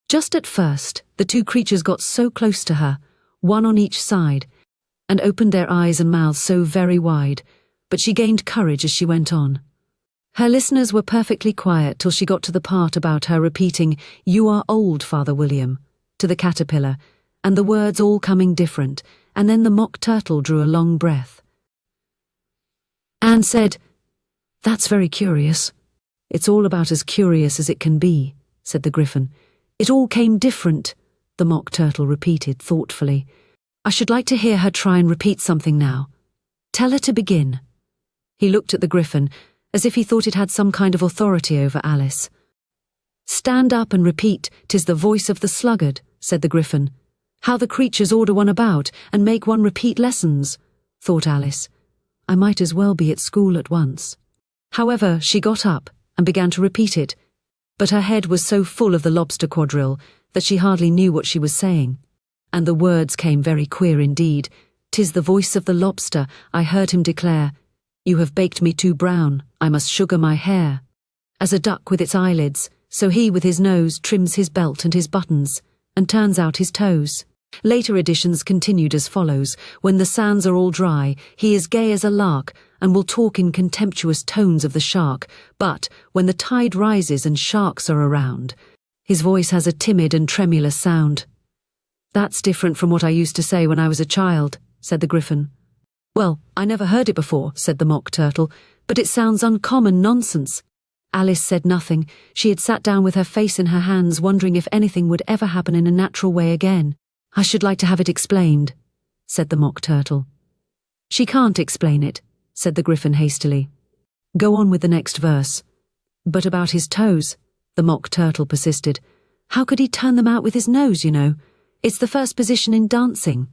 Just at first, the two creatures got so close to her, one on each side, and opened their eyes and mouths so very wide, but she gained courage as she went on. Her listeners were perfectly quiet till she got to the part about her repeating, "You are old, Father William," to the caterpillar, and the words all coming different, and then the Mock Turtle drew a long breath. Anne said, "That's very curious." "It's all about as curious as it can be," said the Gryphon. "It all came different," the Mock Turtle repeated thoughtfully. "I should like to hear her try and repeat something now. Tell her to begin." He looked at the Gryphon, as if he thought it had some kind of authority over Alice. "Stand up and repeat, 'tis the voice of the sluggard," said the Gryphon. "How the creatures order one about, and make one repeat lessons," thought Alice. "I might as well be at school at once." However, she got up and began to repeat it, but her head was so full of the lobster quadrille that she hardly knew what she was saying. And the words came very queer indeed. "'Tis the voice of the lobster, I heard him declare, you have baked me too brown, I must sugar my hair. As a duck with its eyelids, so he with his nose trims his belt and his buttons, and turns out his toes." Later editions continued as follows: "When the sands are all dry, he is gay as a lark, and will talk in contemptuous tones of the shark, but when the tide rises and sharks are around, his voice has a timid and tremulous sound." "That's different from what I used to say when I was a child," said the Gryphon. "Well, I never heard it before," said the Mock Turtle, "but it sounds uncommon nonsense." Alice said nothing. She had sat down with her face in her hands, wondering if anything would ever happen in a natural way again. "I should like to have it explained," said the Mock Turtle. "She can't explain it," said the Gryphon hastily. "Go on with the next verse." "But about his toes," the Mock Turtle persisted. "How could he turn them out with his nose, you know? It's the first position in dancing."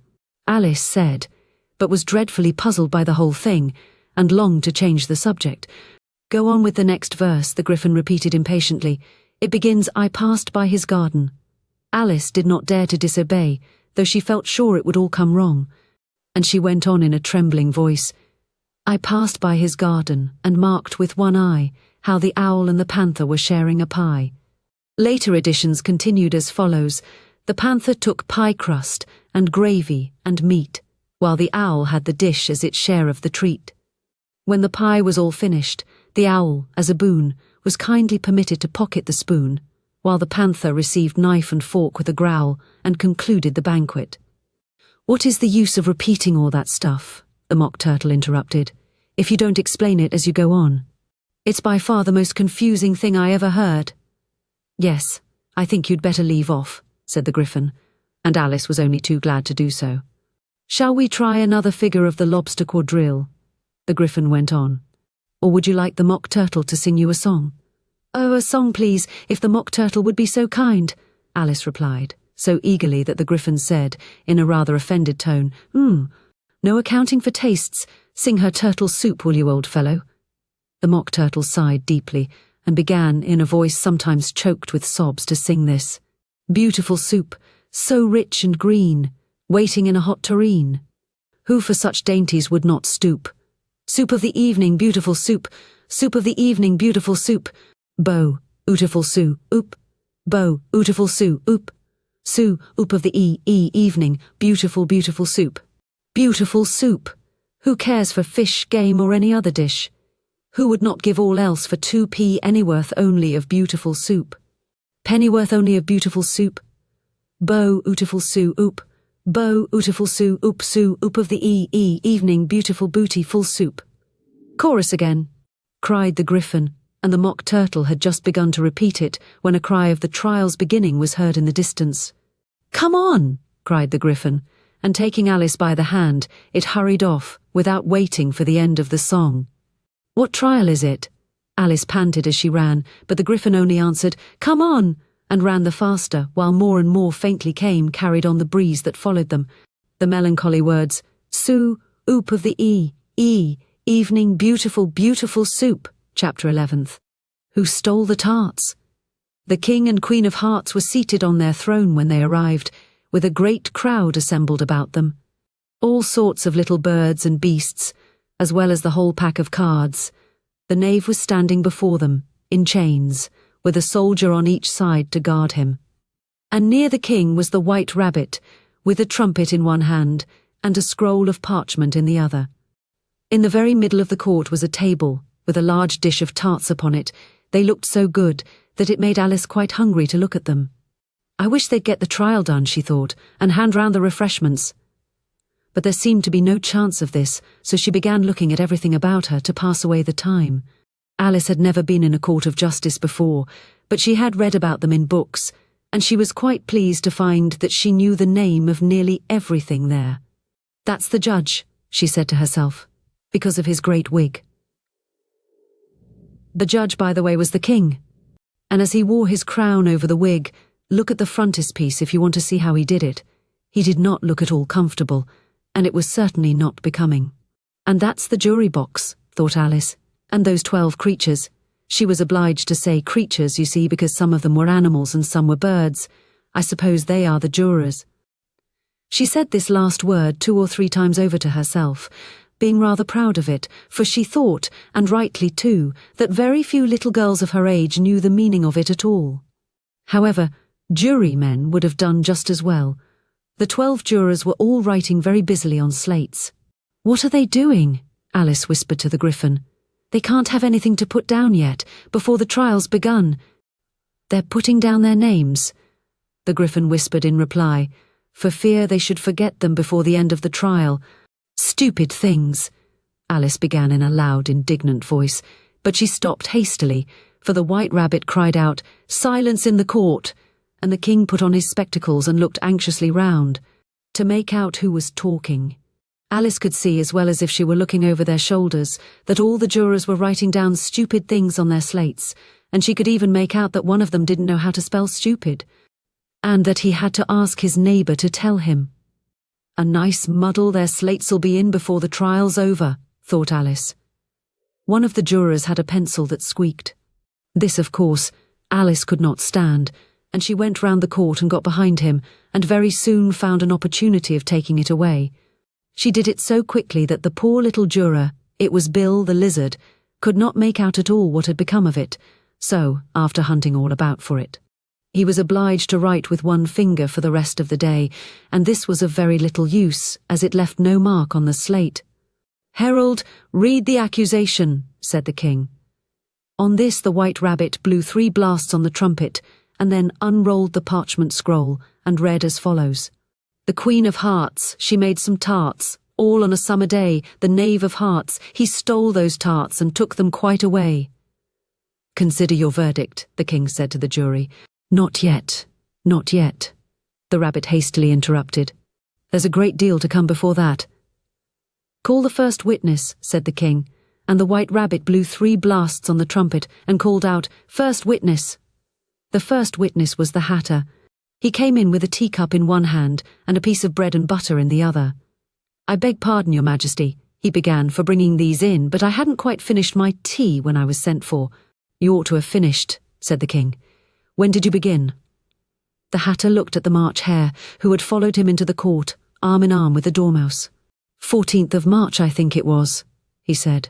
Alice said, but was dreadfully puzzled by the whole thing, and longed to change the subject. "Go on with the next verse," the Gryphon repeated impatiently. "It begins, 'I passed by his garden.'" Alice did not dare to disobey, though she felt sure it would all come wrong, and she went on in a trembling voice, "I passed by his garden, and marked with one eye how the owl and the panther were sharing a pie." Later editions continued as follows: "The panther took pie crust, and gravy, and meat, while the owl had the dish as its share of the treat. When the pie was all finished, the owl, as a boon, was kindly permitted to pocket the spoon, while the panther received knife and fork with a growl, and concluded the banquet." "What is the use of repeating all that stuff?" the Mock Turtle interrupted, "if you don't explain it as you go on? It's by far the most confusing thing I ever heard." "Yes, I think you'd better leave off," said the Gryphon, and Alice was only too glad to do so. "Shall we try another figure of the lobster quadrille?" the Gryphon went on. "Or would you like the Mock Turtle to sing you a song?" "Oh, a song, please, if the Mock Turtle would be so kind," Alice replied, so eagerly that the Gryphon said, in a rather offended tone, "No accounting for tastes. Sing her turtle soup, will you, old fellow?" The Mock Turtle sighed deeply, and began, in a voice sometimes choked with sobs, to sing this: "Beautiful soup, so rich and green, waiting in a hot tureen. Who for such dainties would not stoop? Soup of the evening, beautiful soup, soup of the evening, beautiful soup. Bo, ootiful soo, oop. Bo, ootiful soo, oop. Soo, oop of the evening, beautiful, beautiful soup. Beautiful soup. Who cares for fish, game, or any other dish? Who would not give all else for 2p pennyworth only of beautiful soup? Pennyworth only of beautiful soup. Bo, ootiful soo, oop. Bo, ootiful soo, oop of the evening, beautiful booty, full soup." "Chorus again," cried the Gryphon, and the Mock Turtle had just begun to repeat it when a cry of the trial's beginning was heard in the distance. "Come on!" cried the Gryphon, and taking Alice by the hand, it hurried off, without waiting for the end of the song. "What trial is it?" Alice panted as she ran, but the Gryphon only answered, "Come on!" and ran the faster, while more and more faintly carried on the breeze that followed them, the melancholy words, "Soo, oop of the evening, beautiful, beautiful soup." Chapter 11th. Who stole the tarts? The King and Queen of Hearts were seated on their throne when they arrived, with a great crowd assembled about them. All sorts of little birds and beasts, as well as the whole pack of cards. The knave was standing before them, in chains, with a soldier on each side to guard him. And near the king was the White Rabbit, with a trumpet in one hand and a scroll of parchment in the other. In the very middle of the court was a table, with a large dish of tarts upon it. They looked so good that it made Alice quite hungry to look at them. I wish they'd get the trial done, she thought, and hand round the refreshments. But there seemed to be no chance of this, so she began looking at everything about her to pass away the time. Alice had never been in a court of justice before, but she had read about them in books, and she was quite pleased to find that she knew the name of nearly everything there. That's the judge, she said to herself, because of his great wig. The judge, by the way, was the king, and as he wore his crown over the wig, look at the frontispiece if you want to see how he did it. He did not look at all comfortable, and it was certainly not becoming. And that's the jury box, thought Alice, and those 12 creatures. She was obliged to say creatures, you see, because some of them were animals and some were birds. I suppose they are the jurors. She said this last word 2 or 3 times over to herself, being rather proud of it, for she thought, and rightly too, that very few little girls of her age knew the meaning of it at all. However, jurymen would have done just as well. The 12 jurors were all writing very busily on slates. "What are they doing?" Alice whispered to the Griffin. "They can't have anything to put down yet, before the trial's begun." "They're putting down their names," the Griffin whispered in reply, for fear they should forget them before the end of the trial. "Stupid things," Alice began in a loud, indignant voice, but she stopped hastily, for the White Rabbit cried out, "Silence in the court!" and the king put on his spectacles and looked anxiously round, to make out who was talking. Alice could see, as well as if she were looking over their shoulders, that all the jurors were writing down stupid things on their slates, and she could even make out that one of them didn't know how to spell stupid, and that he had to ask his neighbour to tell him. "A nice muddle their slates'll be in before the trial's over," thought Alice. One of the jurors had a pencil that squeaked. This, of course, Alice could not stand, and she went round the court and got behind him, and very soon found an opportunity of taking it away. She did it so quickly that the poor little juror, it was Bill the lizard, could not make out at all what had become of it, so, after hunting all about for it, he was obliged to write with one finger for the rest of the day, and this was of very little use, as it left no mark on the slate. "Herald, read the accusation," said the king. On this the White Rabbit blew 3 blasts on the trumpet, and then unrolled the parchment scroll, and read as follows. "The Queen of Hearts, she made some tarts, all on a summer day, the Knave of Hearts, he stole those tarts and took them quite away." "Consider your verdict," the king said to the jury. "Not yet, not yet," the rabbit hastily interrupted. "There's a great deal to come before that." "Call the first witness," said the king, and the White Rabbit blew 3 blasts on the trumpet and called out, "First witness." The first witness was the Hatter. He came in with a teacup in one hand and a piece of bread and butter in the other. "I beg pardon, Your Majesty," he began, "for bringing these in, but I hadn't quite finished my tea when I was sent for." "You ought to have finished," said the king. "When did you begin?" The Hatter looked at the March Hare, who had followed him into the court, arm in arm with the Dormouse. 14th of March, I think it was," he said.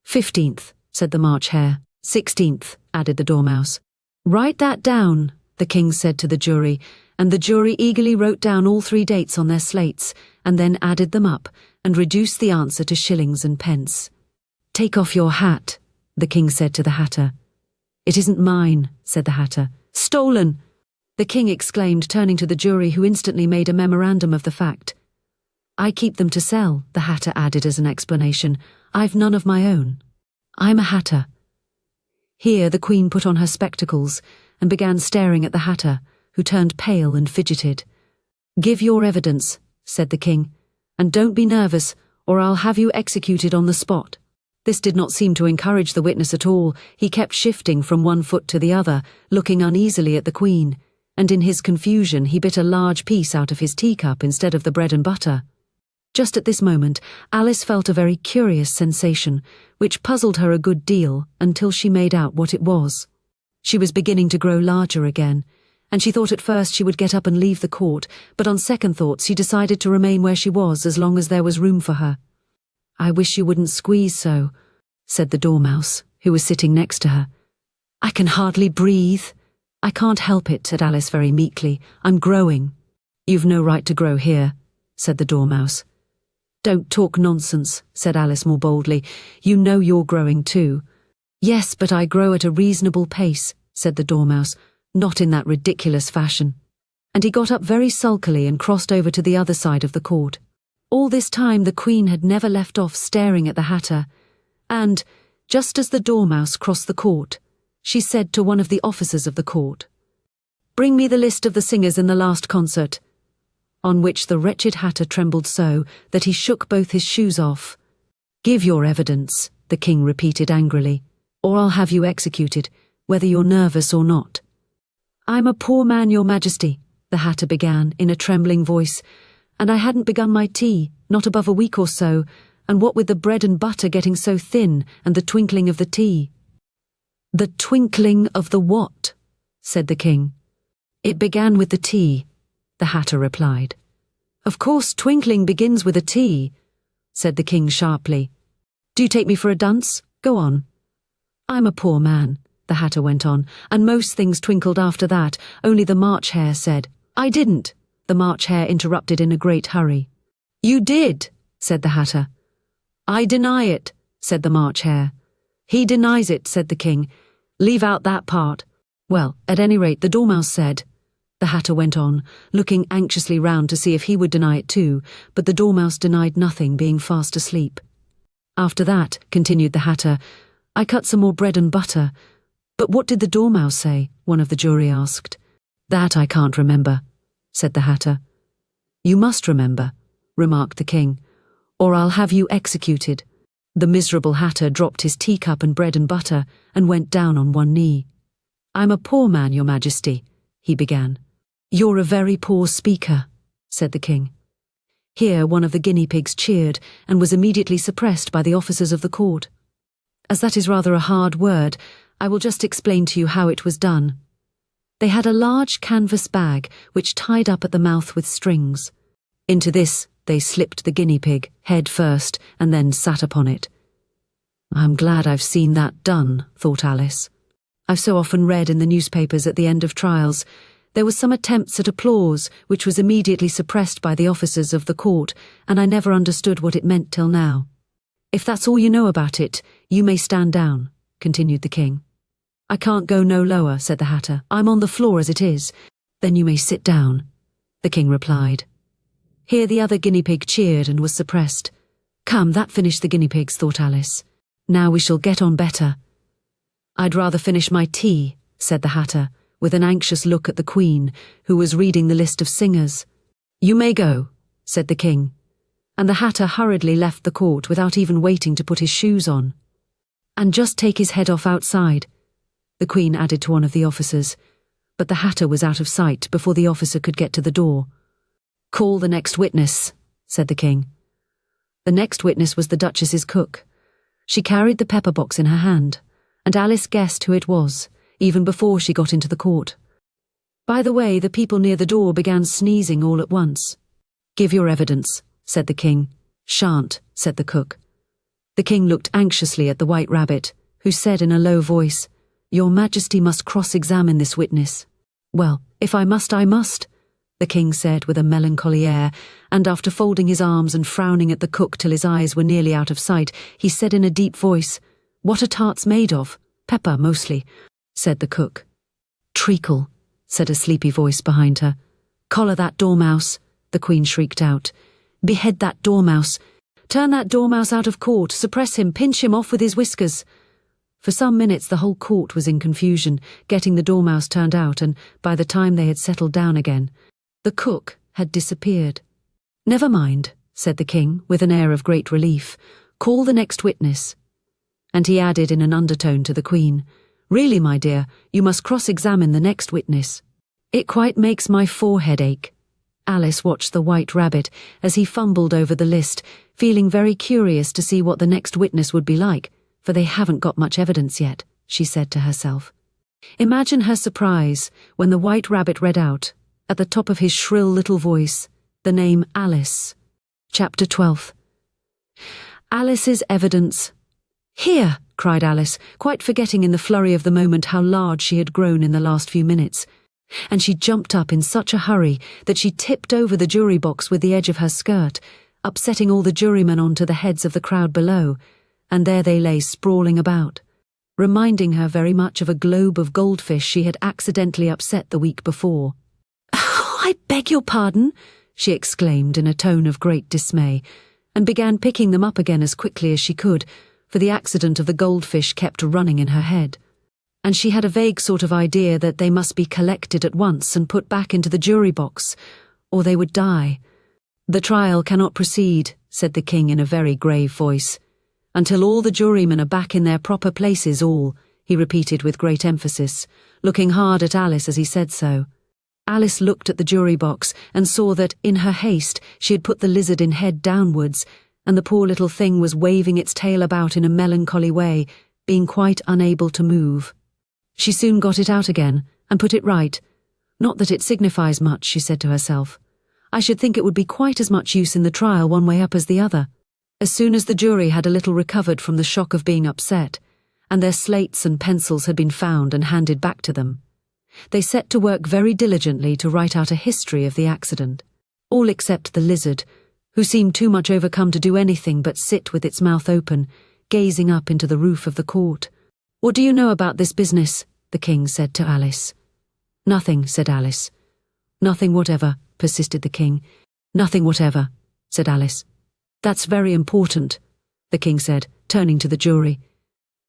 15th, said the March Hare. 16th, added the Dormouse. "Write that down," the king said to the jury, and the jury eagerly wrote down all 3 dates on their slates, and then added them up, and reduced the answer to shillings and pence. "Take off your hat," the king said to the Hatter. "It isn't mine," said the Hatter. "Stolen!" the king exclaimed, turning to the jury, who instantly made a memorandum of the fact. "I keep them to sell," the Hatter added as an explanation. "I've none of my own. I'm a Hatter." Here the Queen put on her spectacles and began staring at the Hatter, who turned pale and fidgeted. "Give your evidence," said the king, "and don't be nervous, or I'll have you executed on the spot." This did not seem to encourage the witness at all. He kept shifting from one foot to the other, looking uneasily at the Queen, and in his confusion he bit a large piece out of his teacup instead of the bread and butter. Just at this moment, Alice felt a very curious sensation, which puzzled her a good deal until she made out what it was. She was beginning to grow larger again, and she thought at first she would get up and leave the court, but on second thoughts she decided to remain where she was as long as there was room for her. "I wish you wouldn't squeeze so," said the Dormouse, who was sitting next to her. "I can hardly breathe." "I can't help it," said Alice very meekly. "I'm growing." "You've no right to grow here," said the Dormouse. "Don't talk nonsense," said Alice more boldly. "You know you're growing too." "Yes, but I grow at a reasonable pace," said the Dormouse, "not in that ridiculous fashion." and he got up very sulkily and crossed over to the other side of the court. All this time the Queen had never left off staring at the Hatter, and, just as the Dormouse crossed the court, she said to one of the officers of the court, "Bring me the list of the singers in the last concert," on which the wretched Hatter trembled so that he shook both his shoes off. "Give your evidence," the King repeated angrily, "or I'll have you executed, whether you're nervous or not." "I'm a poor man, Your Majesty," the Hatter began in a trembling voice, "and I hadn't begun my tea, not above a week or so, and what with the bread and butter getting so thin and the twinkling of the tea." "The twinkling of the what?" said the King. "It began with the tea," the Hatter replied. "Of course twinkling begins with a T," said the King sharply. "Do you take me for a dunce? Go on." "I'm a poor man," the Hatter went on, "and most things twinkled after that, only the March Hare said—" "I didn't," the March Hare interrupted in a great hurry. "You did," said the Hatter. "I deny it," said the March Hare. "He denies it," said the King. "Leave out that part." "Well, at any rate, the Dormouse said," the Hatter went on, looking anxiously round to see if he would deny it too, but the Dormouse denied nothing, being fast asleep. "After that," continued the Hatter, "I cut some more bread and butter." "But what did the Dormouse say?" one of the jury asked. "That I can't remember," said the Hatter. "You must remember," remarked the King, "or I'll have you executed." The miserable Hatter dropped his teacup and bread and butter and went down on one knee. "I'm a poor man, Your Majesty," he began. "You're a very poor speaker," said the King. Here one of the guinea pigs cheered and was immediately suppressed by the officers of the court. As that is rather a hard word, I will just explain to you how it was done. They had a large canvas bag which tied up at the mouth with strings. Into this they slipped the guinea pig, head first, and then sat upon it. "I'm glad I've seen that done," thought Alice. "I've so often read in the newspapers at the end of trials, there was some attempts at applause which was immediately suppressed by the officers of the court, and I never understood what it meant till now." "If that's all you know about it, you may stand down," continued the King. "I can't go no lower," said the Hatter. "I'm on the floor as it is." "Then you may sit down," the King replied. Here the other guinea pig cheered and was suppressed. "Come, that finished the guinea pigs," thought Alice. "Now we shall get on better." "I'd rather finish my tea," said the Hatter, with an anxious look at the Queen, who was reading the list of singers. "You may go," said the King, and the Hatter hurriedly left the court without even waiting to put his shoes on. "And just take his head off outside," the Queen added to one of the officers, but the Hatter was out of sight before the officer could get to the door. "Call the next witness," said the King. The next witness was the Duchess's cook. She carried the pepper box in her hand, and Alice guessed who it was, even before she got into the court. By the way, the people near the door began sneezing all at once. "Give your evidence," said the King. "Shan't," said the cook. The King looked anxiously at the White Rabbit, who said in a low voice, "Your Majesty must cross-examine this witness." "Well, if I must, I must," the King said with a melancholy air, and after folding his arms and frowning at the cook till his eyes were nearly out of sight, he said in a deep voice, "What are tarts made of?" "Pepper, mostly," said the cook. "Treacle," said a sleepy voice behind her. "Collar that dormouse," the Queen shrieked out. "Behead that dormouse. Turn that dormouse out of court, suppress him, pinch him off with his whiskers." For some minutes the whole court was in confusion, getting the dormouse turned out, and by the time they had settled down again, the cook had disappeared. "Never mind," said the King, with an air of great relief. "Call the next witness." And he added in an undertone to the Queen, "Really, my dear, you must cross-examine the next witness. It quite makes my forehead ache." Alice watched the White Rabbit as he fumbled over the list, feeling very curious to see what the next witness would be like, for they haven't got much evidence yet, she said to herself. Imagine her surprise when the White Rabbit read out, at the top of his shrill little voice, the name Alice. Chapter 12. Alice's evidence. "Here!" cried Alice, quite forgetting in the flurry of the moment how large she had grown in the last few minutes. And she jumped up in such a hurry that she tipped over the jury box with the edge of her skirt, upsetting all the jurymen onto the heads of the crowd below, and there they lay sprawling about, reminding her very much of a globe of goldfish she had accidentally upset the week before. "Oh, "I beg your pardon," she exclaimed in a tone of great dismay, and began picking them up again as quickly as she could, for the accident of the goldfish kept running in her head. And she had a vague sort of idea that they must be collected at once and put back into the jury box, or they would die. "The trial cannot proceed," said the king in a very grave voice, "until all the jurymen are back in their proper places, all," he repeated with great emphasis, looking hard at Alice as he said so. Alice looked at the jury box and saw that, in her haste, she had put the lizard in head downwards, and the poor little thing was waving its tail about in a melancholy way, being quite unable to move. She soon got it out again, and put it right. "Not that it signifies much," she said to herself. "I should think it would be quite as much use in the trial one way up as the other." As soon as the jury had a little recovered from the shock of being upset, and their slates and pencils had been found and handed back to them, they set to work very diligently to write out a history of the accident, all except the lizard, who seemed too much overcome to do anything but sit with its mouth open, gazing up into the roof of the court. "What do you know about this business?" the king said to Alice. "Nothing," said Alice. "Nothing whatever," persisted the king. "Nothing whatever," said Alice. "That's very important," the king said, turning to the jury.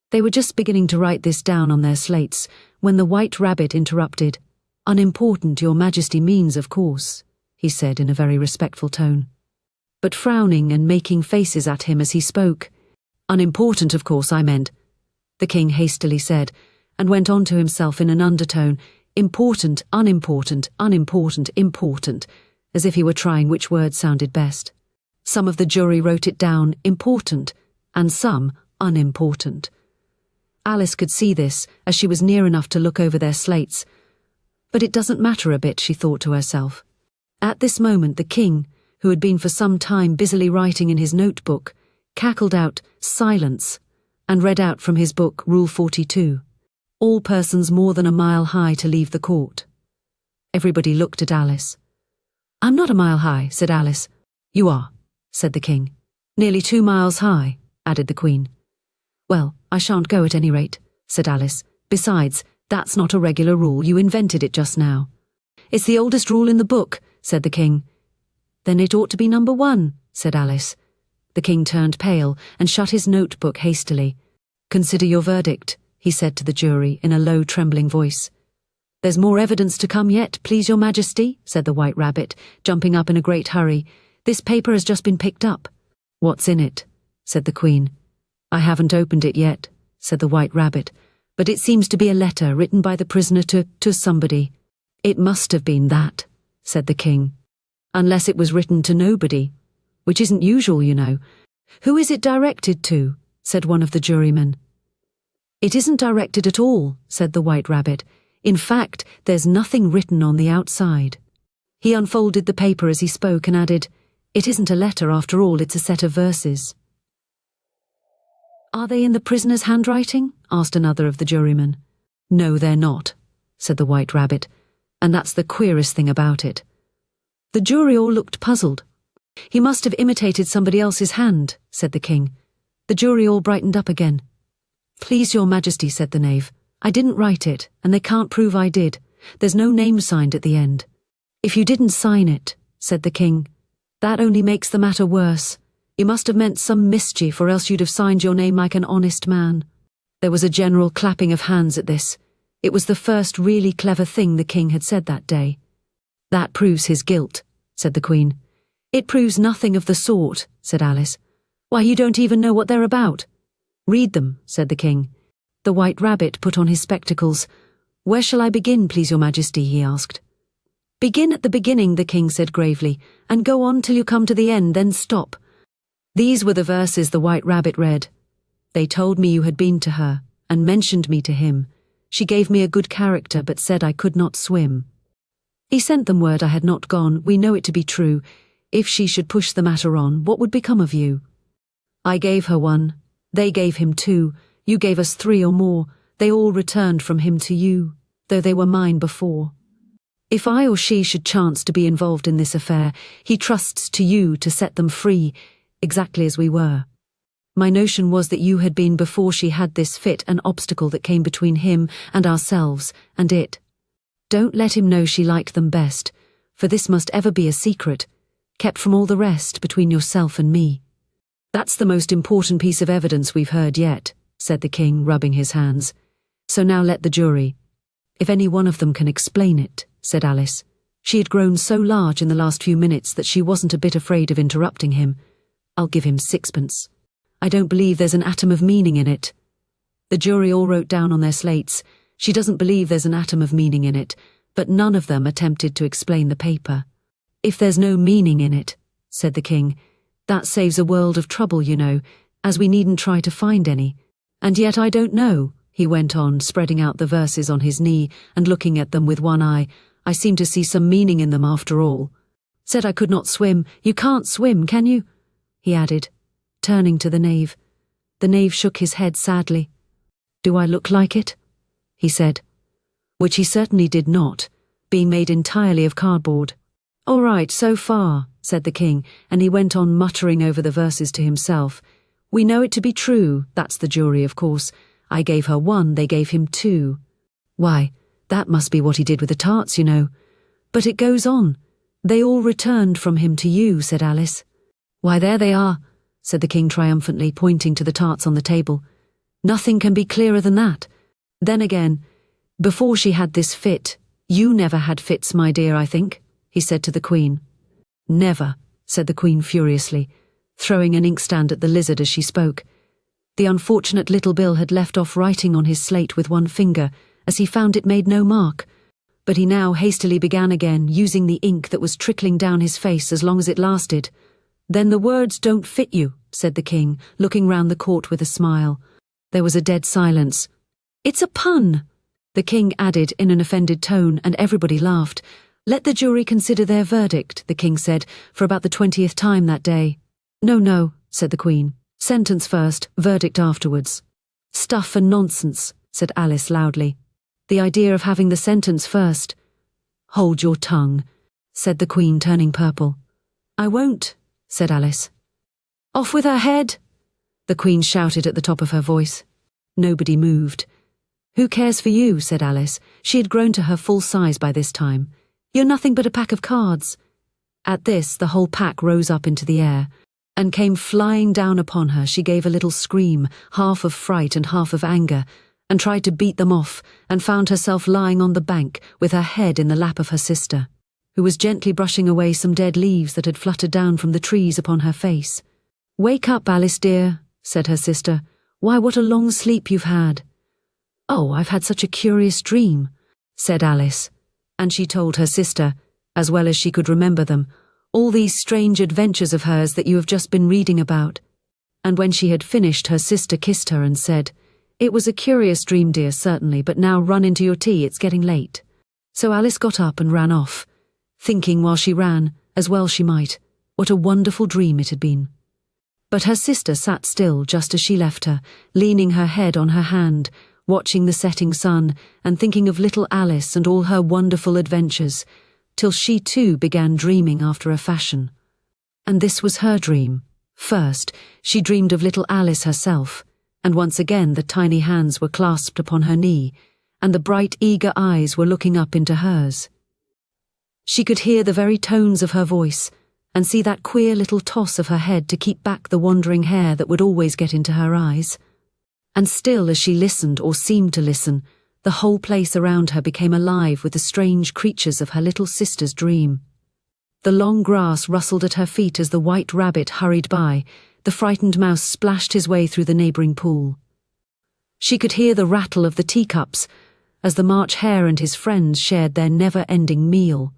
They were just beginning to write this down on their slates when the White Rabbit interrupted. "Unimportant, your majesty means, of course," he said in a very respectful tone, but frowning and making faces at him as he spoke. "Unimportant, of course, I meant," the king hastily said, and went on to himself in an undertone, "important, unimportant, unimportant, important," as if he were trying which word sounded best. Some of the jury wrote it down important, and some unimportant. Alice could see this, as she was near enough to look over their slates. But it doesn't matter a bit, she thought to herself. At this moment the king, who had been for some time busily writing in his notebook, cackled out, "Silence," and read out from his book Rule 42. "All persons more than a mile high to leave the court." Everybody looked at Alice. "I'm not a mile high," said Alice. "You are," said the king. "Nearly 2 miles high," added the queen. "Well, I shan't go at any rate," said Alice. "Besides, that's not a regular rule, you invented it just now." "It's the oldest rule in the book," said the king. "Then it ought to be number 1, said Alice. The king turned pale and shut his notebook hastily. "Consider your verdict," he said to the jury in a low, trembling voice. "There's more evidence to come yet, please your majesty," said the White Rabbit, jumping up in a great hurry. "This paper has just been picked up." "What's in it?" said the queen. "I haven't opened it yet," said the White Rabbit, "but it seems to be a letter written by the prisoner to somebody." "It must have been that," said the king. "Unless it was written to nobody, which isn't usual, you know." "Who is it directed to?" said one of the jurymen. "It isn't directed at all," said the White Rabbit. "In fact, there's nothing written on the outside." He unfolded the paper as he spoke and added, "It isn't a letter after all, it's a set of verses." "Are they in the prisoner's handwriting?" asked another of the jurymen. "No, they're not," said the White Rabbit, "and that's the queerest thing about it." The jury all looked puzzled. "He must have imitated somebody else's hand," said the king. The jury all brightened up again. "Please your majesty," said the knave, "I didn't write it, and they can't prove I did. There's no name signed at the end." "If you didn't sign it," said the king, "that only makes the matter worse. You must have meant some mischief, or else you'd have signed your name like an honest man." There was a general clapping of hands at this. It was the first really clever thing the king had said that day. "That proves his guilt," said the queen. "It proves nothing of the sort," said Alice. "Why, you don't even know what they're about." "Read them," said the king. The White Rabbit put on his spectacles. "Where shall I begin, please your majesty?" he asked. "Begin at the beginning," the king said gravely, "and go on till you come to the end, then stop." These were the verses the White Rabbit read. "They told me you had been to her, and mentioned me to him. She gave me a good character, but said I could not swim. He sent them word I had not gone, we know it to be true. If she should push the matter on, what would become of you? I gave her 1, they gave him 2, you gave us 3 or more, they all returned from him to you, though they were mine before. If I or she should chance to be involved in this affair, he trusts to you to set them free, exactly as we were. My notion was that you had been before she had this fit an obstacle that came between him and ourselves and it. Don't let him know she liked them best, for this must ever be a secret, kept from all the rest between yourself and me." "That's the most important piece of evidence we've heard yet," said the king, rubbing his hands. "So now let the jury. If any one of them can explain it," said Alice. She had grown so large in the last few minutes that she wasn't a bit afraid of interrupting him. "I'll give him 6pence. I don't believe there's an atom of meaning in it." The jury all wrote down on their slates, "She doesn't believe there's an atom of meaning in it," but none of them attempted to explain the paper. "If there's no meaning in it," said the king, "that saves a world of trouble, you know, as we needn't try to find any. And yet I don't know," he went on, spreading out the verses on his knee and looking at them with one eye. "I seem to see some meaning in them after all. Said I could not swim. You can't swim, can you?" he added, turning to the knave. The knave shook his head sadly. "Do I look like it?" he said. Which he certainly did not, being made entirely of cardboard. "All right, so far," said the king, and he went on muttering over the verses to himself. "We know it to be true, that's the jury, of course. I gave her 1, they gave him 2. Why, that must be what he did with the tarts, you know. But it goes on. They all returned from him to you," said Alice. "Why, there they are," said the king triumphantly, pointing to the tarts on the table. "Nothing can be clearer than that. Then again, before she had this fit, you never had fits, my dear, I think," he said to the queen. "Never," said the queen furiously, throwing an inkstand at the lizard as she spoke. The unfortunate little Bill had left off writing on his slate with one finger, as he found it made no mark, but he now hastily began again, using the ink that was trickling down his face as long as it lasted. "Then the words don't fit you," said the king, looking round the court with a smile. There was a dead silence. "It's a pun," the king added in an offended tone, and everybody laughed. "Let the jury consider their verdict," the king said, for about the 20th time that day. No, said the queen. "Sentence first, verdict afterwards." "Stuff and nonsense," said Alice loudly. "The idea of having the sentence first." "Hold your tongue," said the queen, turning purple. "I won't," said Alice. "Off with her head," the queen shouted at the top of her voice. Nobody moved. "Who cares for you?" said Alice. She had grown to her full size by this time. "You're nothing but a pack of cards." At this, the whole pack rose up into the air and came flying down upon her. She gave a little scream, half of fright and half of anger, and tried to beat them off, and found herself lying on the bank with her head in the lap of her sister, who was gently brushing away some dead leaves that had fluttered down from the trees upon her face. "Wake up, Alice dear," said her sister. "Why, what a long sleep you've had." "Oh, I've had such a curious dream," said Alice, and she told her sister, as well as she could remember them, all these strange adventures of hers that you have just been reading about. And when she had finished, her sister kissed her and said, "It was a curious dream, dear, certainly, but now run into your tea, it's getting late." So Alice got up and ran off, thinking while she ran, as well she might, what a wonderful dream it had been. But her sister sat still just as she left her, leaning her head on her hand, watching the setting sun and thinking of little Alice and all her wonderful adventures, till she too began dreaming after a fashion. And this was her dream. First, she dreamed of little Alice herself, and once again the tiny hands were clasped upon her knee, and the bright, eager eyes were looking up into hers. She could hear the very tones of her voice, and see that queer little toss of her head to keep back the wandering hair that would always get into her eyes. And still, as she listened, or seemed to listen, the whole place around her became alive with the strange creatures of her little sister's dream. The long grass rustled at her feet as the white rabbit hurried by. The frightened mouse splashed his way through the neighbouring pool. She could hear the rattle of the teacups as the March Hare and his friends shared their never-ending meal,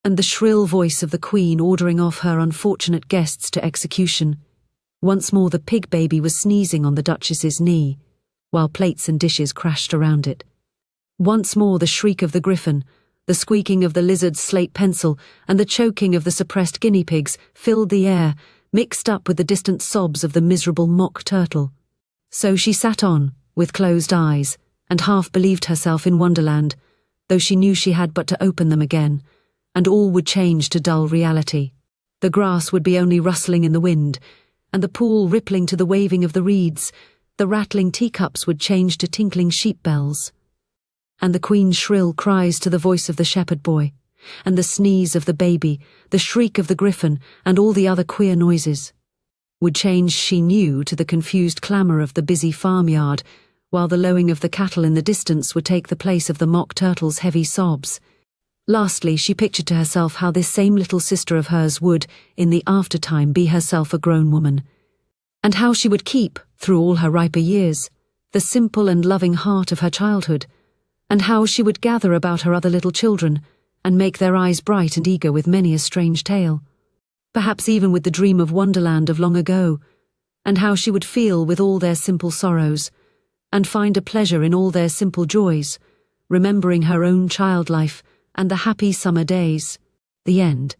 and the shrill voice of the Queen ordering off her unfortunate guests to execution. Once more the pig baby was sneezing on the Duchess's knee, while plates and dishes crashed around it. Once more the shriek of the griffin, the squeaking of the lizard's slate pencil, and the choking of the suppressed guinea pigs filled the air, mixed up with the distant sobs of the miserable mock turtle. So she sat on, with closed eyes, and half believed herself in Wonderland, though she knew she had but to open them again, and all would change to dull reality. The grass would be only rustling in the wind, and the pool rippling to the waving of the reeds. The rattling teacups would change to tinkling sheep bells, and the Queen's shrill cries to the voice of the shepherd boy, and the sneeze of the baby, the shriek of the griffin, and all the other queer noises would change, she knew, to the confused clamour of the busy farmyard, while the lowing of the cattle in the distance would take the place of the mock turtle's heavy sobs. Lastly, she pictured to herself how this same little sister of hers would, in the aftertime, be herself a grown woman, and how she would keep, through all her riper years, the simple and loving heart of her childhood, and how she would gather about her other little children, and make their eyes bright and eager with many a strange tale, perhaps even with the dream of Wonderland of long ago, and how she would feel with all their simple sorrows, and find a pleasure in all their simple joys, remembering her own child life and the happy summer days. The end.